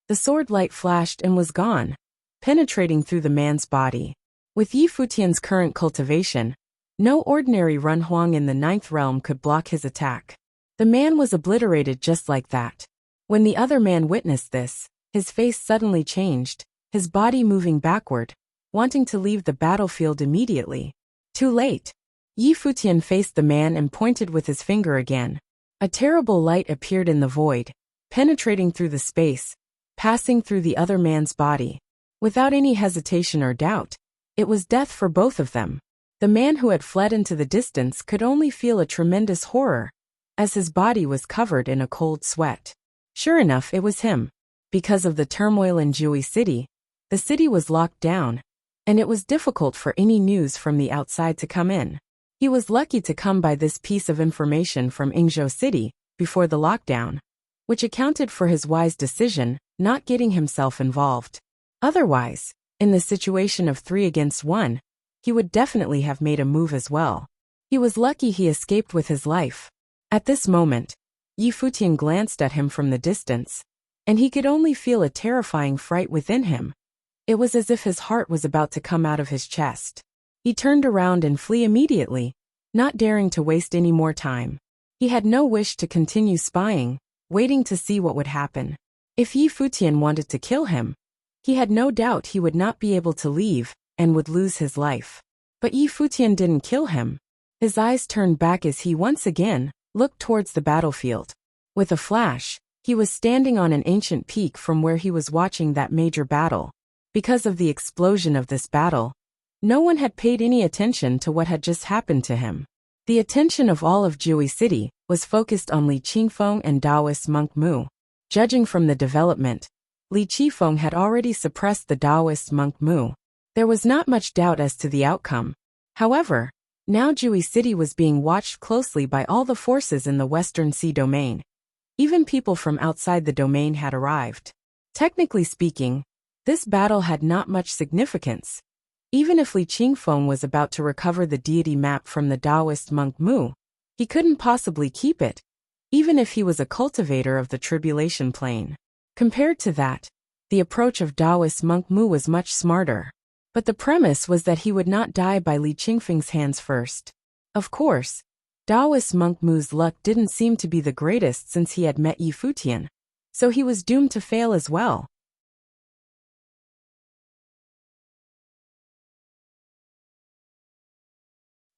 The sword light flashed and was gone, penetrating through the man's body. With Yi Futian's current cultivation, no ordinary Run Huang in the 9th realm could block his attack. The man was obliterated just like that. When the other man witnessed this, his face suddenly changed, his body moving backward, wanting to leave the battlefield immediately. Too late. Yi Futian faced the man and pointed with his finger again. A terrible light appeared in the void, penetrating through the space, passing through the other man's body. Without any hesitation or doubt, it was death for both of them. The man who had fled into the distance could only feel a tremendous horror, as his body was covered in a cold sweat. Sure enough, it was him. Because of the turmoil in Jui City, the city was locked down, and it was difficult for any news from the outside to come in. He was lucky to come by this piece of information from Yingzhou City before the lockdown, which accounted for his wise decision not getting himself involved. Otherwise, in the situation of 3 against 1, he would definitely have made a move as well. He was lucky he escaped with his life. At this moment, Yi Futian glanced at him from the distance, and he could only feel a terrifying fright within him. It was as if his heart was about to come out of his chest. He turned around and flee immediately, not daring to waste any more time. He had no wish to continue spying, waiting to see what would happen. If Yi Futian wanted to kill him, he had no doubt he would not be able to leave and would lose his life. But Yi Futian didn't kill him. His eyes turned back as he once again looked towards the battlefield. With a flash, he was standing on an ancient peak from where he was watching that major battle. Because of the explosion of this battle, no one had paid any attention to what had just happened to him. The attention of all of Jui City was focused on Li Qingfeng and Taoist monk Mu. Judging from the development, Li Qifeng had already suppressed the Taoist monk Mu. There was not much doubt as to the outcome. However, now Jui City was being watched closely by all the forces in the Western Sea domain. Even people from outside the domain had arrived. Technically speaking, this battle had not much significance. Even if Li Qingfeng was about to recover the deity map from the Taoist monk Mu, he couldn't possibly keep it, even if he was a cultivator of the tribulation plane. Compared to that, the approach of Taoist monk Mu was much smarter. But the premise was that he would not die by Li Qingfeng's hands first. Of course, Taoist monk Mu's luck didn't seem to be the greatest since he had met Yi Futian, so he was doomed to fail as well.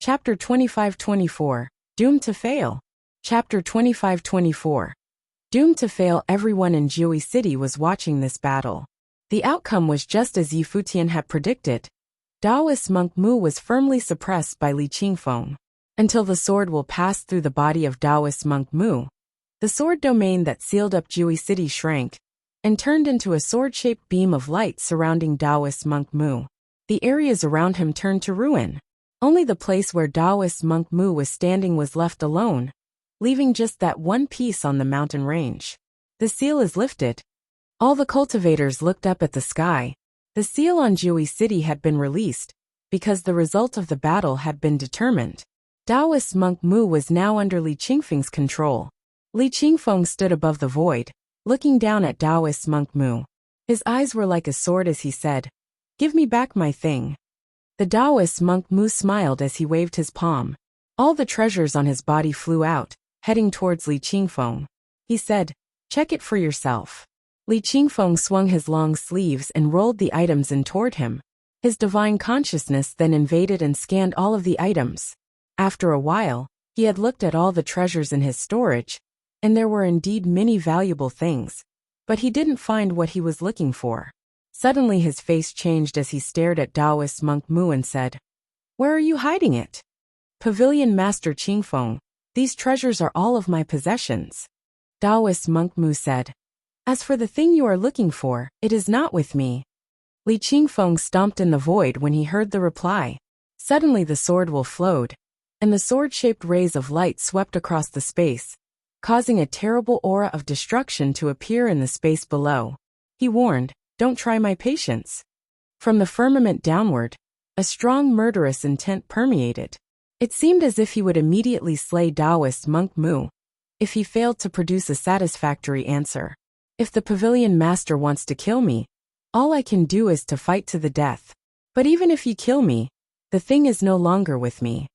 Chapter 25-24, Doomed to Fail. Chapter 25-24. Doomed to fail. Everyone in Jui City was watching this battle. The outcome was just as Yi Futian had predicted. Taoist monk Mu was firmly suppressed by Li Qingfeng. Until the sword will pass through the body of Taoist monk Mu, the sword domain that sealed up Jui City shrank and turned into a sword-shaped beam of light surrounding Taoist monk Mu. The areas around him turned to ruin. Only the place where Taoist monk Mu was standing was left alone, leaving just that one piece on the mountain range. The seal is lifted. All the cultivators looked up at the sky. The seal on Jui City had been released, because the result of the battle had been determined. Taoist monk Mu was now under Li Qingfeng's control. Li Qingfeng stood above the void, looking down at Taoist monk Mu. His eyes were like a sword as he said, "Give me back my thing." The Taoist monk Mu smiled as he waved his palm. All the treasures on his body flew out, heading towards Li Qingfeng. He said, "Check it for yourself." Li Qingfeng swung his long sleeves and rolled the items in toward him. His divine consciousness then invaded and scanned all of the items. After a while, he had looked at all the treasures in his storage, and there were indeed many valuable things, but he didn't find what he was looking for. Suddenly his face changed as he stared at Taoist monk Mu and said, "Where are you hiding it?" "Pavilion Master Qingfeng, these treasures are all of my possessions." Taoist monk Mu said, "As for the thing you are looking for, it is not with me." Li Qingfeng stomped in the void when he heard the reply. Suddenly the sword will flowed, and the sword-shaped rays of light swept across the space, causing a terrible aura of destruction to appear in the space below. He warned, "Don't try my patience." From the firmament downward, a strong murderous intent permeated. It seemed as if he would immediately slay Taoist monk Mu if he failed to produce a satisfactory answer. If the pavilion master wants to kill me, all I can do is to fight to the death. But even if you kill me, the thing is no longer with me.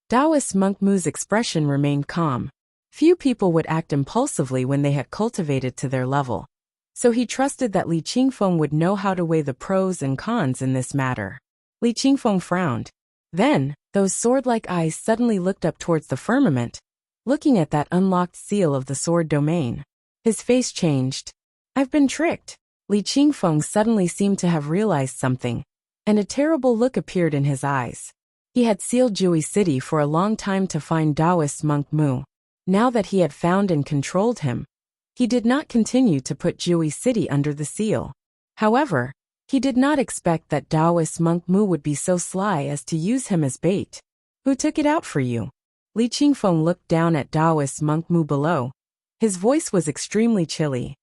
Taoist monk Mu's expression remained calm. Few people would act impulsively when they had cultivated to their level. So he trusted that Li Qingfeng would know how to weigh the pros and cons in this matter. Li Qingfeng frowned. Then, those sword-like eyes suddenly looked up towards the firmament, looking at that unlocked seal of the sword domain. His face changed. I've been tricked. Li Qingfeng suddenly seemed to have realized something, and a terrible look appeared in his eyes. He had sealed Jui City for a long time to find Taoist monk Mu. Now that he had found and controlled him, he did not continue to put Jui City under the seal. However, he did not expect that Taoist monk Mu would be so sly as to use him as bait. Who took it out for you? Li Qingfeng looked down at Taoist monk Mu below. His voice was extremely chilly.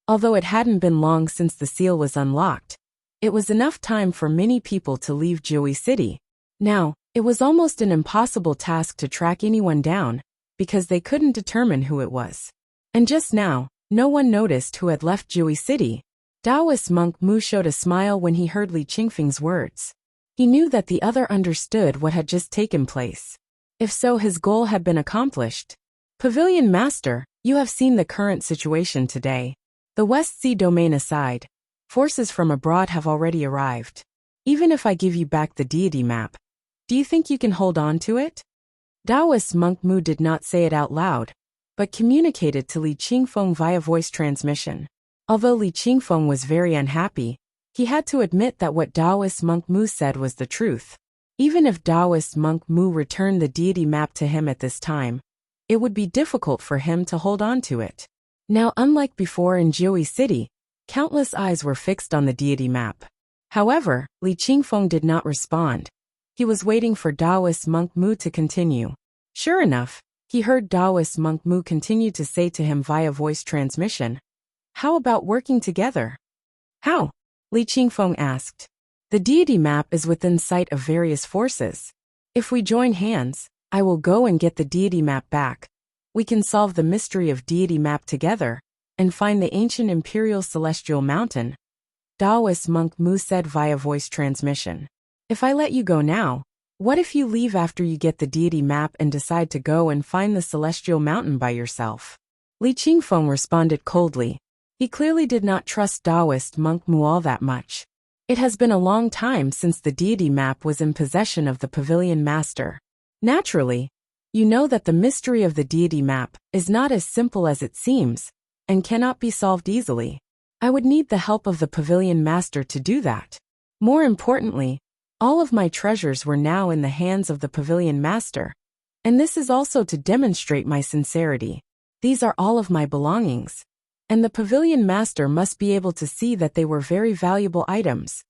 Although it hadn't been long since the seal was unlocked, it was enough time for many people to leave Jui City. Now, it was almost an impossible task to track anyone down, because they couldn't determine who it was. And just now, no one noticed who had left Jui City. Taoist monk Mu showed a smile when he heard Li Qingfeng's words. He knew that the other understood what had just taken place. If so, his goal had been accomplished. Pavilion Master, you have seen the current situation today. The West Sea domain aside, forces from abroad have already arrived. Even if I give you back the deity map, do you think you can hold on to it? Taoist monk Mu did not say it out loud, but communicated to Li Qingfeng via voice transmission. Although Li Qingfeng was very unhappy, he had to admit that what Taoist monk Mu said was the truth. Even if Taoist monk Mu returned the deity map to him at this time, it would be difficult for him to hold on to it. Now, unlike before in Jui City, countless eyes were fixed on the deity map. However, Li Qingfeng did not respond. He was waiting for Taoist monk Mu to continue. Sure enough, he heard Taoist monk Mu continue to say to him via voice transmission, "How about working together?" "How?" Li Qingfeng asked. "The deity map is within sight of various forces. If we join hands, I will go and get the deity map back. We can solve the mystery of deity map together, and find the ancient imperial celestial mountain," Taoist monk Mu said via voice transmission. "If I let you go now, what if you leave after you get the deity map and decide to go and find the celestial mountain by yourself?" Li Qingfeng responded coldly. He clearly did not trust Taoist monk Mu all that much. It has been a long time since the deity map was in possession of the pavilion master. Naturally, you know that the mystery of the deity map is not as simple as it seems, and cannot be solved easily. I would need the help of the pavilion master to do that. More importantly, all of my treasures were now in the hands of the pavilion master, and this is also to demonstrate my sincerity. These are all of my belongings, and the pavilion master must be able to see that they were very valuable items,"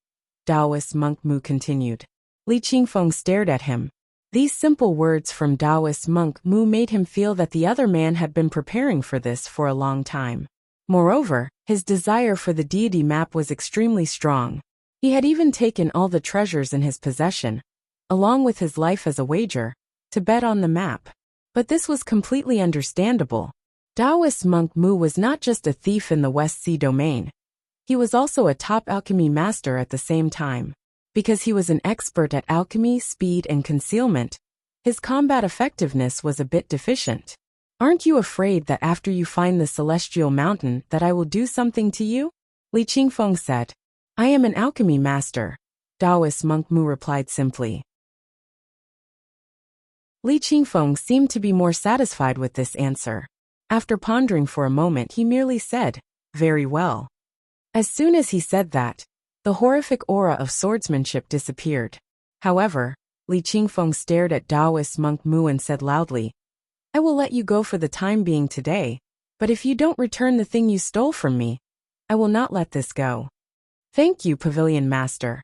Taoist monk Mu continued. Li Qingfeng stared at him. These simple words from Taoist monk Mu made him feel that the other man had been preparing for this for a long time. Moreover, his desire for the deity map was extremely strong. He had even taken all the treasures in his possession, along with his life as a wager, to bet on the map. But this was completely understandable. Taoist monk Mu was not just a thief in the West Sea domain. He was also a top alchemy master at the same time. Because he was an expert at alchemy, speed, and concealment, his combat effectiveness was a bit deficient. "Aren't you afraid that after you find the celestial mountain that I will do something to you?" Li Qingfeng said. "I am an alchemy master," Taoist monk Mu replied simply. Li Qingfeng seemed to be more satisfied with this answer. After pondering for a moment, he merely said, "Very well." As soon as he said that, the horrific aura of swordsmanship disappeared. However, Li Qingfeng stared at Taoist monk Mu and said loudly, "I will let you go for the time being today, but if you don't return the thing you stole from me, I will not let this go." "Thank you, pavilion master,"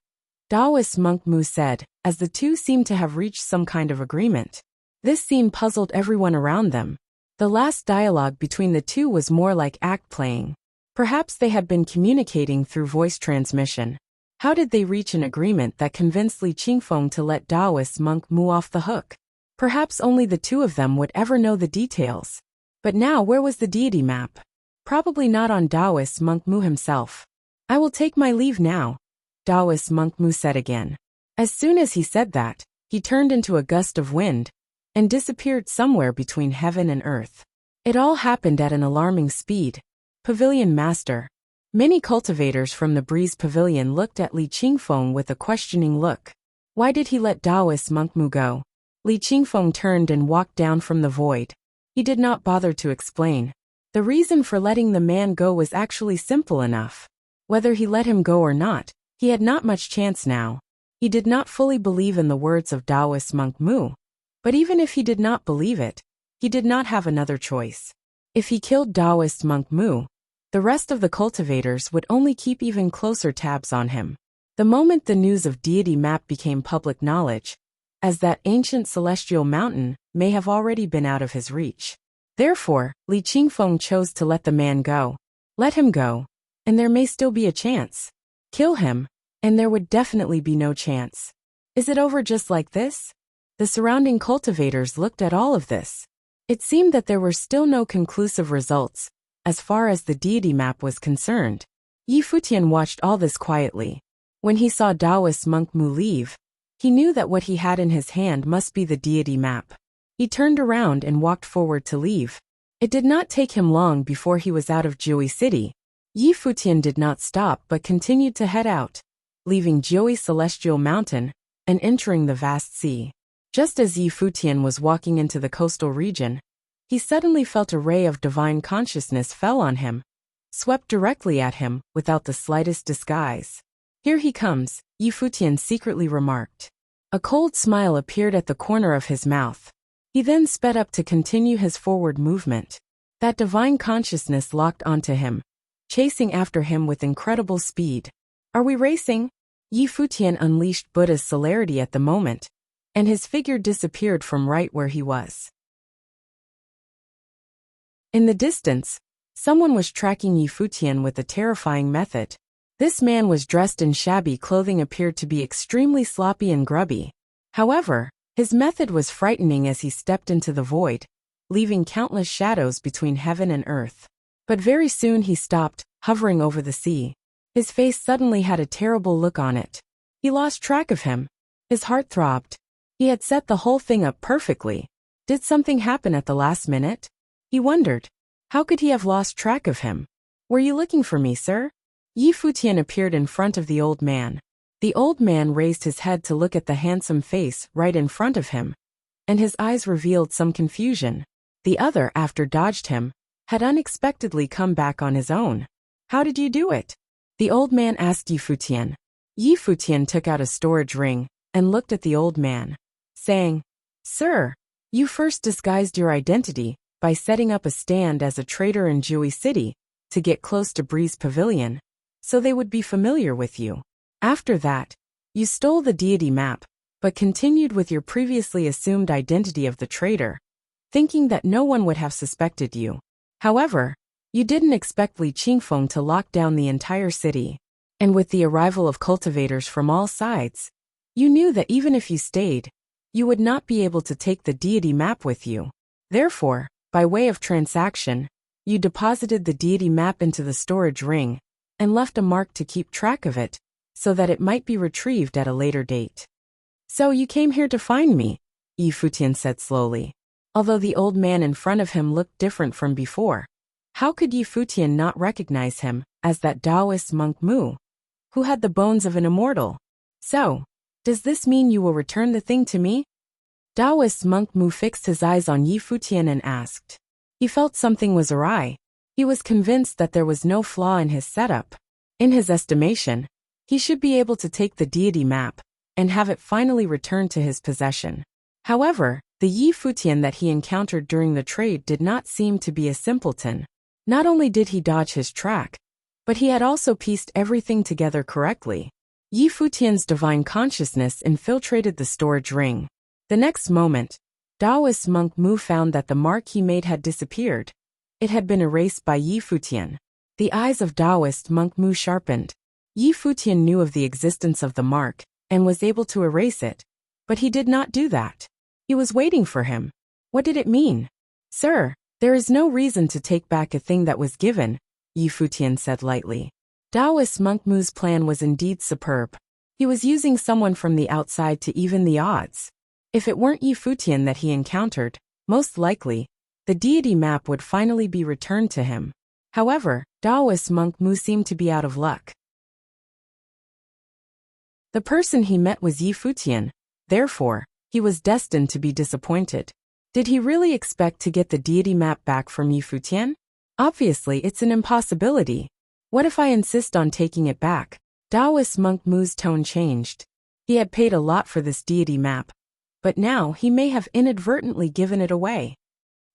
Taoist monk Mu said, as the two seemed to have reached some kind of agreement. This scene puzzled everyone around them. The last dialogue between the two was more like act playing. Perhaps they had been communicating through voice transmission. How did they reach an agreement that convinced Li Qingfeng to let Taoist monk Mu off the hook? Perhaps only the two of them would ever know the details. But now where was the deity map? Probably not on Taoist monk Mu himself. I will take my leave now, Taoist monk Mu said again. As soon as he said that, he turned into a gust of wind and disappeared somewhere between heaven and earth. It all happened at an alarming speed. Pavilion Master. Many cultivators from the Breeze Pavilion looked at Li Qingfeng with a questioning look. Why did he let Taoist monk Mu go? Li Qingfeng turned and walked down from the void. He did not bother to explain. The reason for letting the man go was actually simple enough. Whether he let him go or not, he had not much chance now. He did not fully believe in the words of Taoist monk Mu. But even if he did not believe it, he did not have another choice. If he killed Taoist monk Mu, the rest of the cultivators would only keep even closer tabs on him. The moment the news of deity map became public knowledge, as that ancient celestial mountain may have already been out of his reach. Therefore, Li Qingfeng chose to let the man go. Let him go, and there may still be a chance. Kill him, and there would definitely be no chance. Is it over just like this? The surrounding cultivators looked at all of this. It seemed that there were still no conclusive results, as far as the deity map was concerned. Yi Futian watched all this quietly. When he saw Taoist monk Mu leave, he knew that what he had in his hand must be the deity map. He turned around and walked forward to leave. It did not take him long before he was out of Jiui City. Yi Futian did not stop but continued to head out, leaving Jiui Celestial Mountain and entering the vast sea. Just as Yi Futian was walking into the coastal region, he suddenly felt a ray of divine consciousness fell on him, swept directly at him without the slightest disguise. Here he comes, Yi Futian secretly remarked. A cold smile appeared at the corner of his mouth. He then sped up to continue his forward movement. That divine consciousness locked onto him, chasing after him with incredible speed. Are we racing? Yi Futian unleashed Buddha's celerity at the moment, and his figure disappeared from right where he was. In the distance, someone was tracking Yi Futian with a terrifying method. This man was dressed in shabby clothing, appeared to be extremely sloppy and grubby. However, his method was frightening as he stepped into the void, leaving countless shadows between heaven and earth. But very soon he stopped, hovering over the sea. His face suddenly had a terrible look on it. He lost track of him. His heart throbbed. He had set the whole thing up perfectly. Did something happen at the last minute? He wondered. How could he have lost track of him? Were you looking for me, sir? Yi Futian appeared in front of the old man. The old man raised his head to look at the handsome face right in front of him, and his eyes revealed some confusion. The other, after dodged him, had unexpectedly come back on his own. How did you do it? The old man asked Yi Futian. Yi Futian took out a storage ring and looked at the old man, saying, Sir, you first disguised your identity by setting up a stand as a trader in Jiui City to get close to Breeze Pavilion, so they would be familiar with you. After that, you stole the deity map, but continued with your previously assumed identity of the trader, thinking that no one would have suspected you. However, you didn't expect Li Qingfeng to lock down the entire city. And with the arrival of cultivators from all sides, you knew that even if you stayed, you would not be able to take the deity map with you. Therefore, by way of transaction, you deposited the deity map into the storage ring and left a mark to keep track of it, so that it might be retrieved at a later date. So you came here to find me, Yi Futian said slowly. Although the old man in front of him looked different from before, how could Yi Futian not recognize him as that Taoist monk Mu, who had the bones of an immortal? So, does this mean you will return the thing to me? Taoist monk Mu fixed his eyes on Yi Futian and asked. He felt something was awry. He was convinced that there was no flaw in his setup. In his estimation, he should be able to take the deity map and have it finally returned to his possession. However, the Yi Futian that he encountered during the trade did not seem to be a simpleton. Not only did he dodge his track, but he had also pieced everything together correctly. Yi Futian's divine consciousness infiltrated the storage ring. The next moment, Taoist monk Mu found that the mark he made had disappeared. It had been erased by Yi Futian. The eyes of Taoist monk Mu sharpened. Yi Futian knew of the existence of the mark and was able to erase it, but he did not do that. He was waiting for him. What did it mean? Sir, There is no reason to take back a thing that was given, Yi Futian said lightly. Taoist monk Mu's plan was indeed superb. He was using someone from the outside to even the odds. If it weren't Yi Futian that he encountered, most likely, the deity map would finally be returned to him. However, Taoist monk Mu seemed to be out of luck. The person he met was Yi Futian, therefore, he was destined to be disappointed. Did he really expect to get the deity map back from Yi Futian? Obviously, it's an impossibility. What if I insist on taking it back? Taoist monk Mu's tone changed. He had paid a lot for this deity map, but now he may have inadvertently given it away.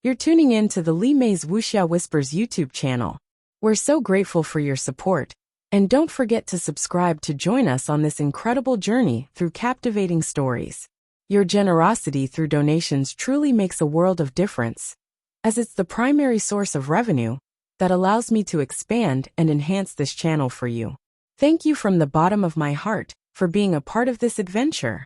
You're tuning in to the Li Mei's Wuxia Whispers YouTube channel. We're so grateful for your support, and don't forget to subscribe to join us on this incredible journey through captivating stories. Your generosity through donations truly makes a world of difference, as it's the primary source of revenue that allows me to expand and enhance this channel for you. Thank you from the bottom of my heart for being a part of this adventure.